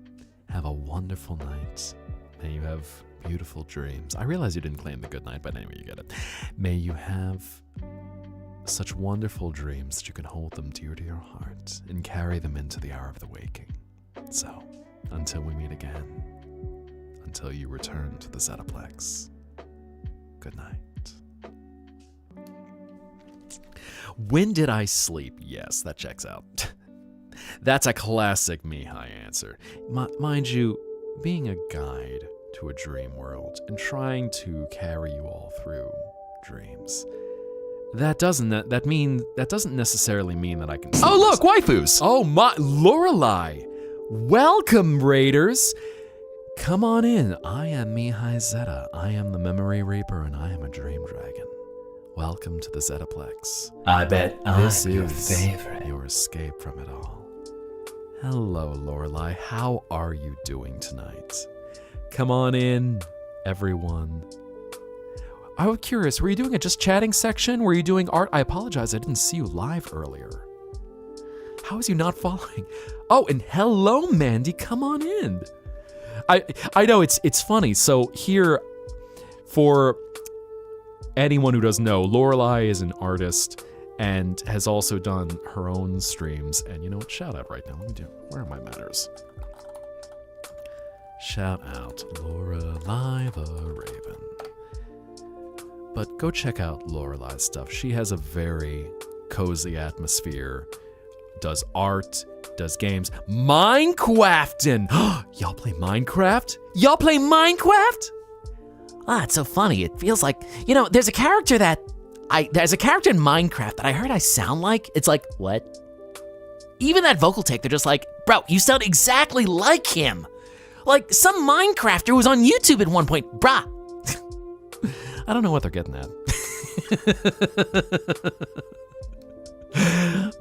have a wonderful night. May you have beautiful dreams. I realize you didn't claim the good night, but anyway, you get it. May you have such wonderful dreams that you can hold them dear to your heart and carry them into the hour of the waking. So, until we meet again, until you return to the Zettaplex, good night. When did I sleep? Yes, that checks out. That's a classic Mihai answer. Mind you, being a guide to a dream world and trying to carry you all through dreams, that doesn't necessarily mean that I can. Oh look, waifus! Oh my, Lorelai! Welcome, Raiders. Come on in. I am Mihai Zetta. I am the Memory Reaper, and I am a dream dragon. Welcome to the Zettaplex. I bet This I'm your is favorite. your escape from it all. Hello, Lorelai. How are you doing tonight? Come on in, everyone. I was curious, were you doing a just chatting section? Were you doing art? I apologize, I didn't see you live earlier. How is you not following? Oh, and hello, Mandy. Come on in. I know it's funny. So here, for anyone who doesn't know, Lorelai is an artist and has also done her own streams. And you know what? Shout out right now. Let me do. Where are my manners? Shout out Lorelai the Raven. But go check out Lorelai's stuff. She has a very cozy atmosphere. Does art, does games. Minecrafting! Y'all play Minecraft? Y'all play Minecraft? Ah, it's so funny. It feels like, there's a character in Minecraft that I heard I sound like. It's like, what? Even that vocal take, they're just like, bro, you sound exactly like him. Like some Minecrafter was on YouTube at one point. Bruh. I don't know what they're getting at.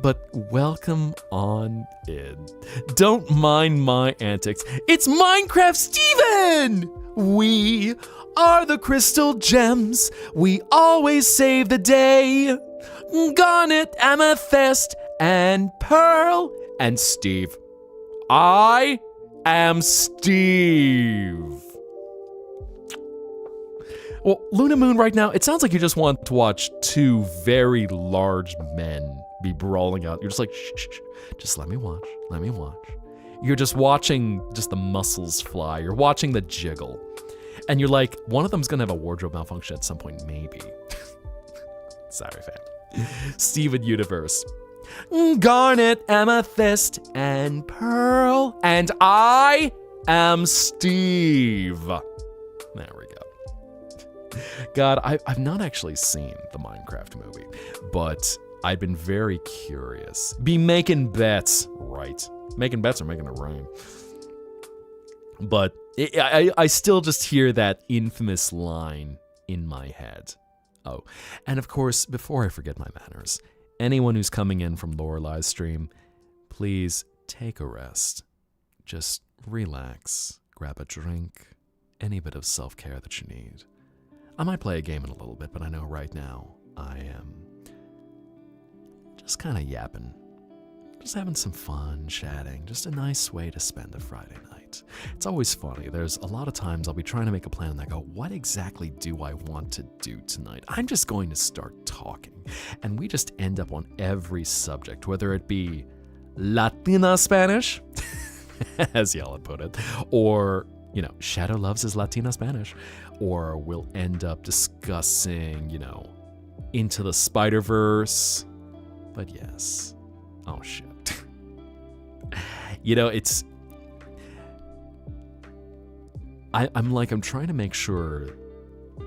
But welcome on in. Don't mind my antics. It's Minecraft Steven! We are the crystal gems. We always save the day. Garnet, amethyst, and pearl, and Steve. I am Steve. Well, Luna Moon, right now, it sounds like you just want to watch two very large men be brawling out. You're just like, shh, shh, shh. Just let me watch. Let me watch. You're just watching just the muscles fly. You're watching the jiggle. And you're like, one of them's gonna have a wardrobe malfunction at some point, maybe. Sorry, fam. Steven Universe. Garnet, amethyst, and pearl. And I am Steve. There we go. God, I've not actually seen the Minecraft movie, but I've been very curious. Be making bets, right? Making bets or making it rain. But I still just hear that infamous line in my head. Oh, and of course, before I forget my manners, anyone who's coming in from Lorelei's stream, please take a rest. Just relax, grab a drink, any bit of self-care that you need. I might play a game in a little bit, but I know right now I am just kind of yapping. Just having some fun, chatting. Just a nice way to spend a Friday night. It's always funny. There's a lot of times I'll be trying to make a plan and I go, what exactly do I want to do tonight? I'm just going to start talking. And we just end up on every subject, whether it be Latina Spanish, as y'all have put it, or, you know, Shadow loves his Latina Spanish, or we'll end up discussing, you know, Into the Spider-Verse. But yes. Oh, shit. You know, it's... I'm trying to make sure...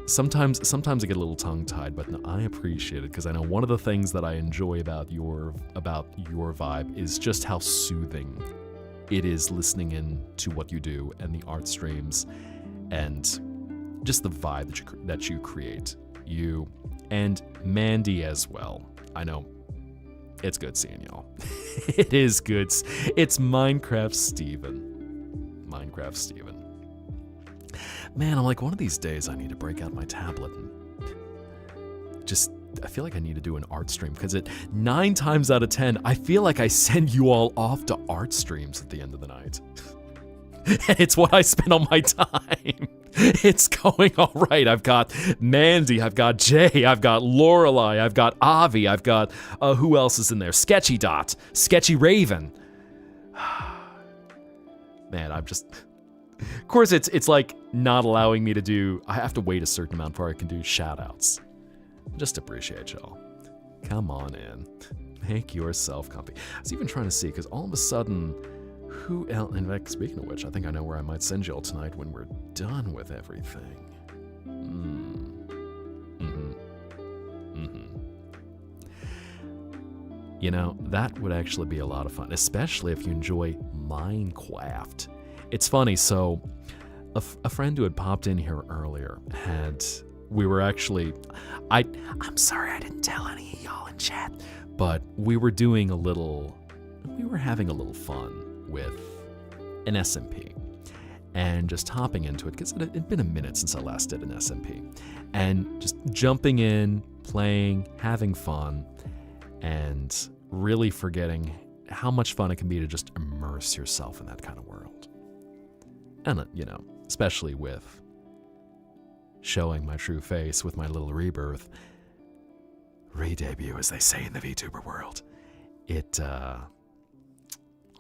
Sometimes I get a little tongue-tied, but no, I appreciate it, because I know one of the things that I enjoy about your vibe is just how soothing it is listening in to what you do and the art streams and just the vibe that you create. You and Mandy as well. I know. It's good seeing y'all. It is good. It's Minecraft Steven. Minecraft Steven. Man, I'm like, one of these days I need to break out my tablet and just, I feel like I need to do an art stream, because 9 times out of 10, I feel like I send you all off to art streams at the end of the night. And it's what I spend all my time. It's going all right. I've got Mandy, I've got Jay, I've got Lorelei, I've got Avi, I've got, who else is in there? Sketchy Dot, Sketchy Raven. Man, I'm just... Of course, it's like not allowing me to do... I have to wait a certain amount before I can do shout-outs. Just appreciate y'all. Come on in. Make yourself comfy. I was even trying to see, because all of a sudden... Who else? In fact, speaking of which, I think I know where I might send y'all tonight when we're done with everything. You know, that would actually be a lot of fun, especially if you enjoy Minecraft. It's funny, so a friend who had popped in here earlier we were actually, I'm sorry I didn't tell any of y'all in chat, but we were having a little fun with an SMP and just hopping into it, because it had been a minute since I last did an SMP, and just jumping in, playing, having fun, and really forgetting how much fun it can be to just immerse yourself in that kind of world. And, you know, especially with showing my true face with my little rebirth, re-debut, as they say in the VTuber world. It,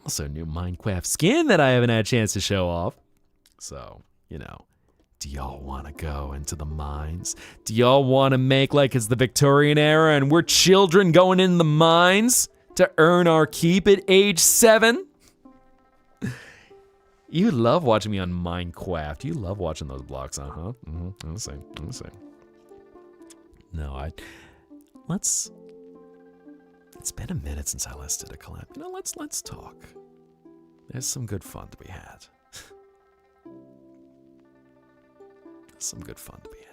also new Minecraft skin that I haven't had a chance to show off. So, you know, do y'all want to go into the mines? Do y'all want to make like it's the Victorian era and we're children going in the mines to earn our keep at age 7? You love watching me on Minecraft. You love watching those blocks, huh? I'm the same. No, let's... It's been a minute since I listed a collab. You know, let's talk. There's some good fun to be had. Some good fun to be had.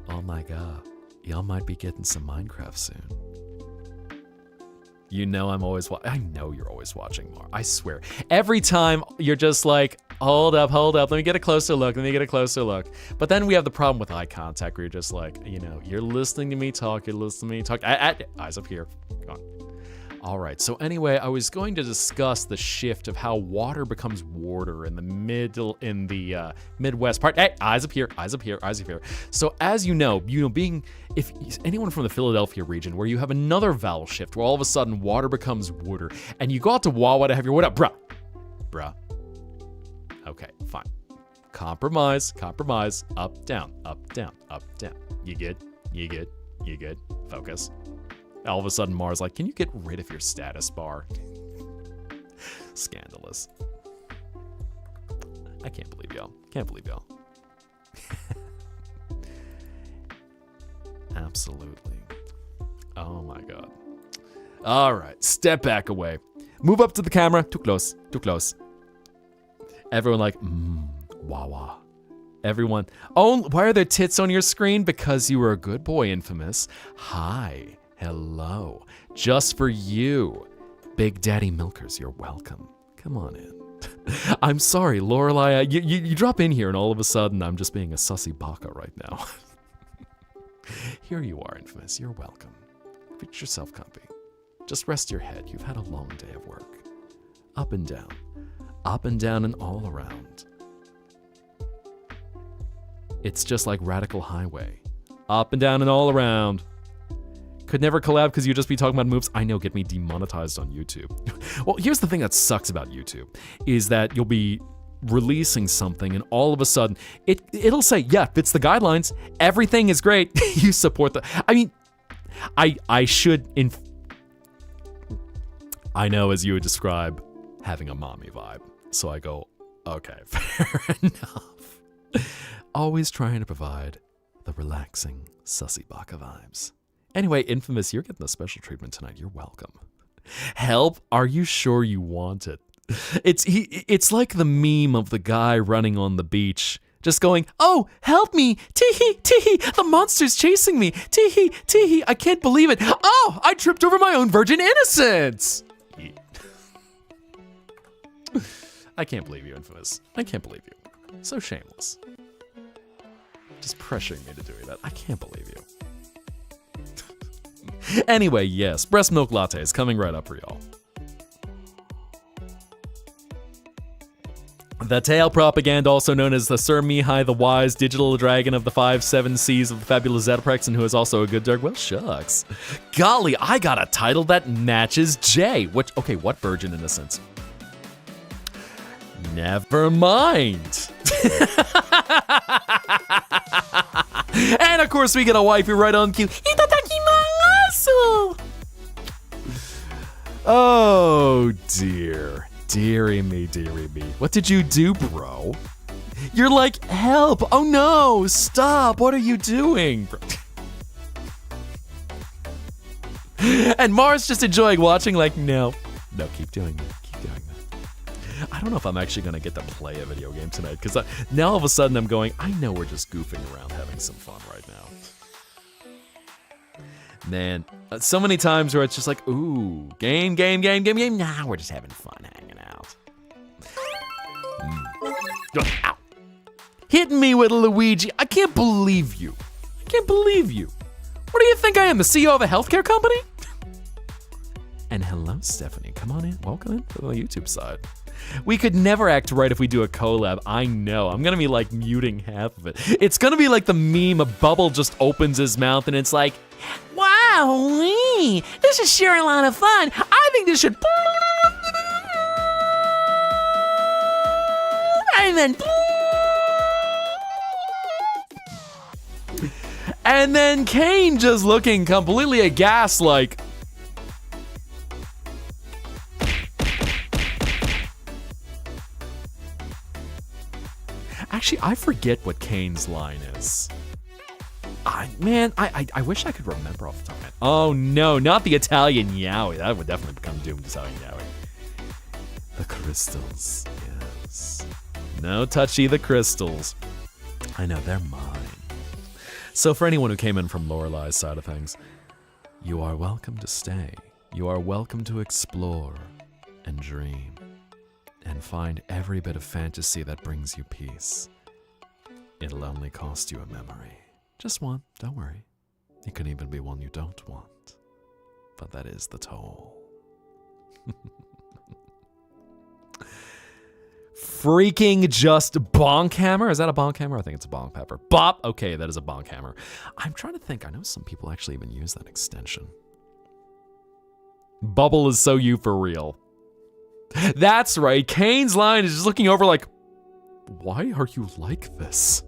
Oh my god. Y'all might be getting some Minecraft soon. You know I'm always I know you're always watching more. I swear. Every time you're just like, hold up. Let me get a closer look. But then we have the problem with eye contact where you're just like, you're listening to me talk. Eyes up here. Go on. All right, so anyway, I was going to discuss the shift of how water becomes water in the Midwest part. Hey, eyes up here. So as you know, if anyone from the Philadelphia region where you have another vowel shift where all of a sudden water becomes water, and you go out to Wawa to have your what up, bruh. Okay, fine. Compromise. Up, down. You good? Focus. All of a sudden, Mars like, can you get rid of your status bar? Scandalous. I can't believe y'all. Absolutely. Oh my god. All right, step back away. Move up to the camera. Too close. Everyone like, Wawa. Everyone, oh, why are there tits on your screen? Because you were a good boy, Infamous. Hi. Hello. Just for you. Big Daddy Milkers, you're welcome. Come on in. I'm sorry, Lorelai. You drop in here and all of a sudden I'm just being a sussy baka right now. Here you are, Infamous. You're welcome. Get yourself comfy. Just rest your head. You've had a long day of work. Up and down. And all around. It's just like Radical Highway. Up and down and all around. Could never collab because you'd just be talking about moves. I know, get me demonetized on YouTube. Well, here's the thing that sucks about YouTube, is that you'll be releasing something and all of a sudden, it'll say, yeah, fits the guidelines. Everything is great. You support the... I mean, I should... I know, as you would describe, having a mommy vibe. So I go, okay, fair enough. Always trying to provide the relaxing, sussy baka vibes. Anyway, Infamous, you're getting a special treatment tonight. You're welcome. Help? Are you sure you want it? It's like the meme of the guy running on the beach, just going, oh, help me, tee-hee, tee-hee, the monster's chasing me, tee-hee, tee-hee, I can't believe it. Oh, I tripped over my own virgin innocence. I can't believe you, Infamous. I can't believe you. So shameless. Just pressuring me to do that. I can't believe you. Anyway, yes, breast milk latte is coming right up for y'all. The tail propaganda, also known as the Sir Mihai the Wise, digital dragon of the 5-7 seas of the fabulous Zetaprex, and who is also a good dog. Well, shucks. Golly, I got a title that matches Jay. What virgin innocence? Never mind. And of course, we get a waifu right on cue. Itadakimasu! Oh dear. Dearie me. What did you do, bro? You're like, help! Oh no! Stop! What are you doing? And Mars just enjoying watching, like, no, keep doing that. I don't know if I'm actually gonna get to play a video game tonight, because now all of a sudden I'm going, I know we're just goofing around having some fun right now. Man, so many times where it's just like, ooh, game. Nah, we're just having fun hanging out. Ow. Hitting me with a Luigi. I can't believe you. What do you think I am, the CEO of a healthcare company? And hello, Stephanie. Come on in. Welcome in to the YouTube side. We could never act right if we do a collab. I know. I'm gonna be like muting half of it. It's gonna be like the meme, a bubble just opens his mouth and it's like, wow, this is sure a lot of fun. I think this should... And then Kane just looking completely aghast like... Actually, I forget what Kane's line is. I wish I could remember off the top of my head. Oh no, not the Italian yaoi. That would definitely become doomed Italian yaoi. The crystals, yes. No touchy the crystals. I know, they're mine. So for anyone who came in from Lorelei's side of things, you are welcome to stay. You are welcome to explore and dream and find every bit of fantasy that brings you peace. It'll only cost you a memory. Just one, don't worry. It can even be one you don't want. But that is the toll. Freaking just bonk hammer? Is that a bonk hammer? I think it's a bonk pepper. Bop! Okay, that is a bonk hammer. I'm trying to think. I know some people actually even use that extension. Bubble is so you for real. That's right. Kane's line is just looking over like, why are you like this?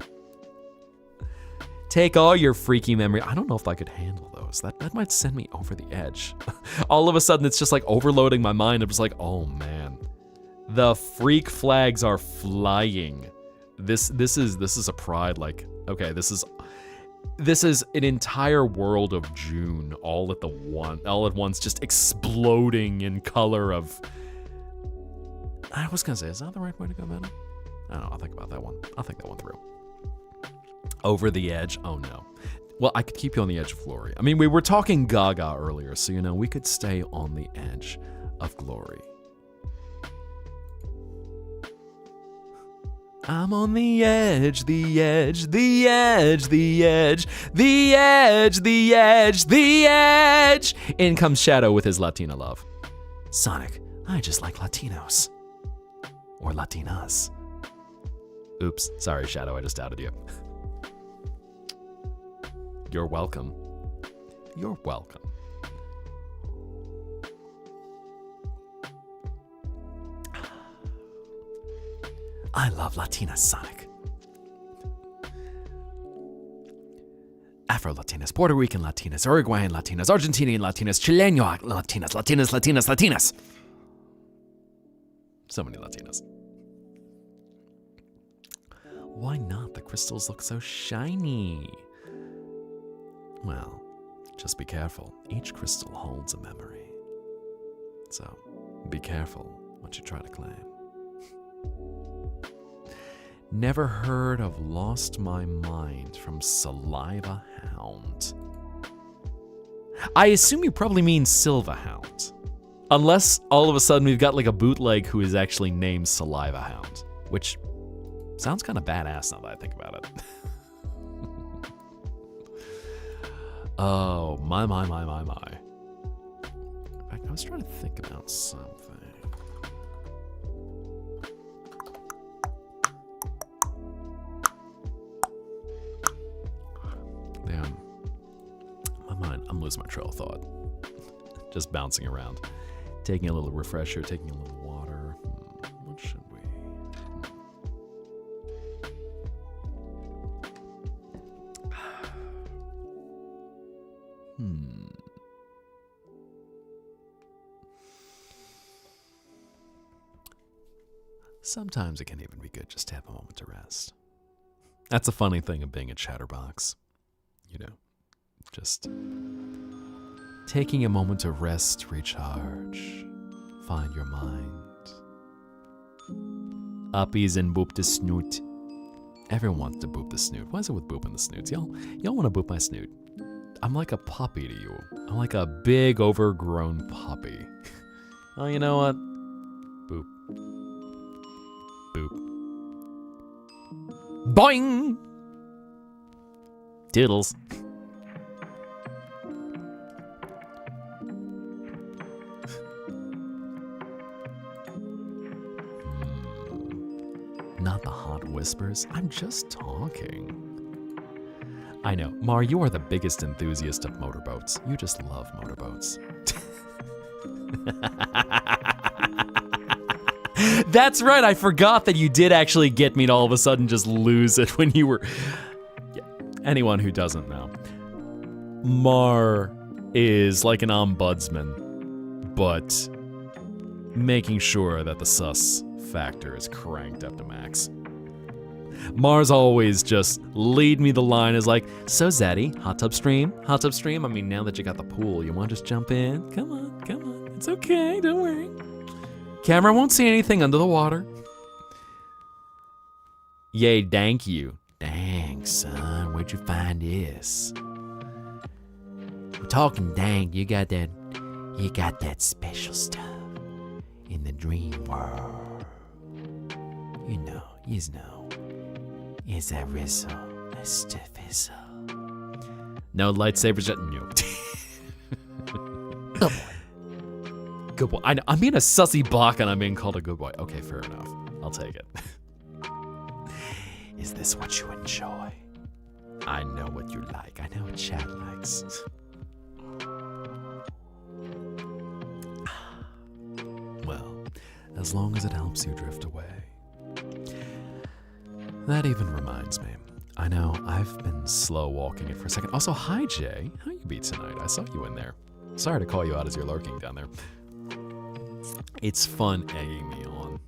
Take all your freaky memory. I don't know if I could handle those. That might send me over the edge. All of a sudden, it's just like overloading my mind. I'm just like, oh man. The freak flags are flying. This is a pride, like, okay, this is an entire world of June all at once, just exploding in color of. I was gonna say, is that the right way to go about it? I don't know, I'll think about that one. I'll think that one through. Over the edge, oh no. Well, I could keep you on the edge of glory. I mean, we were talking Gaga earlier, so we could stay on the edge of glory. I'm on the edge, the edge, the edge, the edge, the edge, the edge, the edge. In comes Shadow with his Latina love. Sonic, I just like Latinos. Or Latinas. Oops, sorry Shadow, I just outed you. You're welcome. You're welcome. I love Latinas, Sonic. Afro-Latinas, Puerto Rican Latinas, Uruguayan Latinas, Argentinian Latinas, Chilean Latinas. So many Latinas. Why not? The crystals look so shiny. Well, just be careful. Each crystal holds a memory. So, be careful what you try to claim. Never heard of Lost My Mind from Saliva Hound. I assume you probably mean Silva Hound. Unless all of a sudden we've got like a bootleg who is actually named Saliva Hound. Which sounds kind of badass now that I think about it. Oh, my. In fact, I was trying to think about something. Damn. My mind, I'm losing my trail of thought. Just bouncing around. Taking a little refresher, taking a little water. What should we? Sometimes it can even be good just to have a moment to rest. That's a funny thing of being a chatterbox. Just taking a moment to rest, recharge, find your mind. Uppies and boop the snoot. Everyone wants to boop the snoot. What is it with booping the snoots? Y'all want to boop my snoot? I'm like a puppy to you. I'm like a big overgrown puppy. Oh, you know what? Boop. Boop. Boing! Doodles. Not the hot whispers. I'm just talking. I know. Mar, you are the biggest enthusiast of motorboats. You just love motorboats. That's right. I forgot that you did actually get me to all of a sudden just lose it when you were... Yeah. Anyone who doesn't know. Mar is like an ombudsman, but making sure that the sus factor is cranked up to max. Mars always just lead me the line is like, so Zaddy, hot tub stream? I mean, now that you got the pool, you want to just jump in? Come on. It's okay, don't worry. Camera won't see anything under the water. Yay, thank you. Dang, son, where'd you find this? We're talking dang, you got that special stuff in the dream world. You know, it's a rizzle, a stiff fizzle. No lightsabers yet? No. Good boy. Good boy. I'm being a sussy block and I'm being called a good boy. Okay, fair enough. I'll take it. Is this what you enjoy? I know what you like. I know what Chad likes. Well, as long as it helps you drift away. That even reminds me. I know, I've been slow walking it for a second. Also, hi Jay. How you be tonight? I saw you in there. Sorry to call you out as you're lurking down there. It's fun egging me on.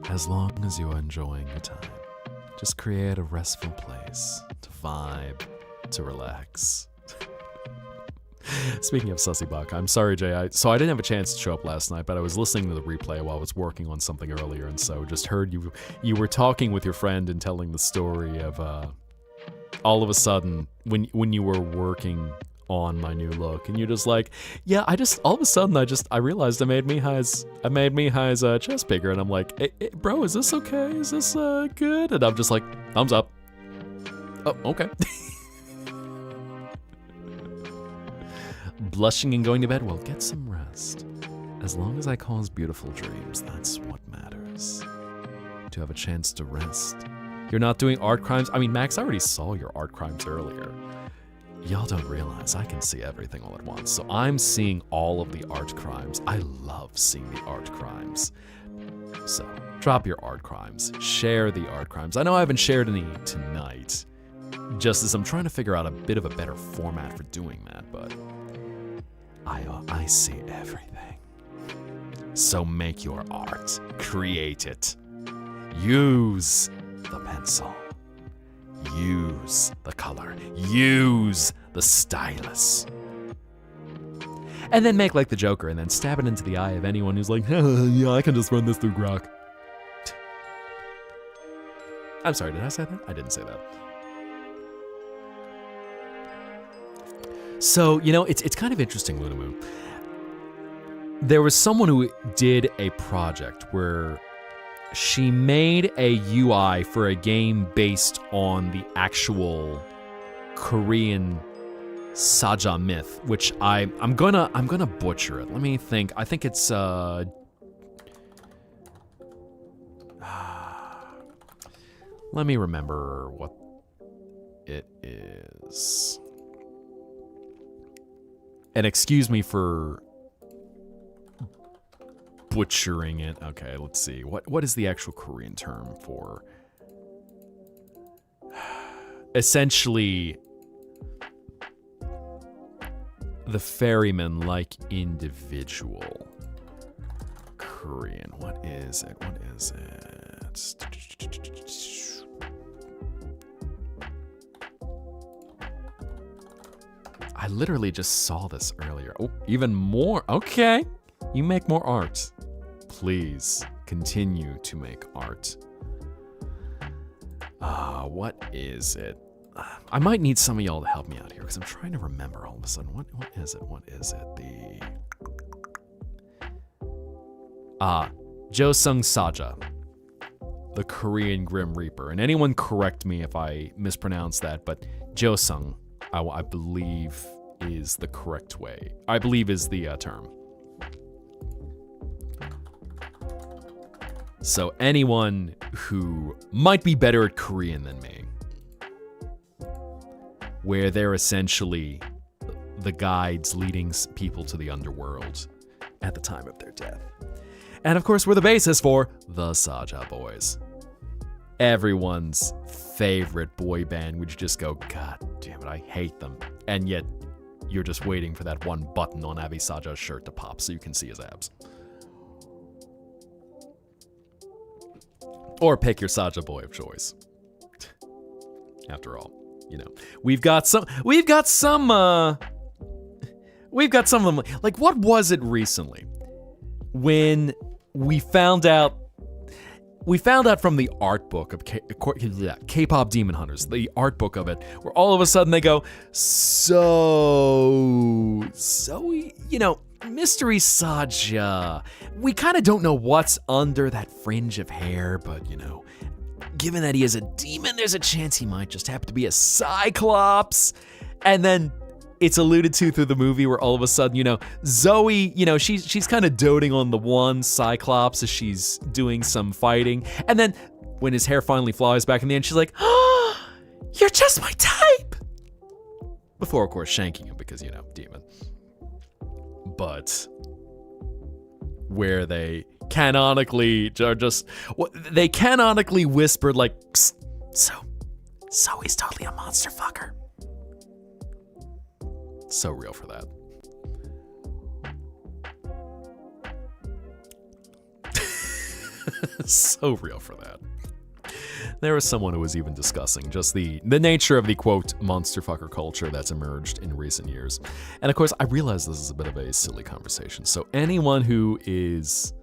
As long as you're enjoying your time. Just create a restful place to vibe, to relax. Speaking of Sussybach, I'm sorry, Jay. So I didn't have a chance to show up last night, but I was listening to the replay while I was working on something earlier, and so just heard you were talking with your friend and telling the story of all of a sudden when you were working on my new look, and you're just like, yeah, all of a sudden I realized I made Mihai's chest bigger, and I'm like, hey, bro, is this okay? Is this good? And I'm just like, thumbs up. Oh, okay. Blushing and going to bed, well, get some rest. As long as I cause beautiful dreams, that's what matters. To have a chance to rest. You're not doing art crimes? I mean, Max, I already saw your art crimes earlier. Y'all don't realize I can see everything all at once. So I'm seeing all of the art crimes. I love seeing the art crimes. So drop your art crimes. Share the art crimes. I know I haven't shared any tonight, just as I'm trying to figure out a bit of a better format for doing that, but I see everything. So make your art. Create it. Use the pencil. Use the color. Use the stylus. And then make like the Joker and then stab it into the eye of anyone who's like, yeah, I can just run this through Grok. I'm sorry, did I say that? I didn't say that. So, it's kind of interesting, Lunamoon. There was someone who did a project where she made a UI for a game based on the actual Korean Saja myth, which I'm gonna butcher it. Let me think. I think it's let me remember what it is. And excuse me for butchering it. Okay, let's see. What is the actual Korean term for essentially the ferryman-like individual? Korean. What is it? I literally just saw this earlier. Oh, even more. Okay. You make more art. Please continue to make art. What is it? I might need some of y'all to help me out here because I'm trying to remember all of a sudden. What is it? Josung Saja, the Korean Grim Reaper. And anyone correct me if I mispronounce that, but Josung, I believe is the correct way. I believe is the term. So anyone who might be better at Korean than me, where they're essentially the guides leading people to the underworld at the time of their death. And of course, we're the basis for the Saja Boys. Everyone's favorite boy band, would you just go, God damn it, I hate them. And yet, you're just waiting for that one button on Avi Saja's shirt to pop so you can see his abs. Or pick your Saja boy of choice. After all, we've got some of them. Like, what was it recently when we found out We found out from the art book of K-pop Demon Hunters, the art book of it, where all of a sudden they go, so, Mystery Saja. We kind of don't know what's under that fringe of hair, but, given that he is a demon, there's a chance he might just happen to be a Cyclops. And then it's alluded to through the movie where all of a sudden, Zoe, she's kind of doting on the one Cyclops as she's doing some fighting. And then when his hair finally flies back in the end, she's like, oh, you're just my type. Before, of course, shanking him because, demon. But where they canonically are just, they canonically whispered like, so he's totally a monster fucker. So real for that. So real for that. There was someone who was even discussing just the nature of the, quote, monster fucker culture that's emerged in recent years. And of course, I realize this is a bit of a silly conversation. So anyone who is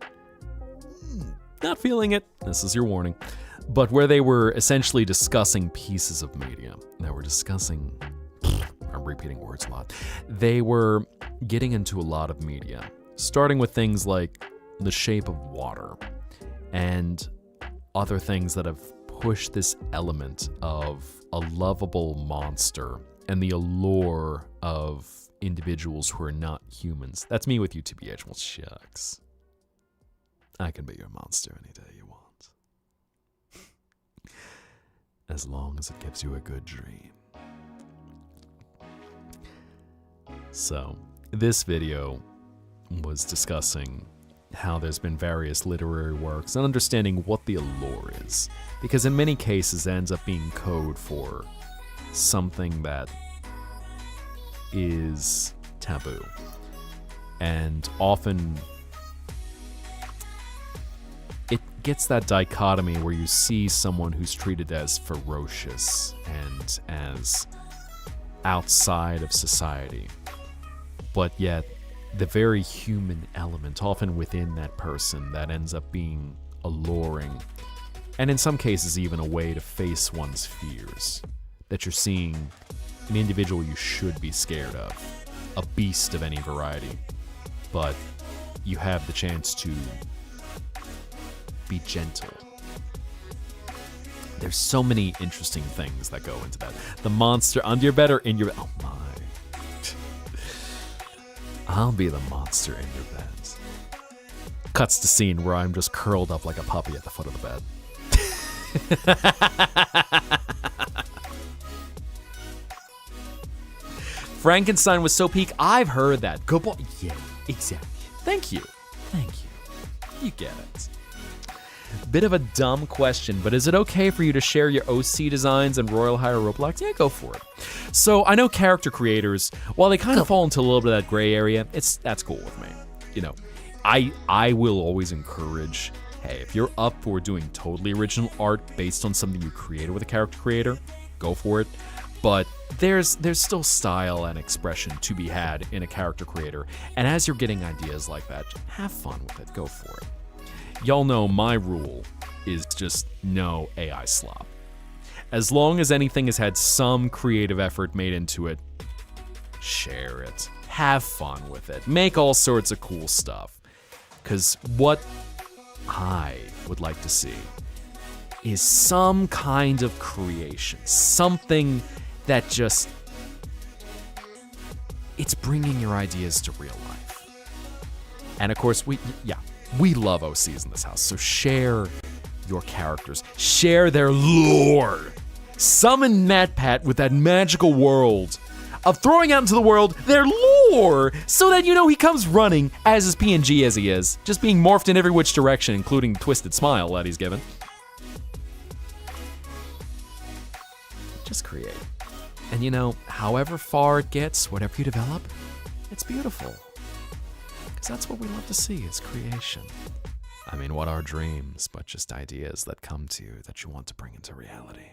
not feeling it, this is your warning. But where they were essentially discussing pieces of media. They were discussing... I'm repeating words a lot. They were getting into a lot of media, starting with things like The Shape of Water and other things that have pushed this element of a lovable monster and the allure of individuals who are not humans. That's me with you, TBH. Well, shucks. I can be your monster any day you want. As long as it gives you a good dream. So, this video was discussing how there's been various literary works and understanding what the allure is. Because in many cases it ends up being code for something that is taboo. And often it gets that dichotomy where you see someone who's treated as ferocious and as outside of society. But yet, the very human element, often within that person, that ends up being alluring, and in some cases even a way to face one's fears. That you're seeing an individual you should be scared of, a beast of any variety, but you have the chance to be gentle. There's so many interesting things that go into that. The monster under your bed or in your bed. Oh my. I'll be the monster in your bed. Cuts to scene where I'm just curled up like a puppy at the foot of the bed. Frankenstein was so peak. I've heard that. Good boy. Yeah, exactly. Thank you. You get it. Bit of a dumb question, but is it okay for you to share your OC designs and Royal Hire Roblox? Yeah, go for it. So I know character creators, while they kind of fall into a little bit of that gray area, that's cool with me. I will always encourage, hey, if you're up for doing totally original art based on something you created with a character creator, go for it. But there's still style and expression to be had in a character creator. And as you're getting ideas like that, have fun with it. Go for it. Y'all know my rule is just no AI slop. As long as anything has had some creative effort made into it, share it. Have fun with it. Make all sorts of cool stuff. Because what I would like to see is some kind of creation. Something that just... it's bringing your ideas to real life. And of course, we love OCs in this house, so share your characters. Share their lore. Summon MatPat with that magical world of throwing out into the world their lore so that he comes running as PNG as he is, just being morphed in every which direction, including the twisted smile that he's given. Just create. And however far it gets, whatever you develop, it's beautiful. Because that's what we love to see is creation. I mean, what are dreams but just ideas that come to you that you want to bring into reality?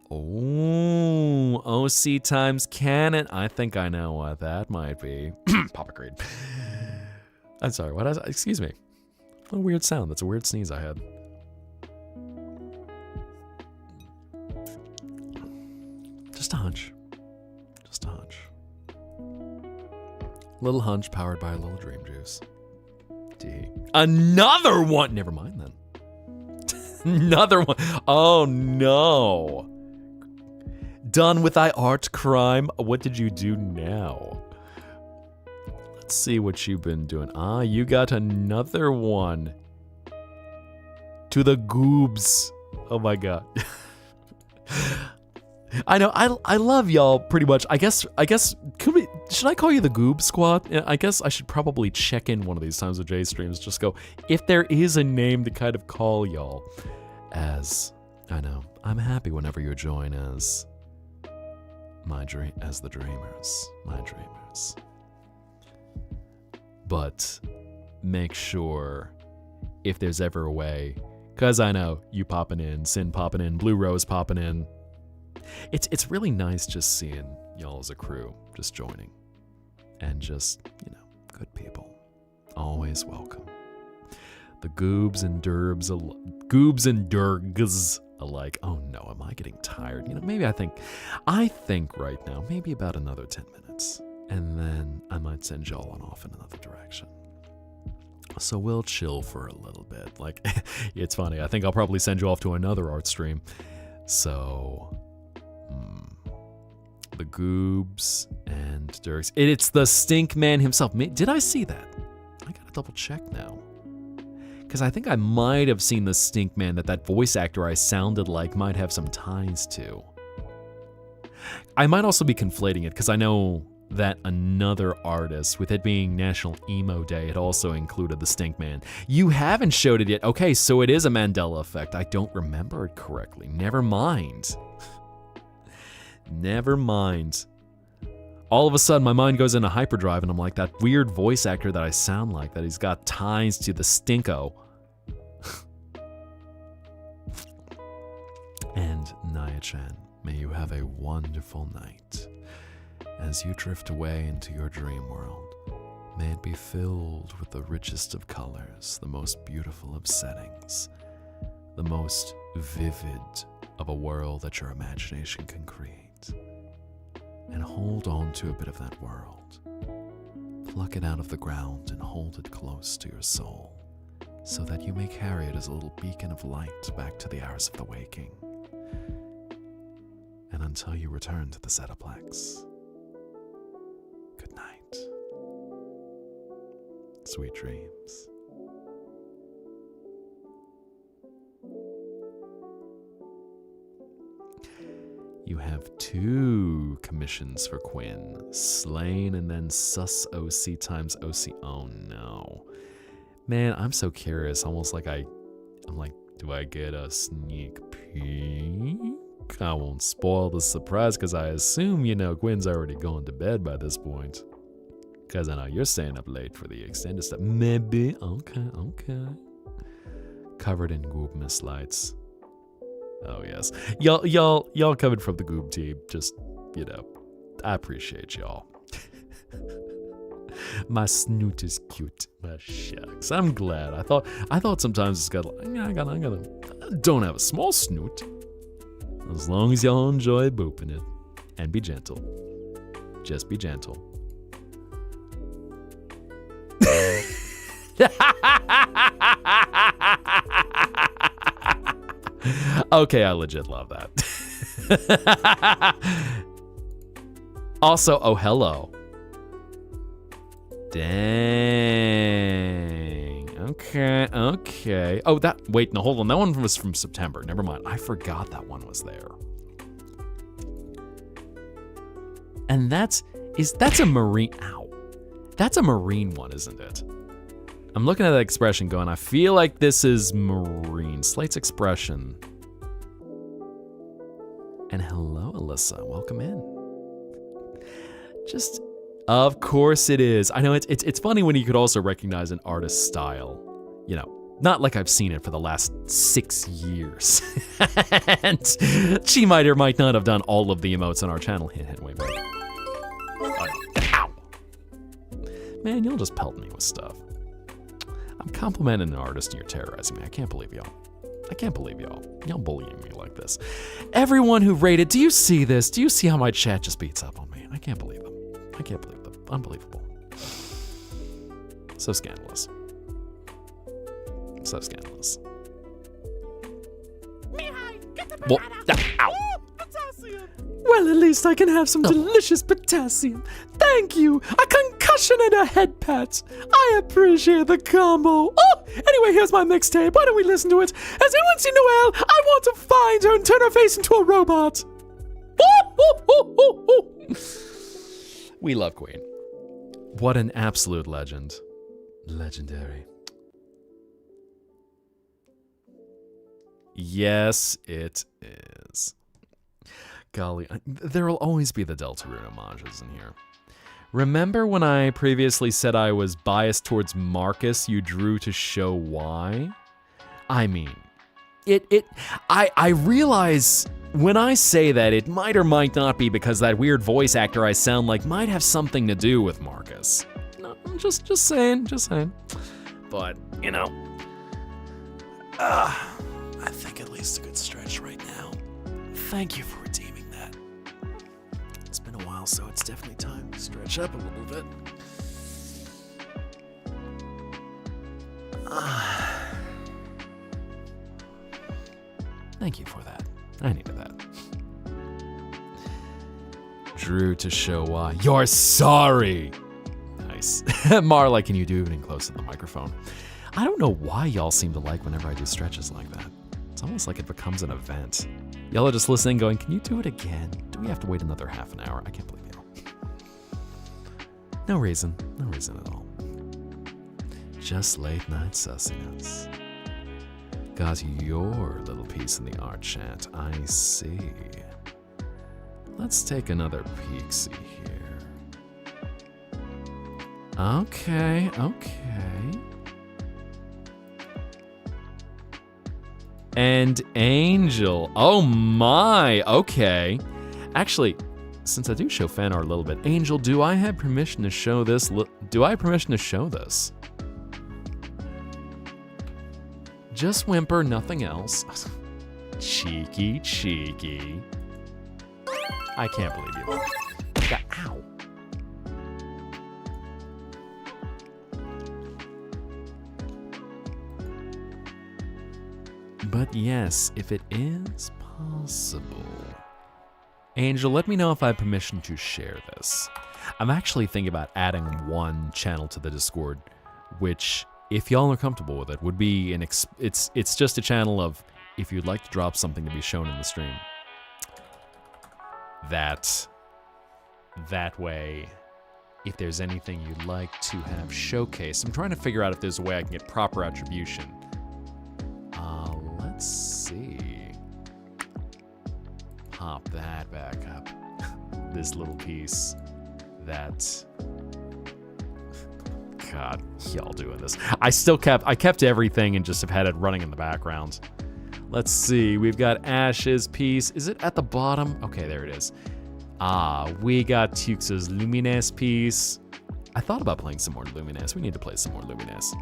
Oh, OC times canon. I think I know what that might be. Papa Creed. I'm sorry, excuse me. What a weird sound. That's a weird sneeze I had. Just a hunch. Just a hunch. Little hunch powered by a little dream juice. Tee. Another one! Never mind then. Another one. Oh no. Done with thy art crime. What did you do now? Let's see what you've been doing. Ah, you got another one. To the goobs. Oh my god. I know, I love y'all pretty much. I guess, should I call you the Goob Squad? I guess I should probably check in one of these times with J streams. Just go, if there is a name to kind of call y'all as, I know, I'm happy whenever you join as the dreamers, my dreamers. But make sure if there's ever a way, cause I know you popping in, Sin popping in, Blue Rose popping in. It's really nice just seeing y'all as a crew just joining. And just, good people. Always welcome. The goobs and dergs alike. Oh no, am I getting tired? Maybe I think right now, maybe about another 10 minutes. And then I might send y'all on off in another direction. So we'll chill for a little bit. It's funny. I think I'll probably send you off to another art stream. So... the Goobs and Dirks. It's the Stink Man himself. Did I see that? I gotta double check now. Because I think I might have seen the Stink Man that voice actor I sounded like might have some ties to. I might also be conflating it because I know that another artist, with it being National Emo Day, it also included the Stink Man. You haven't showed it yet. Okay, so it is a Mandela effect. I don't remember it correctly. Never mind. Never mind. All of a sudden, my mind goes into hyperdrive, and I'm like, that weird voice actor that I sound like, that he's got ties to the Stinko. And Naya-chan, may you have a wonderful night. As you drift away into your dream world, may it be filled with the richest of colors, the most beautiful of settings, the most vivid of a world that your imagination can create. And hold on to a bit of that world. Pluck it out of the ground and hold it close to your soul, so that you may carry it as a little beacon of light back to the hours of the waking. And until you return to the Zetaplex, good night. Sweet dreams. You have 2 commissions for Quinn. Slain and then sus OC times OC. Oh no. Man, I'm so curious. Almost like I'm like, do I get a sneak peek? I won't spoil the surprise because I assume, Quinn's already going to bed by this point. Because I know you're staying up late for the extended stuff. Maybe. Okay. Covered in Goob Miss Lights. Oh yes, y'all coming from the Goob team. Just I appreciate y'all. My snoot is cute. My shucks, I'm glad. I thought sometimes it's got I don't have a small snoot. As long as y'all enjoy booping it, and be gentle. Just be gentle. Okay, I legit love that. Also, oh hello. Dang. Okay. Oh, wait, no, hold on. That one was from September. Never mind. I forgot that one was there. And that's a marine. Ow. That's a marine one, isn't it? I'm looking at that expression going, I feel like this is marine. Slate's expression. And hello, Alyssa. Welcome in. Just, of course it is. I know it's funny when you could also recognize an artist's style. Not like I've seen it for the last 6 years. And she might or might not have done all of the emotes on our channel. Hint, wait, wait. Ow. Man, you'll just pelt me with stuff. I'm complimenting an artist and you're terrorizing me. I can't believe y'all. Y'all bullying me like this. Everyone who rated, do you see this? Do you see how my chat just beats up on me? I can't believe them. Unbelievable. So scandalous. Mihai, get the Well, banana. ow. Ooh, potassium. Well, at least I can have some delicious potassium. Thank you. A concussion and a head pat. I appreciate the combo. Oh, anyway, here's my mixtape. Why don't we listen to it? Has anyone seen Noelle? I want to find her and turn her face into a robot. We love Queen. What an absolute legend. Legendary. Yes, it is. Golly, there will always be the Deltarune homages in here. Remember when I previously said I was biased towards Marcus, you drew to show why? I mean, I realize when I say that it might or might not be because that weird voice actor I sound like might have something to do with Marcus. No, I'm just saying. But, you know, I think at least a good stretch right now. Thank you for redeeming that. It's been a while, so it's definitely time to stretch up a little bit. Thank you for that. I needed that. Drew to show why. You're sorry! Nice. Marla, can you do it close to the microphone? I don't know why y'all seem to like whenever I do stretches like that. It's almost like it becomes an event. Y'all are just listening going, can you do it again? Do we have to wait another half an hour? I can't believe y'all. No reason at all. Just late night sussiness. Got your little piece in the art chat, I see. Let's take another peek-see here. Okay. And Angel. Oh my, okay. Actually, since I do show fan art a little bit, Angel, do I have permission to show this? Just whimper, nothing else. Cheeky. I can't believe you. Ow. But yes, if it is possible. Angel, let me know if I have permission to share this. I'm actually thinking about adding one channel to the Discord, which, if y'all are comfortable with it, would be it's just a channel of if you'd like to drop something to be shown in the stream. That way, if there's anything you'd like to have showcased, I'm trying to figure out if there's a way I can get proper attribution. Let's see. Pop that back up. This little piece that... God, y'all doing this. I kept everything and just have had it running in the background. Let's see, we've got Ash's piece. Is it at the bottom? Okay, there it is. We got Tux's Lumines piece. I thought about playing some more Lumines. We need to play some more Lumines.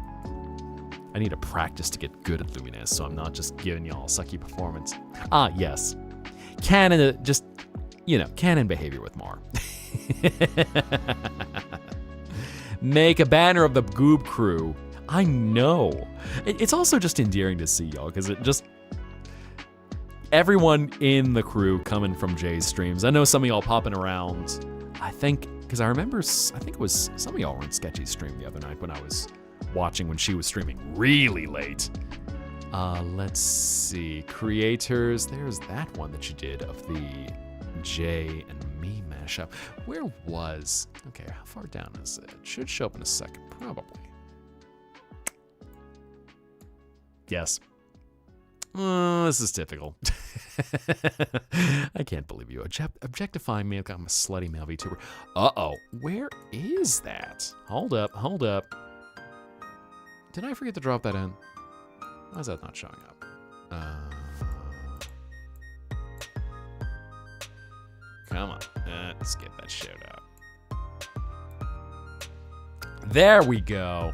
I need to practice to get good at Lumines, so I'm not just giving y'all a sucky performance. Yes. Canon, just, canon behavior with Mar. Make a banner of the Goob crew. I know. It's also just endearing to see y'all, because it just... Everyone in the crew coming from Jay's streams. I know some of y'all popping around. I think, because I remember, I think it was some of y'all were on Sketchy's stream the other night when I was watching when she was streaming really late. Let's see. Creators. There's that one that you did of the Jay and me mashup. Where was... Okay, how far down is it? It should show up in a second, probably. Yes. This is typical. I can't believe you. Objectifying me like I'm a slutty male VTuber. Uh-oh. Where is that? Hold up. Did I forget to drop that in? Why is that not showing up? Come on. Let's get that showed up. There we go.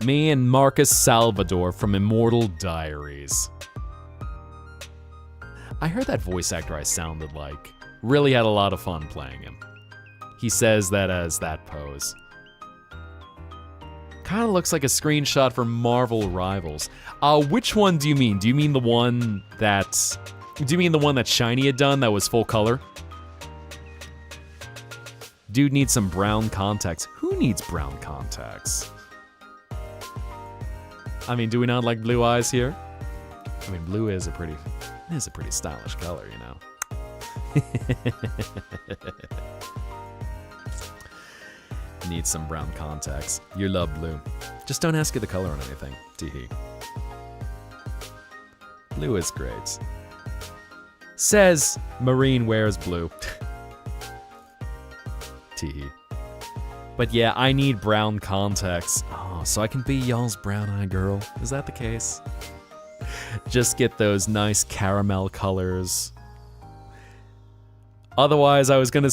Me and Marcus Salvador from Immortal Diaries. I heard that voice actor I sounded like. Really had a lot of fun playing him. He says that as that pose. Kinda looks like a screenshot from Marvel Rivals. Which one do you mean? Do you mean the one that Shiny had done that was full color? Dude needs some brown contacts. Who needs brown contacts? I mean, do we not like blue eyes here? I mean, blue is a pretty stylish color, you know. Need some brown contacts. You love blue. Just don't ask you the color on anything. Teehee. Blue is great. Says Marine wears blue. Teehee. But yeah, I need brown contacts. Oh, so I can be y'all's brown-eyed girl. Is that the case? Just get those nice caramel colors. Otherwise, I was gonna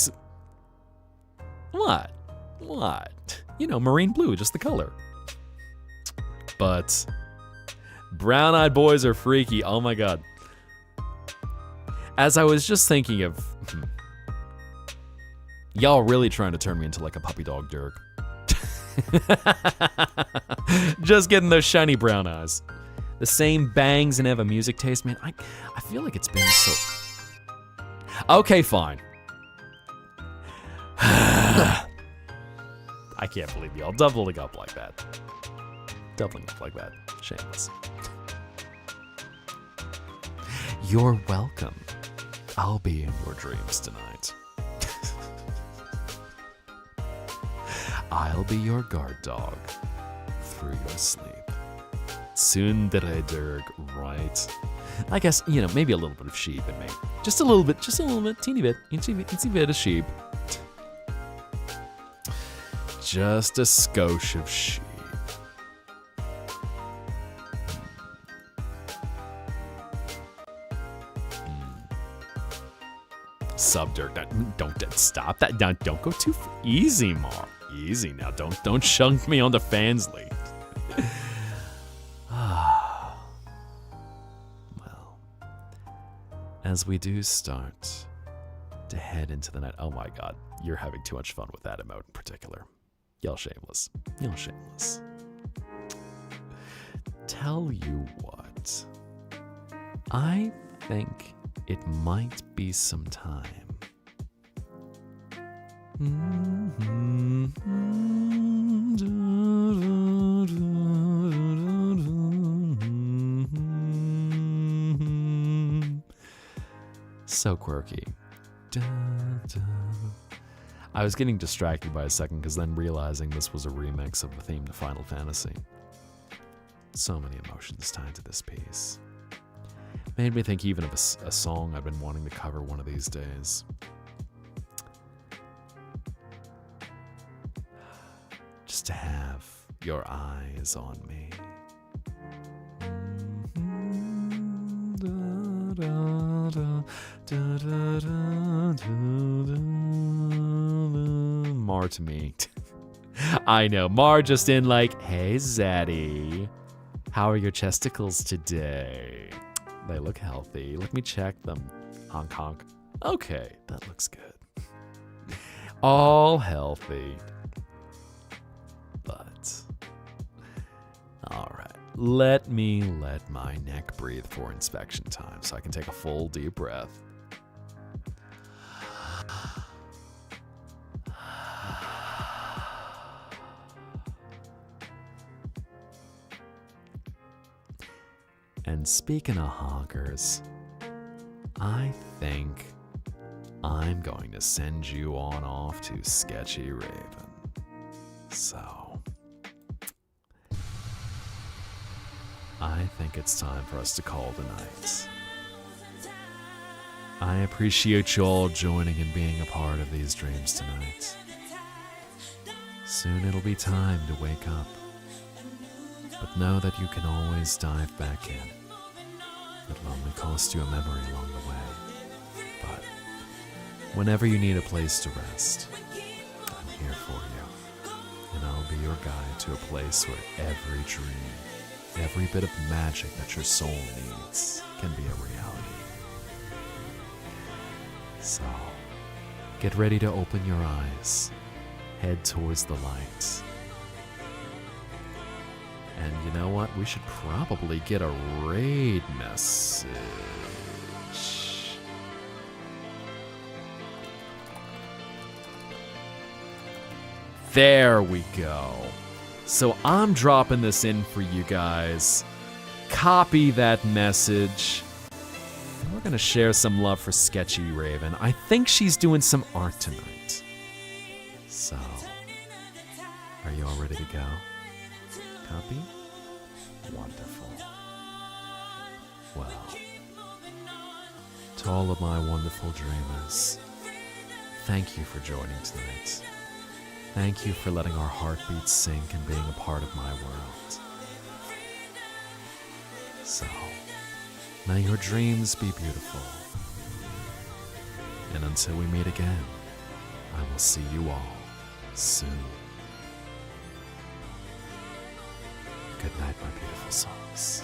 What? What? You know, marine blue, just the color. But brown-eyed boys are freaky. Oh my god. As I was just thinking of... Y'all really trying to turn me into like a puppy dog Dirk. Just getting those shiny brown eyes. The same bangs and have a music taste, man. I feel like it's been so... Okay, fine. I can't believe y'all doubling up like that. Doubling up like that. Shameless. You're welcome. I'll be in your dreams tonight. I'll be your guard dog through your sleep. Tsundere right? I guess, you know, maybe a little bit of sheep in me. Just a little bit, teeny bit, itsy bit of sheep. Just a skosh of sheep. Sub Dirk, don't stop that. Don't go too easy, Mar. Easy now. Don't shunk me on the fans lead. Well, as we do start to head into the night. Oh my god, you're having too much fun with that emote in particular. Y'all shameless. Y'all shameless. Tell you what, I think it might be some time. So quirky. I was getting distracted by a second because then realizing this was a remix of the theme to Final Fantasy. So many emotions tied to this piece. Made me think even of a song I've been wanting to cover one of these days. Just to have your eyes on me. Mar to me. I know, Mar just in like, hey Zaddy, how are your chesticles today? They look healthy. Let me check them. Honk honk. Okay, that looks good. All healthy. But, alright. Let me let my neck breathe for inspection time so I can take a full deep breath. And speaking of honkers, I think I'm going to send you on off to Sketchy Raven. So, I think it's time for us to call tonight. I appreciate you all joining and being a part of these dreams tonight. Soon it'll be time to wake up. But know that you can always dive back in. It'll only cost you a memory along the way. But whenever you need a place to rest, I'm here for you. and I'll be your guide to a place where every dream, every bit of magic that your soul needs can be a reality. So, get ready to open your eyes, head towards the light. And you know what? We should probably get a raid message. There we go. So I'm dropping this in for you guys. Copy that message. And we're gonna share some love for Sketchy Raven. I think she's doing some art tonight. So, are you all ready to go? Copy? Wonderful. Well, to all of my wonderful dreamers, thank you for joining tonight. Thank you for letting our heartbeats sync and being a part of my world. So, may your dreams be beautiful. And until we meet again, I will see you all soon. Good night, my beautiful souls.